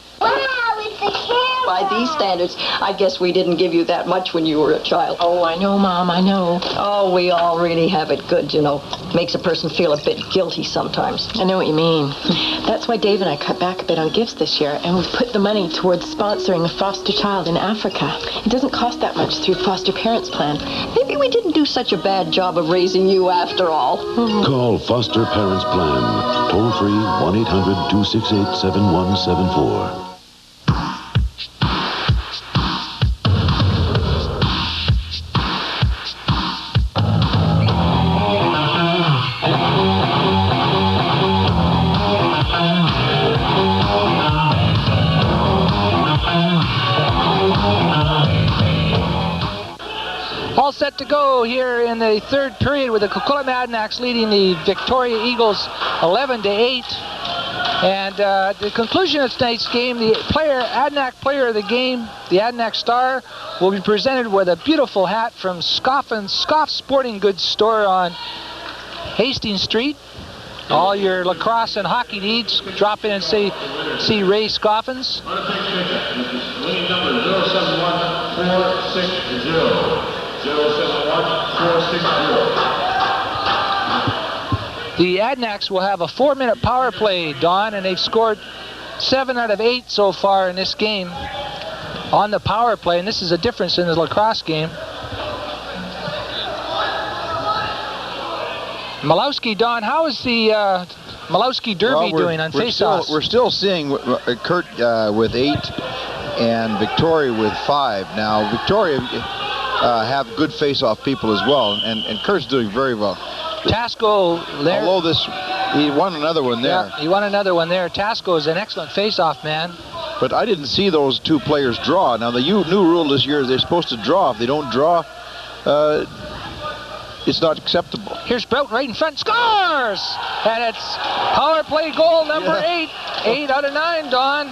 By these standards, I guess we didn't give you that much when you were a child. Oh, I know, Mom, I know. Oh, we all really have it good, Makes a person feel a bit guilty sometimes. I know what you mean. That's why Dave and I cut back a bit on gifts this year, and we've put the money towards sponsoring a foster child in Africa. It doesn't cost that much through Foster Parents Plan. Maybe we didn't do such a bad job of raising you after all. Call Foster Parents Plan. Toll free 1-800-268-7174. All set to go here in the third period with the Coquitlam Adanacs leading the Victoria Eagles 11-8. And at the conclusion of tonight's game, the Adanac player of the game, the Adanac Star, will be presented with a beautiful hat from Scoff Sporting Goods store on Hastings Street. All your lacrosse and hockey needs, drop in and see Ray Scoffins. Winning number 071-460. 071-460. The Adanacs will have a 4-minute power play, Don, and they've scored 7 out of 8 so far in this game on the power play, and this is a difference in the lacrosse game. Malowski, Don, how is the Malowski Derby doing on face-offs? We're still seeing Kurt with 8 and Victoria with 5. Now, Victoria have good face-off people as well, and Kurt's doing very well. Tasco there. Although he won another one there. Yeah, he won another one there. Tasco is an excellent face-off man. But I didn't see those two players draw. Now, the new rule this year is they're supposed to draw. If they don't draw, it's not acceptable. Here's Broughton right in front, scores! And it's power play goal number 8. 8 out of 9, Don.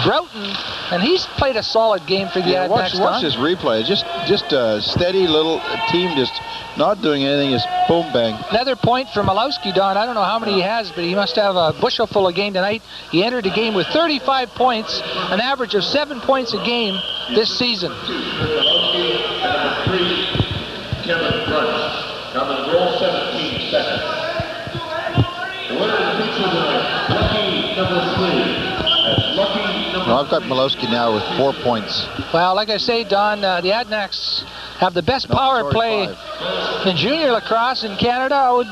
Broughton, and he's played a solid game for the Adanacs. Watch this replay. Just a steady little team, just not doing anything, just boom, bang. Another point for Malowski, Don. I don't know how many he has, but he must have a bushel full of game tonight. He entered the game with 35 points, an average of 7 points a game this season. Malowski, number 3, Kevin Brunch. Coming goal 17 seconds. The winner of the picture tonight, Lucky number 3. That's Lucky number 3. I've got Malowski now with 4 points. Well, like I say, Don, the Adanacs have the best power play 5. in junior lacrosse in Canada. I would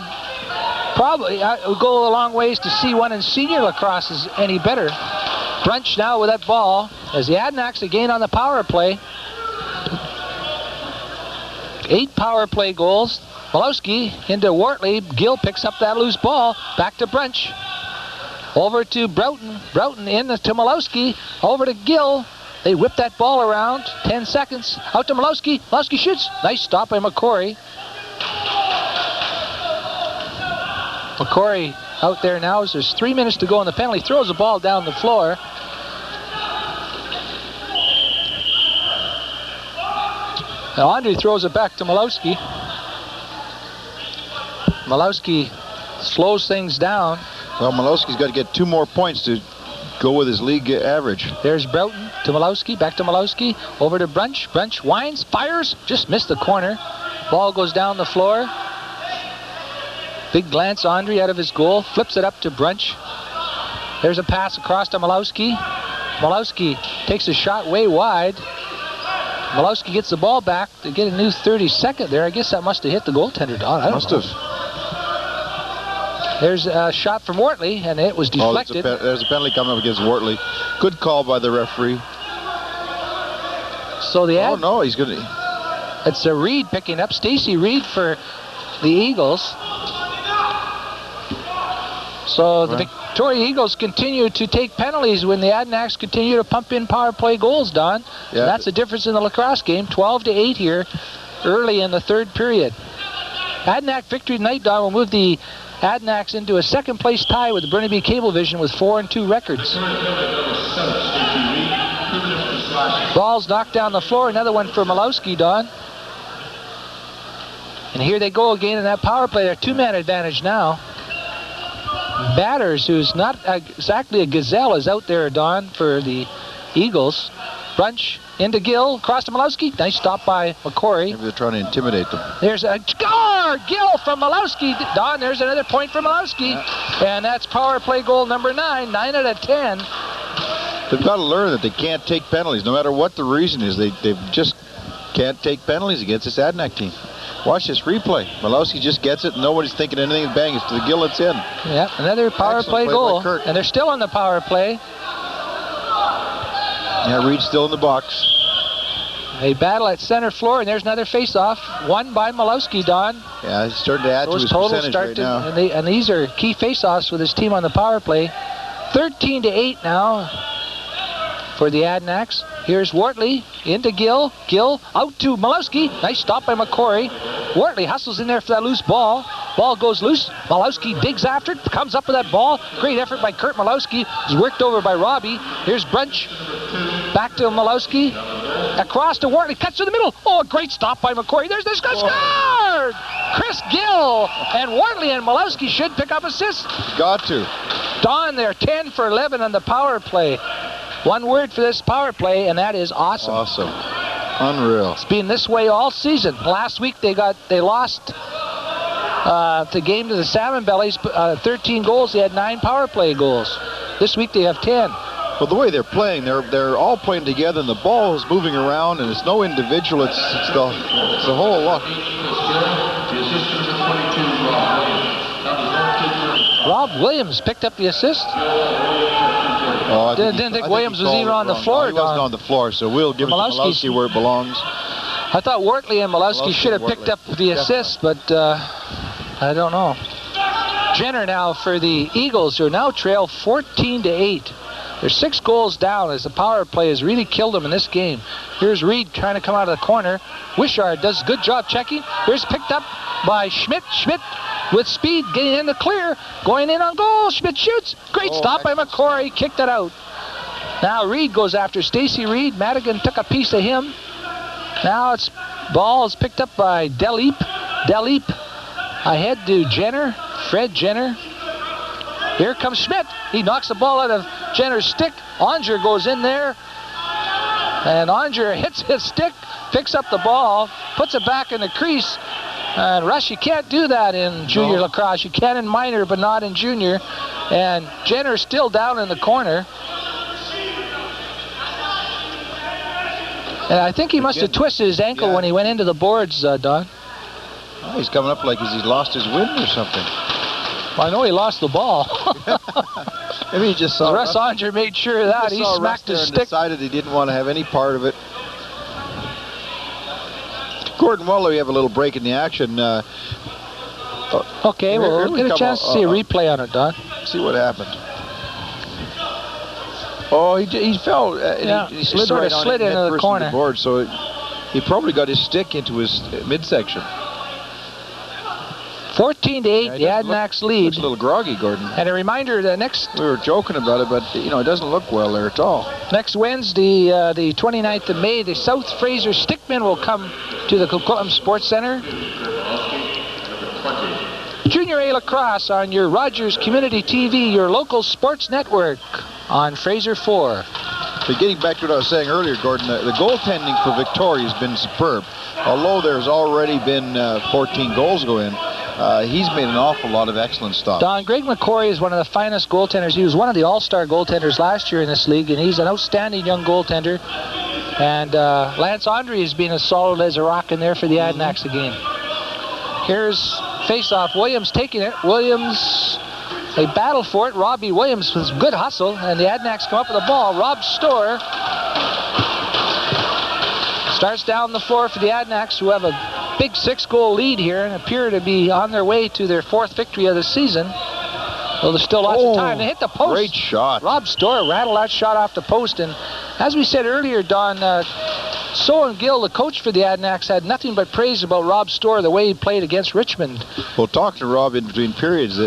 go a long ways to see one in senior lacrosse is any better. Brunch now with that ball as the Adanacs again on the power play. 8 power play goals. Malowski into Wortley. Gill picks up that loose ball. Back to Brunch. Over to Broughton. Broughton in to Malowski. Over to Gill. They whip that ball around. 10 seconds. Out to Malowski. Malowski shoots. Nice stop by McCory. McCory out there now as there's 3 minutes to go on the penalty. Throws the ball down the floor. Now Andre throws it back to Malowski. Malowski slows things down. Well, Malowski's got to get 2 more points to go with his league average. There's Broughton to Malowski, back to Malowski, over to Brunch. Brunch winds, fires, just missed the corner. Ball goes down the floor. Big glance, Andre out of his goal, flips it up to Brunch. There's a pass across to Malowski. Malowski takes a shot way wide. Malowski gets the ball back to get a new 32nd there. I guess that must have hit the goaltender, Don. I don't know. There's a shot from Wortley, and it was deflected. There's a penalty coming up against Wortley. Good call by the referee. So the he's going to... It's a Reed picking up. Stacy Reed for the Eagles. So the Victoria Eagles continue to take penalties when the Adanacs continue to pump in power play goals, Don. Yeah. So that's the difference in the lacrosse game. 12-8 here early in the third period. Adanac victory tonight, Don, will move the Adanacs into a second place tie with the Burnaby Cablevision with 4-2 records. Ball's knocked down the floor. Another one for Malowski, Don. And here they go again in that power play. They're 2-man advantage now. Batters, who's not exactly a gazelle, is out there, Don, for the Eagles. Brunch into Gill, cross to Malowski. Nice stop by McCory. Maybe they're trying to intimidate them. There's a score! Gill from Malowski. Don, there's another point for Malowski. And that's power play goal number 9. 9 out of 10. They've got to learn that they can't take penalties. No matter what the reason is, they just can't take penalties against this Adanac team. Watch this replay. Malowski just gets it. Nobody's thinking anything. Bang, it's to the Gill. It's in. Yep, another power play goal. And they're still on the power play. Yeah, Reed's still in the box. They battle at center floor, and there's another face-off. Won by Malowski, Don. Yeah, he's starting to add to his percentage right now. And these are key face-offs with his team on the power play. 13-8 now for the Adanacs. Here's Wortley into Gill. Gill out to Malowski. Nice stop by McCory. Wortley hustles in there for that loose ball. Ball goes loose. Malowski digs after it. Comes up with that ball. Great effort by Kurt Malowski. He's worked over by Robbie. Here's Brunch. Back to Malowski. Across to Wortley. Cuts to the middle. Oh, a great stop by McCory. There's this guy. Scored! Chris Gill. And Wortley and Malowski should pick up assists. Got to. Don, they're 10 for 11 on the power play. One word for this power play, and that is awesome. Awesome. Unreal. It's been this way all season. Last week they lost the game to the Salmon Bellies, 13 goals. They had 9 power play goals. This week they have 10. Well, the way they're playing, they're all playing together, and the ball is moving around, and it's no individual. It's the whole lot. Rob Williams picked up the assist. Didn't think Williams was even on the floor. No, he wasn't on the floor, so we'll give it to Malowski where it belongs. I thought Wortley and Malowski should have picked up the assist, but I don't know. Jenner now for the Eagles, who now trail 14-8. They're 6 goals down as the power play has really killed them in this game. Here's Reed trying to come out of the corner. Wishart does a good job checking. Here's picked up by Schmidt. Schmidt with speed, getting in the clear, going in on goal. Schmidt shoots. Great stop by McCory. Kicked it out. Now Reed goes after Stacy Reed. Madigan took a piece of him. Now it's ball is picked up by Delip. Delip ahead to Jenner. Fred Jenner. Here comes Schmidt. He knocks the ball out of Jenner's stick. Onger goes in there. And Onger hits his stick, picks up the ball, puts it back in the crease. And Rush, you can't do that in junior lacrosse. You can in minor, but not in junior. And Jenner's still down in the corner. And I think he must have twisted his ankle when he went into the boards, Don. Oh, he's coming up like he's lost his wind or something. Well, I know he lost the ball. Maybe he just saw Russ Andre made sure of that. He smacked his stick. Decided he didn't want to have any part of it. Gordon, while we have a little break in the action. Okay, well, we'll get a chance to see a replay on it, Don. See what happened. Oh, he fell. He slid sort right of slid into the corner. Board, so he probably got his stick into his midsection. 14-8, the Adanacs lead. Looks a little groggy, Gordon. And a reminder, the next... We were joking about it, but, it doesn't look well there at all. Next Wednesday, the 29th of May, the South Fraser Stickmen will come to the Coquitlam Sports Center. Junior A Lacrosse on your Rogers Community TV, your local sports network on Fraser 4. But getting back to what I was saying earlier, Gordon, the goaltending for Victoria has been superb. Although there's already been 14 goals go in, he's made an awful lot of excellent stops. Don, Greg McCory is one of the finest goaltenders. He was one of the all-star goaltenders last year in this league, and he's an outstanding young goaltender. And Lance Andre has been as solid as a rock in there for the Adanacs again. Here's face-off. Williams taking it. Williams, they battle for it. Robbie Williams with good hustle, and the Adanacs come up with the ball. Rob Storr starts down the floor for the Adanacs, who have a big 6-goal lead here and appear to be on their way to their 4th victory of the season. Though there's still lots of time. They hit the post. Great shot. Rob Storr rattled that shot off the post. And as we said earlier, Don, Soren Gill, the coach for the Adanacs, had nothing but praise about Rob Storr, the way he played against Richmond. Well, talking to Rob in between periods,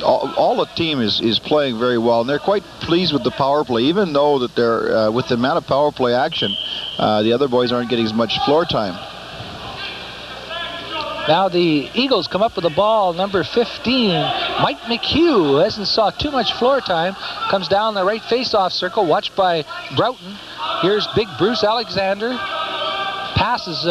all the team is playing very well, and they're quite pleased with the power play, even though that they're with the amount of power play action, the other boys aren't getting as much floor time. Now the Eagles come up with the ball, number 15, Mike McHugh, who hasn't saw too much floor time, comes down the right face-off circle, watched by Broughton. Here's big Bruce Alexander. Passes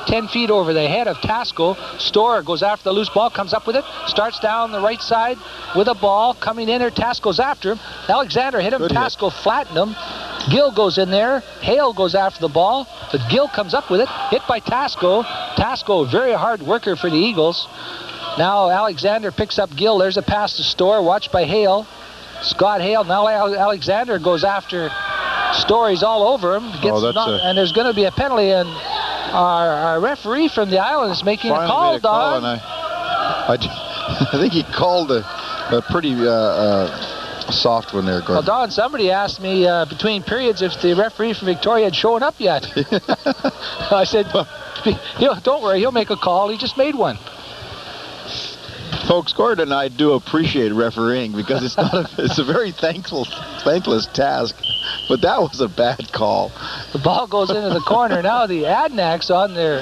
10 feet over the head of Tasco. Storr goes after the loose ball, comes up with it, starts down the right side with a ball. Coming in there, Tasco's after him. Alexander hit him, Tasco flattened him. Gill goes in there. Hale goes after the ball, but Gill comes up with it, hit by Tasco. Tasco, a very hard worker for the Eagles. Now Alexander picks up Gill. There's a pass to Storr, watched by Hale. Scott Hale. Now Alexander goes after Storr. He's all over him. And there's going to be a penalty, and our referee from the island is making a call, Don. I think he called a pretty soft one there, Gordon. Well, Don, somebody asked me between periods if the referee from Victoria had shown up yet. I said, don't worry, he'll make a call. He just made one. Folks, Gordon and I do appreciate refereeing because it's a very thankless task. But that was a bad call. The ball goes into the corner. Now the Adanacs on their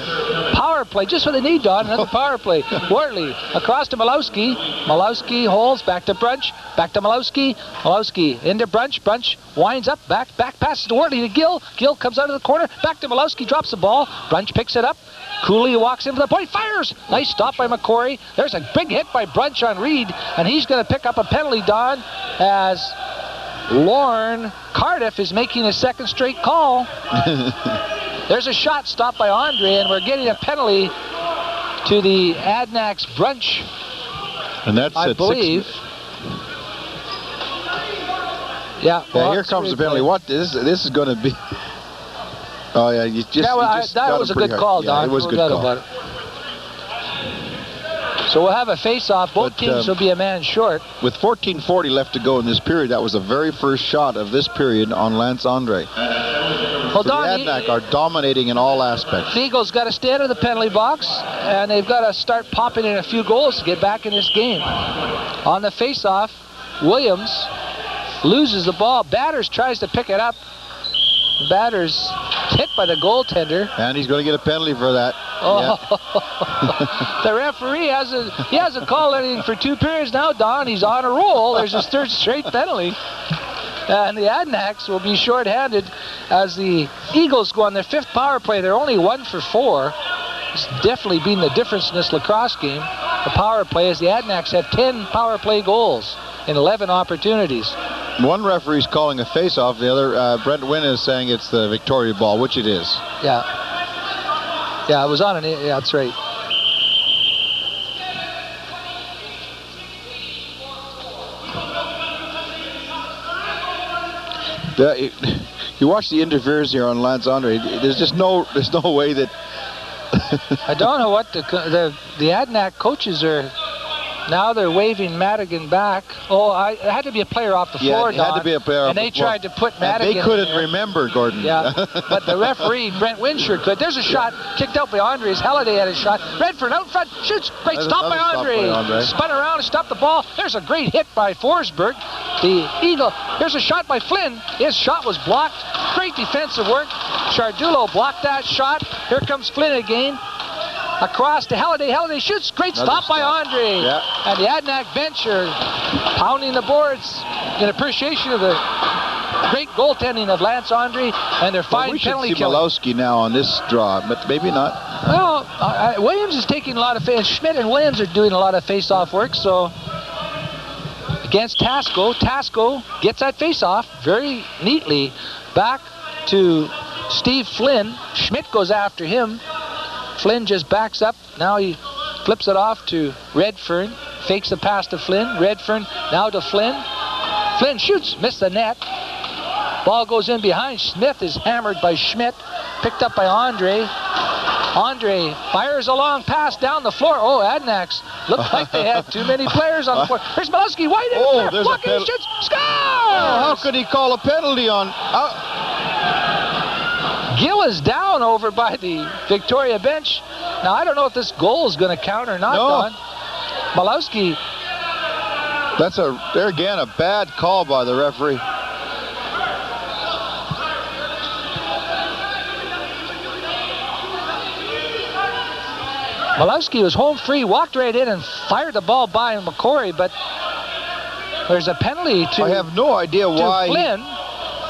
power play. Just what they need, Don. Another power play. Wortley across to Malowski. Malowski holds. Back to Brunch. Back to Malowski. Malowski into Brunch. Brunch winds up. Back passes to Wortley to Gill. Gill comes out of the corner. Back to Malowski. Drops the ball. Brunch picks it up. Cooley walks into the point. Fires. Nice stop by McCory. There's a big hit by Brunch on Reed. And he's going to pick up a penalty, Don, as Lorne Cardiff is making a second straight call. There's a shot stopped by Andre, and we're getting a penalty to the Adanacs Brunch. And that's I believe. Yeah. Well, here comes the penalty. What this is going to be? Oh yeah, that was a good call, Don. Yeah, it was a good call. About it. So we'll have a face-off. Both teams will be a man short. With 14:40 left to go in this period, that was the very first shot of this period on Lance Andre. Well, Don, the Adanac are dominating in all aspects. The Eagles got to stay out of the penalty box, and they've got to start popping in a few goals to get back in this game. On the face-off, Williams loses the ball. Batters tries to pick it up. Batters hit by the goaltender. And he's going to get a penalty for that. Oh, yeah. The referee hasn't called anything for 2 periods now, Don. He's on a roll. There's his 3rd straight penalty. And the Adanacs will be shorthanded as the Eagles go on their 5th power play. They're only 1 for 4. It's definitely been the difference in this lacrosse game. The power play, as the Adanacs have 10 power play goals in 11 opportunities. One referee's calling a face-off. The other, Brent Wynn, is saying it's the Victoria ball, which it is. Yeah. Yeah, it was on an... Yeah, that's right. You watch the interference here on Lance Andre. There's no way that... I don't know what the Adanac coaches are... Now they're waving Madigan back. Oh, it had to be a player off the floor, it had to be a player off the floor. And they tried to put Madigan... And they couldn't remember, Gordon. Yeah, but the referee, Brent Winsher, could. There's a shot kicked out by Andres. Halliday had a shot. Redford out front, shoots. Great stop by Andre. Spun around and stopped the ball. There's a great hit by Forsberg. The Eagle. Here's a shot by Flynn. His shot was blocked. Great defensive work. Chardulo blocked that shot. Here comes Flynn again. Across to Halliday. Halliday shoots. Great stop by Andre. Yeah. And the Adanac bench are pounding the boards in appreciation of the great goaltending of Lance Andre and their fine penalty kill. We should see Malowski now on this draw, but maybe not. Well, Williams is taking a lot of... Schmidt and Williams are doing a lot of face-off work, so... Against Tasco. Tasco gets that face-off very neatly. Back to Steve Flynn. Schmidt goes after him. Flynn just backs up. Now he flips it off to Redfern. Fakes the pass to Flynn. Redfern now to Flynn. Flynn shoots. Missed the net. Ball goes in behind. Smith is hammered by Schmidt. Picked up by Andre. Andre fires a long pass down the floor. Oh, Adanacs looked like they had too many players on the floor. Here's Malowski wide in the there's blocking a shoots. Score! How could he call a penalty on... Gill is down over by the Victoria bench. Now, I don't know if this goal is going to count or not, Don. Malowski. There again, a bad call by the referee. Malowski was home free, walked right in and fired the ball by McCory, but there's a penalty to... I have no idea why... Flynn.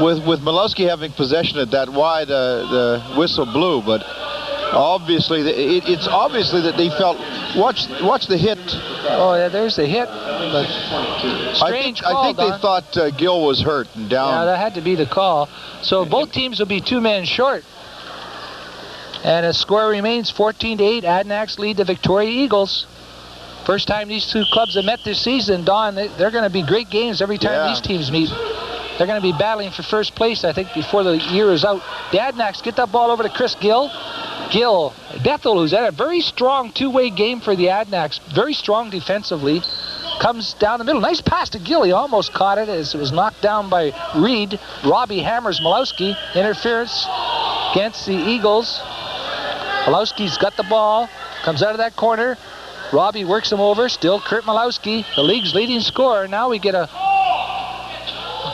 With Malowski having possession at that wide, the whistle blew, but obviously it's obviously that they felt. Watch the hit. Oh yeah, there's the hit. But strange call, I think they thought Gill was hurt and down. Yeah, that had to be the call. So both teams will be 2 men short, and a score remains 14-8. Adanacs lead the Victoria Eagles. First time these two clubs have met this season, Don. They're going to be great games every time these teams meet. They're going to be battling for first place, I think, before the year is out. The Adanacs get that ball over to Chris Gill. Bethel, who's had a very strong two-way game for the Adanacs, very strong defensively, comes down the middle. Nice pass to Gill. He almost caught it as it was knocked down by Reed. Robbie hammers Malowski. Interference against the Eagles. Malowski's got the ball. Comes out of that corner. Robbie works him over. Still Kurt Malowski, the league's leading scorer. Now we get a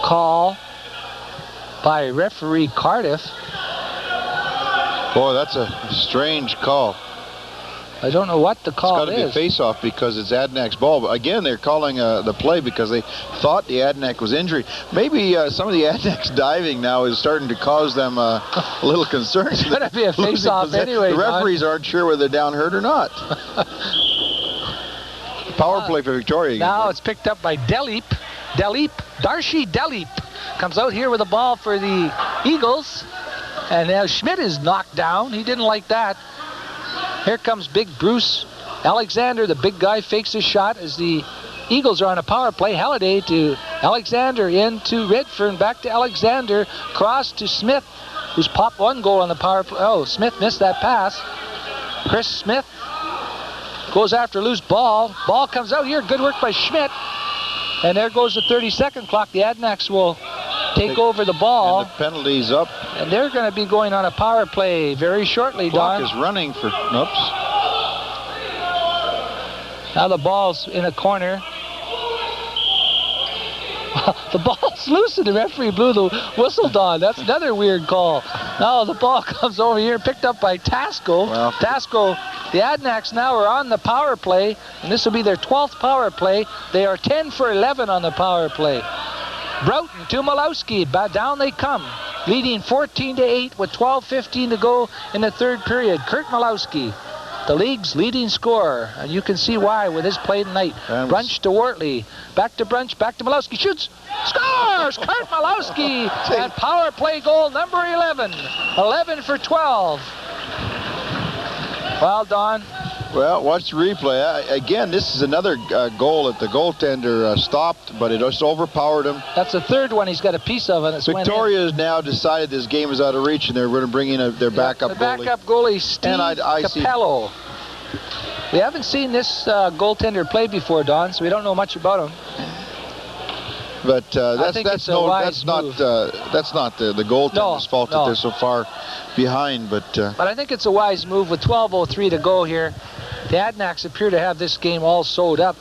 call by referee Cardiff. Boy, that's a strange call. I don't know what the call is. It's got to be a face-off because it's Adanac's ball. But again, they're calling the play because they thought the Adanac was injured. Maybe some of the Adanacs diving now is starting to cause them a little concern. It's going to be a face-off anyway. The referees aren't sure whether they're down hurt or not. Power play for Victoria. Now it's picked up by Darcy Delip comes out here with a ball for the Eagles. And now Schmidt is knocked down. He didn't like that. Here comes big Bruce Alexander. The big guy fakes his shot as the Eagles are on a power play. Halliday to Alexander, into Redfern, back to Alexander, cross to Smith, who's popped one goal on the power play. Oh, Smith missed that pass. Chris Smith goes after loose ball. Ball comes out here. Good work by Schmidt. And there goes the 30-second clock. The Adanacs will take over the ball. And the penalty's up. And they're going to be going on a power play very shortly, Don. Clock is running for... Oops. Now the ball's in a corner. The ball's loose and the referee blew the whistle, Don. That's another weird call. Now the ball comes over here, picked up by Tasco. Well, Tasco, the Adanacs now are on the power play, and this will be their 12th power play. They are 10 for 11 on the power play. Broughton to Malowski. Down they come, leading 14-8 with 12:15 to go in the third period. Kurt Malowski, the league's leading scorer, and you can see why with his play tonight. Brunch to Wortley, back to Brunch, back to Malowski, shoots, score! scores. Kurt Malowski at power play goal number 11. 11 for 12. Well, Don. Well, watch the replay. Again, this is another goal that the goaltender stopped, but it just overpowered him. That's the third one he's got a piece of, and it's Victoria has now decided this game is out of reach, and they're going to bring in their backup goalie. The backup goalie, Steve Capello. We haven't seen this goaltender play before, Don, so we don't know much about him. But that's not the goaltender's fault that they're so far behind. But I think it's a wise move with 12:03 to go here. The Adanacs appear to have this game all sewed up.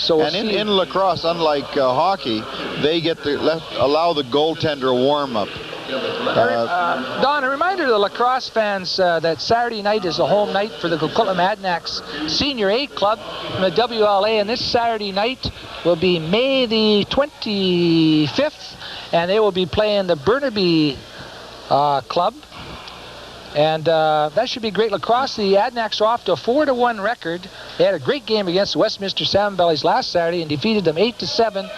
In lacrosse, unlike hockey, they get to allow the goaltender a warm-up. Don, a reminder to the lacrosse fans that Saturday night is a home night for the Coquitlam Adanacs Senior A Club from the WLA, and this Saturday night will be May the 25th, and they will be playing the Burnaby club. And that should be great lacrosse. The Adanacs are off to a 4-1 record. They had a great game against the Westminster Salmon Bellies last Saturday and defeated them 8-7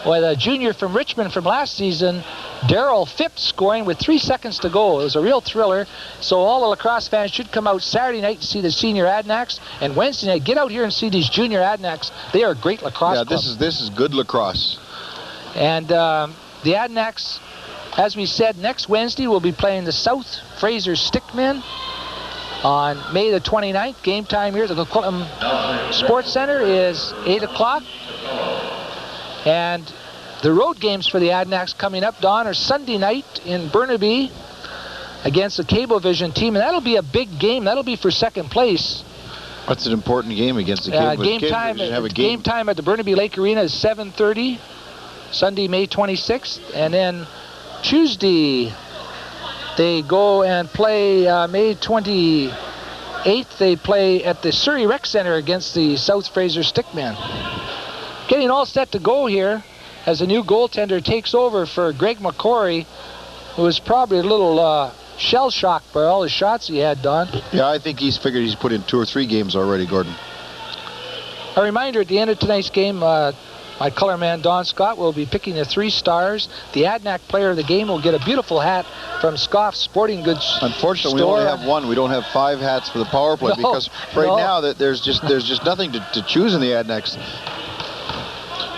with a junior from Richmond from last season, Darryl Phipps, scoring with 3 seconds to go. It was a real thriller. So all the lacrosse fans should come out Saturday night to see the senior Adanacs, and Wednesday night get out here and see these junior Adanacs. They are a great lacrosse club. This is good lacrosse. And the Adanacs, as we said, next Wednesday we'll be playing the South Fraser Stickmen on May the 29th. Game time here at the Coquitlam Sports Center is 8 o'clock. And the road games for the Adanacs coming up, Don, are Sunday night in Burnaby against the Cablevision team, and that'll be a big game. That'll be for second place. That's an important game against the Cablevision. Game time at the Burnaby Lake Arena is 7:30, Sunday, May 26th, and then Tuesday they go and play May 28th. They play at the Surrey Rec Center against the South Fraser Stickmen. Getting all set to go here as a new goaltender takes over for Greg McCory, who was probably a little shell-shocked by all the shots he had, Don. Yeah, I think he's figured he's put in 2 or 3 games already, Gordon. A reminder, at the end of tonight's game, my color man, Don Scott, will be picking the 3 stars. The Adanac player of the game will get a beautiful hat from Scoff's Sporting Goods Unfortunately, store. we only have one. We don't have 5 hats for the power play because now that there's just nothing to choose in the Adanacs.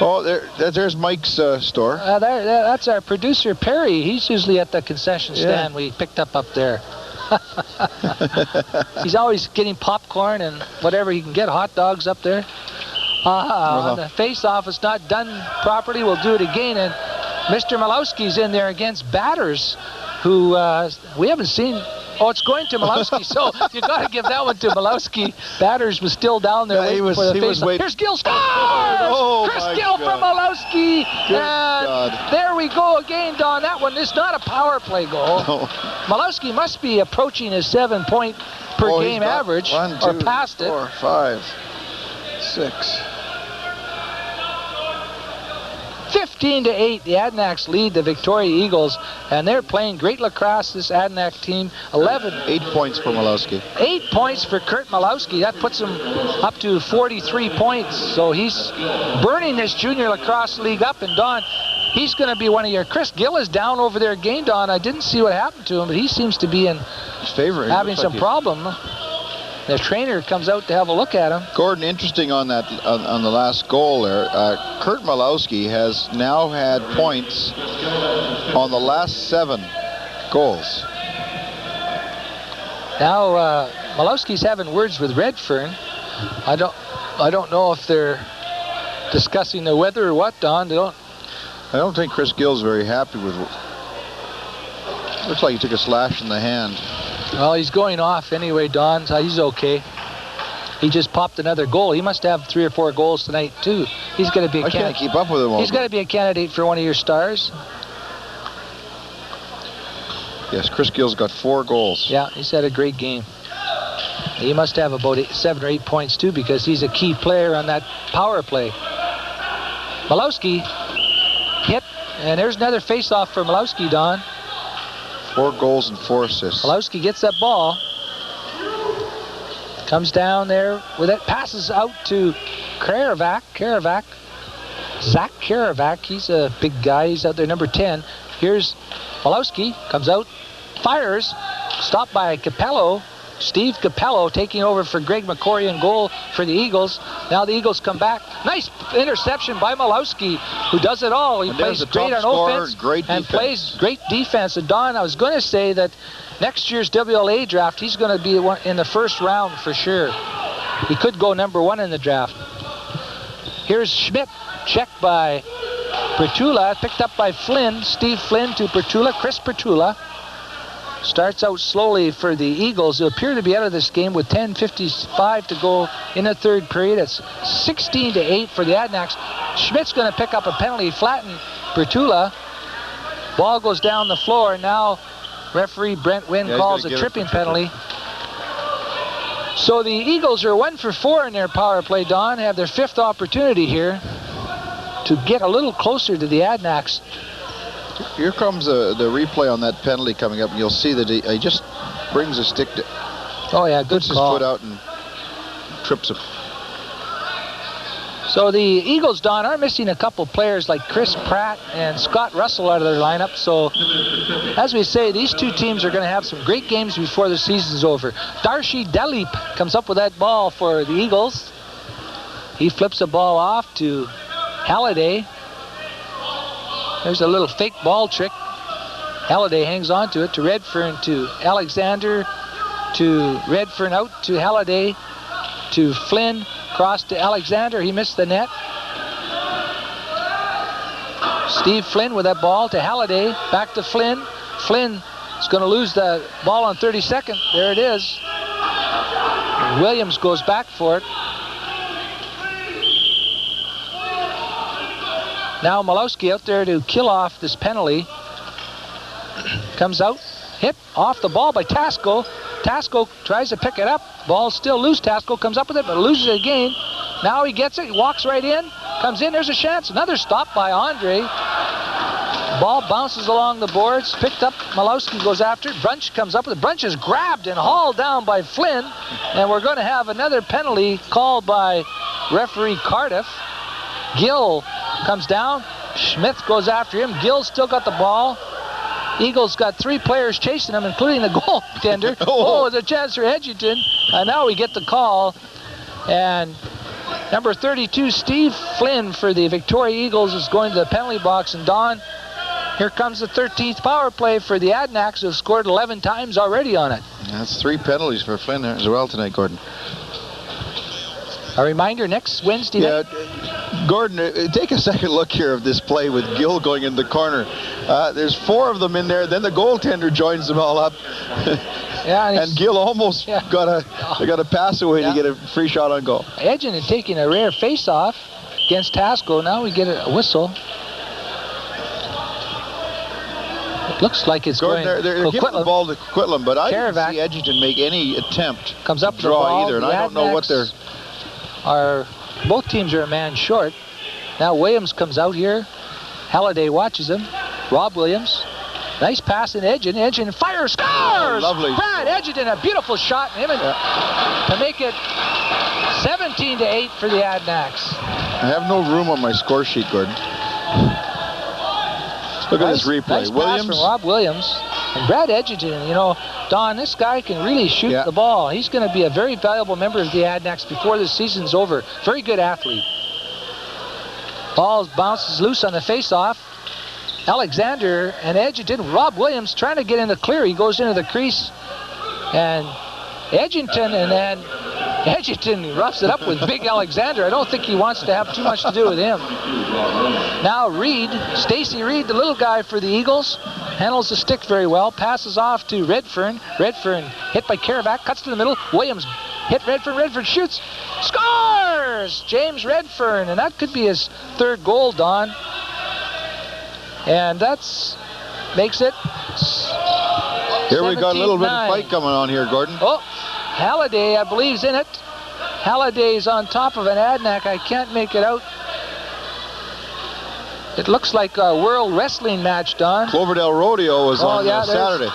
Oh, there's Mike's store. That's our producer, Perry. He's usually at the concession stand we picked up there. He's always getting popcorn and whatever he can get, hot dogs up there. The face-off is not done properly. We'll do it again. And Mr. Malowski's in there against Batters, who we haven't seen. Oh, it's going to Malowski, so you got to give that one to Malowski. Batters was still down there waiting for the face-off. Here's Gill scores! Chris Gill from Malowski. And there we go again, Don. That one is not a power play goal. No. Malowski must be approaching his 7-point per game average, 1, 2, or past 4, 5, 6. 15-8, the Adanacs lead the Victoria Eagles, and they're playing great lacrosse, this Adanac team. 8 points for Malowski. 8 points for Kurt Malowski. That puts him up to 43 points. So he's burning this junior lacrosse league up. And Don, he's going to be one of your. Chris Gill is down over there again, Don. I didn't see what happened to him, but he seems to be having some problem. The trainer comes out to have a look at him. Gordon, interesting on that on the last goal there. Kurt Malowski has now had points on the last 7 goals. Now Malowski's having words with Redfern. I don't know if they're discussing the weather or what, Don. I don't think Chris Gill's very happy with. Looks like he took a slash in the hand. Well, he's going off anyway, Don. So he's okay. He just popped another goal. He must have 3 or 4 goals tonight, too. He's going to be I can't keep up with him all. He's going to be a candidate for one of your stars. Yes, Chris Gill's got 4 goals. Yeah, he's had a great game. He must have about 7 or 8 points, too, because he's a key player on that power play. Malowski hit, and there's another face-off for Malowski, Don. 4 goals and 4 assists. Malowski gets that ball. Comes down there with it. Passes out to Karavac. Zach Karavac, he's a big guy. He's out there, number 10. Here's Malowski, comes out, fires, stopped by Capello. Steve Capello taking over for Greg McCory in goal for the Eagles. Now the Eagles come back. Nice interception by Malowski, who does it all. He plays great on offense and plays great defense. And Don, I was going to say that next year's WLA draft, he's going to be in the first round for sure. He could go number 1 in the draft. Here's Schmidt, checked by Pertula, picked up by Flynn. Steve Flynn to Pertula, Chris Pertula. Starts out slowly for the Eagles, who appear to be out of this game with 10:55 to go in the third period. It's 16-8 for the Adanacs. Schmidt's going to pick up a penalty, flatten Pertula. Ball goes down the floor. Now referee Brent Wynn calls a tripping penalty. So the Eagles are 1 for 4 in their power play, Don. Have their 5th opportunity here to get a little closer to the Adanacs. Here comes the replay on that penalty coming up, and you'll see that he just brings a stick to... Oh, yeah, good puts his call. foot out and trips him. So the Eagles, Don, are missing a couple players like Chris Pratt and Scott Russell out of their lineup. So, as we say, these two teams are going to have some great games before the season's over. Darshi Dalip comes up with that ball for the Eagles. He flips the ball off to Halliday. There's a little fake ball trick. Halliday hangs on to it to Redfern, to Alexander, to Redfern, out to Halliday, to Flynn, cross to Alexander. He missed the net. Steve Flynn with that ball to Halliday, back to Flynn. Flynn is going to lose the ball on 32nd. There it is. And Williams goes back for it. Now Malowski out there to kill off this penalty. Comes out, hit off the ball by Tasco. Tasco tries to pick it up. Ball's still loose. Tasco comes up with it, but loses it again. Now he gets it. He walks right in. Comes in. There's a chance. Another stop by Andre. Ball bounces along the boards. Picked up. Malowski goes after it. Brunch comes up with it. Brunch is grabbed and hauled down by Flynn. And we're going to have another penalty called by referee Cardiff. Gill comes down. Smith goes after him. Gill's still got the ball. Eagles got 3 players chasing him, including the goaltender. Oh, there's a chance for Edgerton. And now we get the call. And number 32, Steve Flynn for the Victoria Eagles is going to the penalty box. And Don, here comes the 13th power play for the Adanacs, who have scored 11 times already on it. That's 3 penalties for Flynn as well tonight, Gordon. A reminder, next Wednesday night. Gordon, take a second look here of this play with Gill going in the corner. There's 4 of them in there. Then the goaltender joins them all up. And Gill almost got a pass away to get a free shot on goal. Edgerton taking a rare face-off against Tasco. Now we get a whistle. It looks like it's Gordon, going. they're giving the ball to Coquitlam, but I didn't see Edgerton make any attempt comes up to draw either, and I don't know what they're... Both teams are a man short. Now Williams comes out here. Halliday watches him. Rob Williams. Nice pass in Edgerton. Edgerton fires, scores! Oh, lovely. Brad Edgerton, a beautiful shot. To make it 17-8 for the Adanacs. I have no room on my score sheet, Gordon. Look at this replay. Nice pass from Rob Williams. And Brad Edgerton, you know, Don, this guy can really shoot the ball. He's going to be a very valuable member of the Adanacs before the season's over. Very good athlete. Ball bounces loose on the face-off. Alexander and Edgerton. Rob Williams trying to get in the clear. He goes into the crease. And Edgerton, and then Edgerton roughs it up with big Alexander. I don't think he wants to have too much to do with him. Now Reed, Stacy Reed, the little guy for the Eagles, handles the stick very well, passes off to Redfern. Redfern hit by Karavac, cuts to the middle. Williams hit Redfern. Redfern shoots, scores! James Redfern, and that could be his 3rd goal, Don. And that's makes it. Here we got a little bit of fight coming on here, Gordon. Oh, Halliday, I believe, is in it. Halliday's on top of an Adanac. I can't make it out. It looks like a World Wrestling match, Don. Cloverdale Rodeo was on Saturday.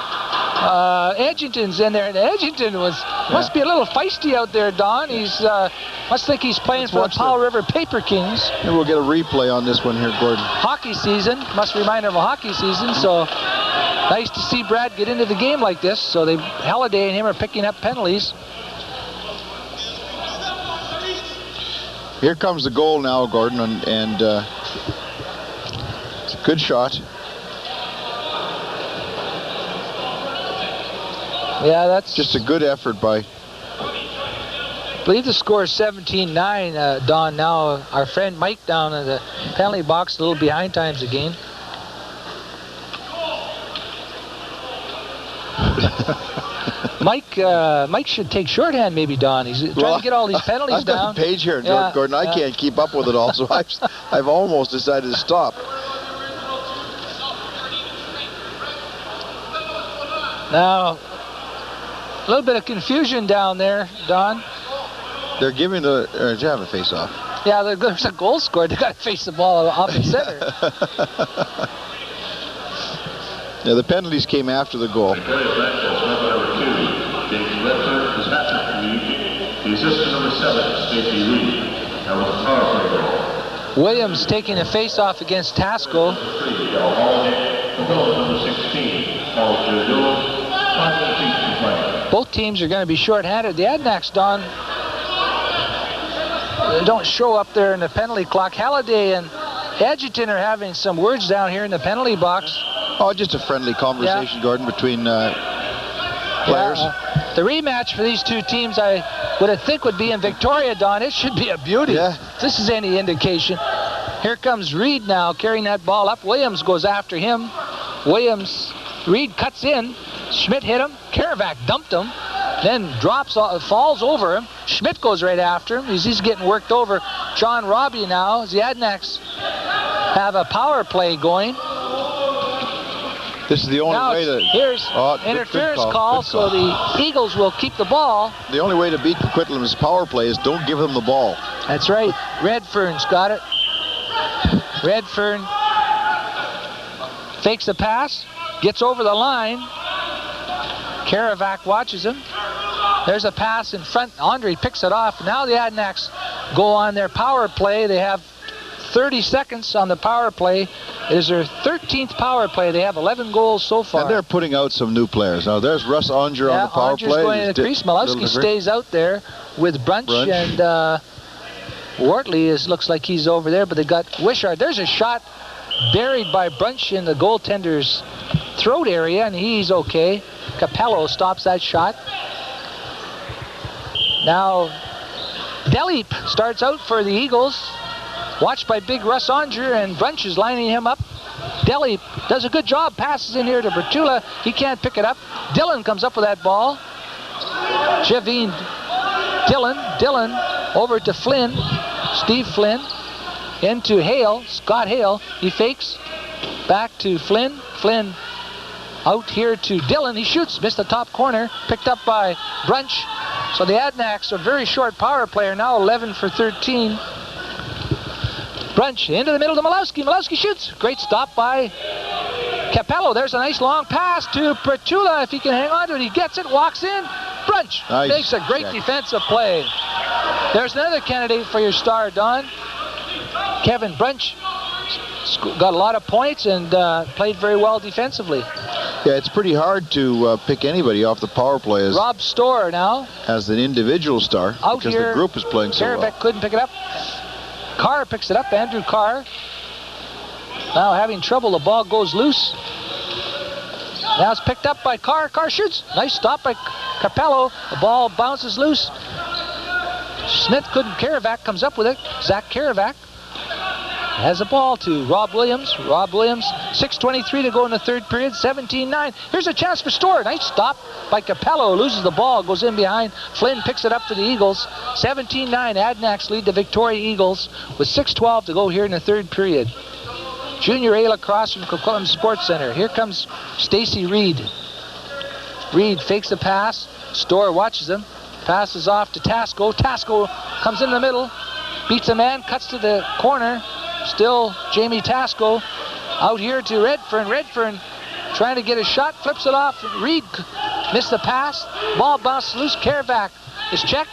Edgington's in there, and Edgington must be a little feisty out there, Don. He's must think he's playing for the Powell River Paper Kings. And we'll get a replay on this one here, Gordon. Hockey season, must remind him of a hockey season, so nice to see Brad get into the game like this. So Halliday and him are picking up penalties. Here comes the goal now, Gordon, and it's a good shot. Yeah, that's just a good effort by. I believe the score is 17-9, Don. Now our friend Mike down in the penalty box, a little behind times again. Mike should take shorthand, maybe, Don. He's trying to get all these penalties I've got down. the page here, Gordon. I can't keep up with it all, so I've almost decided to stop. Now, a little bit of confusion down there, Don. They're giving the you have a face-off. Yeah, there's a goal scored. They got to face the ball off the center. Yeah, the penalties came after the goal. The assistant number 7, Stacey Reed. That was a power play goal. Williams taking a face-off against Tasco. Number 16, Paul Joe. Both teams are going to be short-handed. The Adanacs, Don, don't show up there in the penalty clock. Halliday and Edgington are having some words down here in the penalty box. Oh, just a friendly conversation, Gordon, between players. The rematch for these two teams, I would think, would be in Victoria, Don. It should be a beauty. Yeah. If this is any indication. Here comes Reed now, carrying that ball up. Williams goes after him. Reed cuts in. Schmidt hit him. Karavac dumped him. Then falls over him. Schmidt goes right after him. He's getting worked over. John Robbie now, as the Adanacs have a power play going. This is the only way to... Here's interference call, so the Eagles will keep the ball. The only way to beat Coquitlam's power play is don't give them the ball. That's right. Redfern's got it. Redfern fakes a pass, gets over the line. Karavac watches him. There's a pass in front. Andre picks it off. Now the Adanacs go on their power play. They have 30 seconds on the power play. It is their 13th power play. They have 11 goals so far. And they're putting out some new players. Now there's Russ Onger on the power Onger's play. Going to the crease. Malowski stays out there with Brunch. And Wortley looks like he's over there, but they got Wishart. There's a shot buried by Brunch in the goaltender's throat area, and he's okay. Capello stops that shot. Now Delip starts out for the Eagles. Watched by big Russ Onger, and Brunch is lining him up. Delip does a good job, passes in here to Bertula. He can't pick it up. Dillon comes up with that ball. Javine Dillon over to Flynn. Steve Flynn into Hale, Scott Hale. He fakes back to Flynn. Flynn out here to Dillon. He shoots, missed the top corner, picked up by Brunch. So the Adanacs are very short power player now, 11 for 13. Brunch into the middle to Malowski. Malowski shoots. Great stop by Capello. There's a nice long pass to Bertula. If he can hang on to it, he gets it, walks in. Brunch makes a great defensive play. There's another candidate for your star, Don. Kevin Brunch got a lot of points and played very well defensively. Yeah, it's pretty hard to pick anybody off the power play Rob Storr now as an individual star out because here, the group is playing so well. Karavac couldn't pick it up. Carr picks it up, Andrew Carr. Now having trouble, the ball goes loose. Now it's picked up by Carr. Carr shoots. Nice stop by Capello. The ball bounces loose. Smith couldn't. Karavac comes up with it. Zach Karavac has the ball to Rob Williams. Rob Williams, 6:23 to go in the third period, 17-9. Here's a chance for Storr. Nice stop by Capello. Loses the ball, goes in behind. Flynn picks it up for the Eagles. 17-9. Adanacs lead the Victoria Eagles with 6:12 to go here in the third period. Junior A lacrosse from Coquitlam Sports Center. Here comes Stacy Reed. Reed fakes the pass. Storr watches him. Passes off to Tasco. Tasco comes in the middle. Beats a man, cuts to the corner. Still Jamie Tasco. Out here to Redfern. Redfern trying to get a shot, flips it off. Reed missed the pass. Ball bounced loose. Karavac is checked,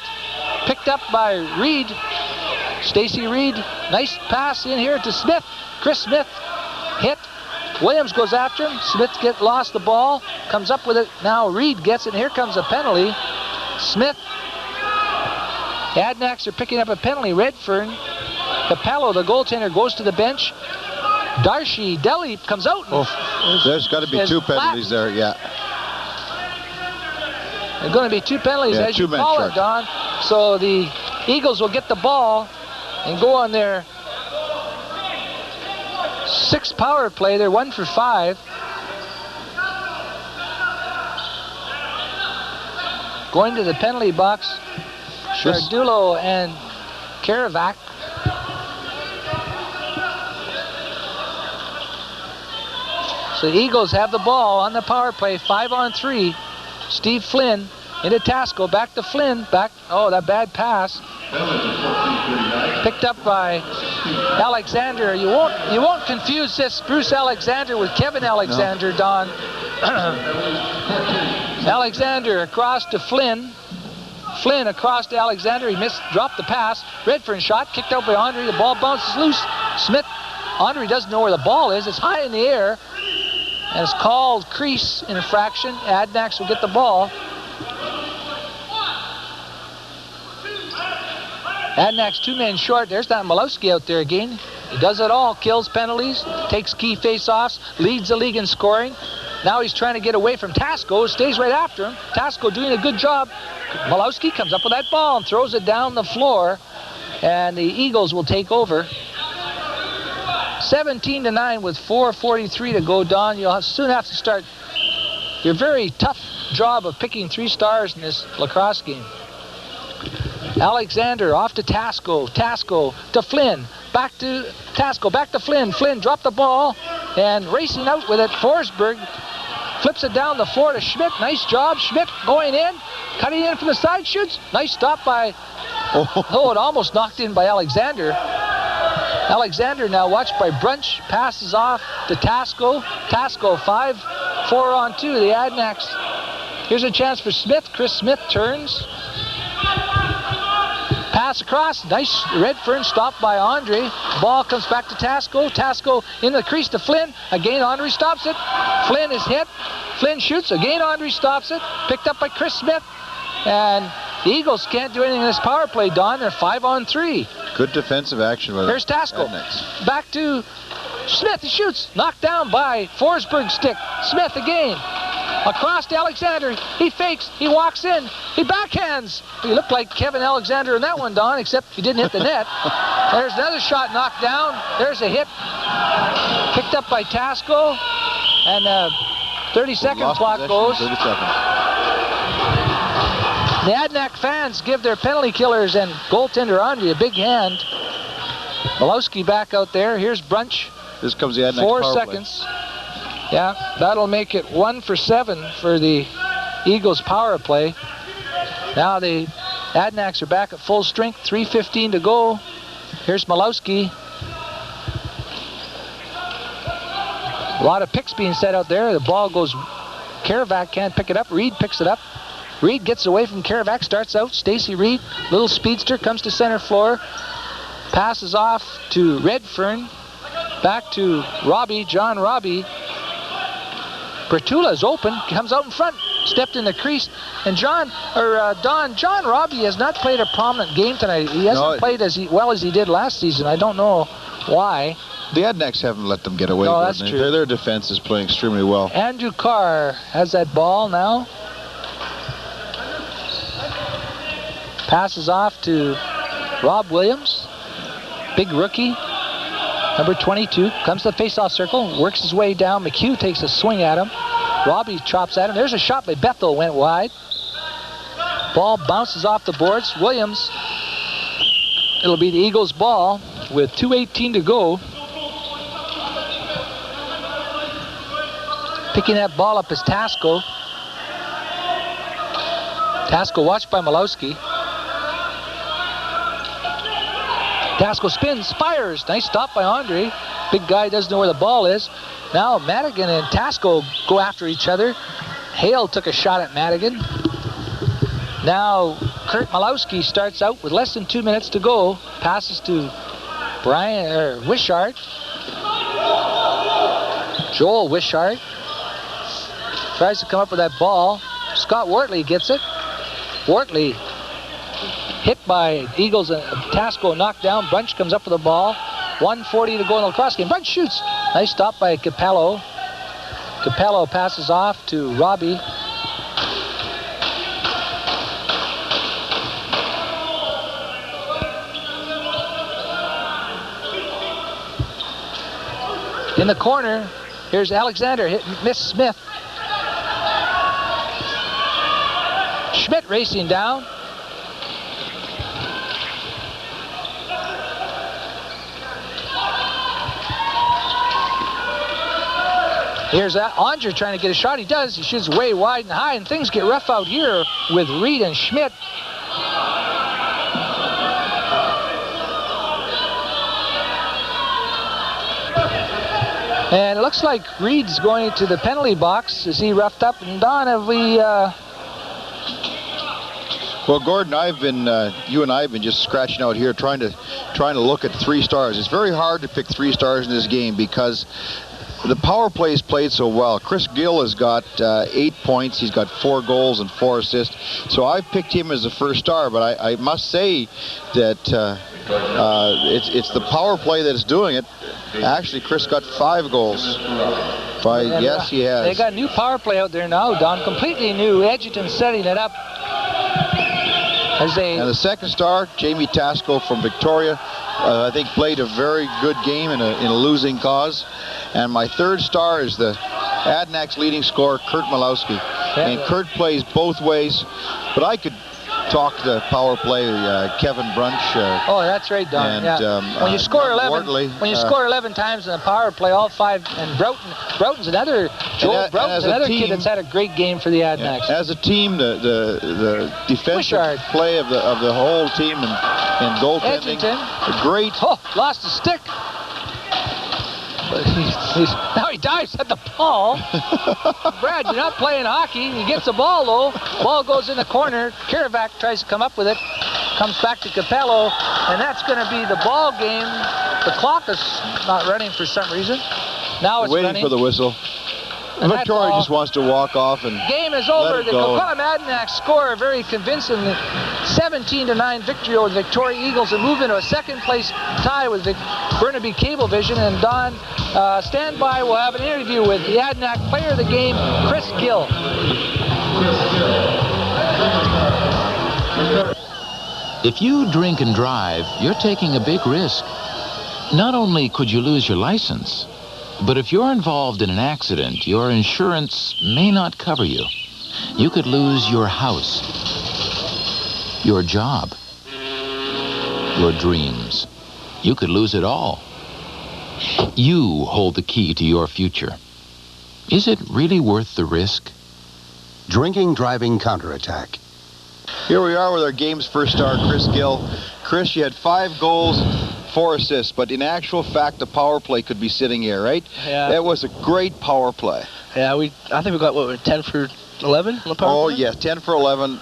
picked up by Reed. Stacy Reed, nice pass in here to Smith. Chris Smith hit. Williams goes after him. Smith lost the ball, comes up with it. Now Reed gets it, and here comes a penalty. Smith. Adanacs are picking up a penalty. Redfern. Capello, the goaltender, goes to the bench. Darcy Deli comes out. There's got to be 2 penalties there, yeah. There's going to be 2 penalties, as you call it, Don. So the Eagles will get the ball and go on their 6th power play. They're 1 for 5. Going to the penalty box, Shardulo and Karavac. So the Eagles have the ball on the power play, 5-on-3. Steve Flynn into Tasco, back to Flynn, back. Oh, that bad pass. Picked up by Alexander. You won't confuse this Bruce Alexander with Kevin Alexander, no. Don. Alexander across to Flynn. Flynn across to Alexander. He dropped the pass. Redfern shot, kicked out by Andre. The ball bounces loose. Smith, Andre doesn't know where the ball is. It's high in the air. And it's called crease infraction. Adanacs will get the ball. Adanacs 2 men short. There's that Malowski out there again. He does it all. Kills penalties, takes key face-offs, leads the league in scoring. Now he's trying to get away from Tasco. Stays right after him. Tasco doing a good job. Malowski comes up with that ball and throws it down the floor. And the Eagles will take over. 17-9 with 4:43 to go, Don. You'll soon have to start your very tough job of picking 3 stars in this lacrosse game. Alexander off to Tasco. Tasco to Flynn. Back to Tasco. Back to Flynn. Flynn dropped the ball and racing out with it. Forsberg flips it down the floor to Schmidt. Nice job. Schmidt going in. Cutting in from the side. Shoots. Nice stop by... Oh, it almost knocked in by Alexander. Alexander now watched by Brunch. Passes off to Tasco. Tasco 5-4-on-2. The Adanacs. Here's a chance for Smith. Chris Smith turns. Pass across. Nice Redfern stopped by Andre. Ball comes back to Tasco. Tasco in the crease to Flynn. Again, Andre stops it. Flynn is hit. Flynn shoots. Again, Andre stops it. Picked up by Chris Smith. And the Eagles can't do anything in this power play, Don. They're 5-on-3. Good defensive action. Here's Tasco. Back to Smith. He shoots. Knocked down by Forsberg's stick. Smith again. Across to Alexander. He fakes. He walks in. He backhands. He looked like Kevin Alexander in that one, Don, except he didn't hit the net. There's another shot knocked down. There's a hit. Picked up by Tasco. And 30-second clock goes. 30 seconds. The Adanac fans give their penalty killers and goaltender Andre a big hand. Malowski back out there. Here's Brunch. This comes the Adanac 4 seconds. Yeah, that'll make it 1 for 7 for the Eagles power play. Now the Adanacs are back at full strength. 3:15 to go. Here's Malowski. A lot of picks being set out there. The ball goes. Karavac can't pick it up. Reed picks it up. Reed gets away from Karavac, starts out. Stacy Reed, little speedster, comes to center floor. Passes off to Redfern. Back to Robbie, John Robbie. Bertula's open, comes out in front, stepped in the crease. And John Robbie has not played a prominent game tonight. He hasn't played as well as he did last season. I don't know why. The Adanacs haven't let them get away. No, that's true. Their defense is playing extremely well. Andrew Carr has that ball now. Passes off to Rob Williams, big rookie, number 22. Comes to the face-off circle, works his way down. McHugh takes a swing at him. Robbie chops at him. There's a shot by Bethel, went wide. Ball bounces off the boards. Williams, it'll be the Eagles' ball with 2:18 to go. Picking that ball up is Tasco. Tasco watched by Malowski. Tasco spins, fires. Nice stop by Andre. Big guy doesn't know where the ball is. Now Madigan and Tasco go after each other. Hale took a shot at Madigan. Now Kurt Malowski starts out with less than 2 minutes to go. Passes to Wishart. Joel Wishart tries to come up with that ball. Scott Wortley gets it. Wortley hit by Eagles and Tasco, knocked down. Bunch comes up with the ball. 1:40 to go in the lacrosse game. Bunch shoots. Nice stop by Capello. Capello passes off to Robbie. In the corner, here's Alexander, Miss Smith. Schmidt racing down. Here's Andre trying to get a shot. He does. He shoots way wide and high, and things get rough out here with Reed and Schmidt. And it looks like Reed's going to the penalty box. Is he roughed up? And Don, have we... Well, Gordon, you and I have been just scratching out here trying to look at 3 stars. It's very hard to pick 3 stars in this game because the power play is played so well. Chris Gill has got 8 points. He's got 4 goals and 4 assists. So I've picked him as the first star, but I must say that it's the power play that's doing it. Actually, Chris got 5 goals. Yes, he has. They got a new power play out there now, Don. Completely new. Edgerton setting it up. And the second star, Jamie Tasco from Victoria, I think played a very good game in a losing cause. And my third star is the Adanacs leading scorer, Kurt Malowski. And Kurt plays both ways, but I could talk the power play, Kevin Brunch. Oh, that's right, Don. And, when you score 11, Wortley, when you score 11 times in a power play, all 5, and Broughton's another. Joel Broughton's another kid that's had a great game for the Adanacs. As a team, the defensive play of the whole team and goaltending, great. Oh, lost a stick. Now he dives at the ball. Brad, you're not playing hockey. He gets the ball, though. Ball goes in the corner. Kiravac tries to come up with it. Comes back to Capello. And that's going to be the ball game. The clock is not running for some reason. Now it's waiting running. For the whistle. And Victoria just wants to walk off and game is over. The Coquitlam Adanacs score very convincingly. 17-9 victory over the Victoria Eagles and move into a second-place tie with the Burnaby Cablevision. And Don, stand by. We'll have an interview with the Adanac player of the game, Chris Gill. If you drink and drive, you're taking a big risk. Not only could you lose your license, but if you're involved in an accident, your insurance may not cover you. You could lose your house, your job, your dreams. You could lose it all. You hold the key to your future. Is it really worth the risk? Drinking, driving, counterattack. Here we are with our game's first star, Chris Gill. Chris, you had 5 goals, 4 assists, but in actual fact, the power play could be sitting here, right? Yeah. That was a great power play. Yeah, I think we got, 10 for 11 on the power play? Oh, yes, 10 for 11.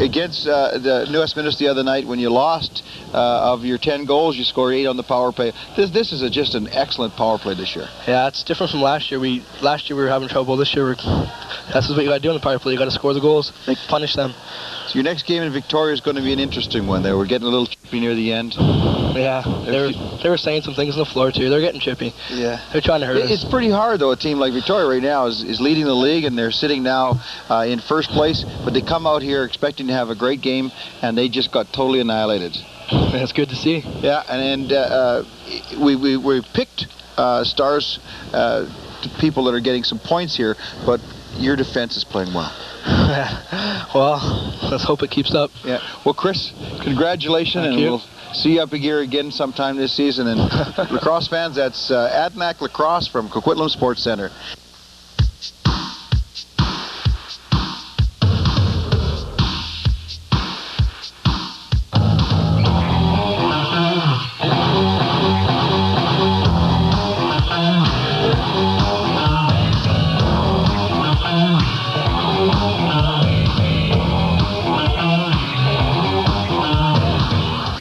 Against the New Westminster the other night, when you lost of your 10 goals, you scored 8 on the power play. This is just an excellent power play this year. Yeah, it's different from last year. Last year we were having trouble. This year that's what you got to do in the power play. You got to score the goals, punish them. So your next game in Victoria is going to be an interesting one. They were getting a little chippy near the end. Yeah, they were saying some things on the floor too. They're getting chippy. Yeah, they're trying to hurt us. It's pretty hard though. A team like Victoria right now is leading the league, and they're sitting now in first place. But they come out here expecting to have a great game, and they just got totally annihilated. That's good to see. Yeah, and we picked stars to people that are getting some points here, but your defense is playing well. Well, let's hope it keeps up. Yeah. Well, Chris, congratulations, Thank and you. we'll see you up here again sometime this season. And lacrosse fans, that's Adanac Lacrosse from Coquitlam Sports Center.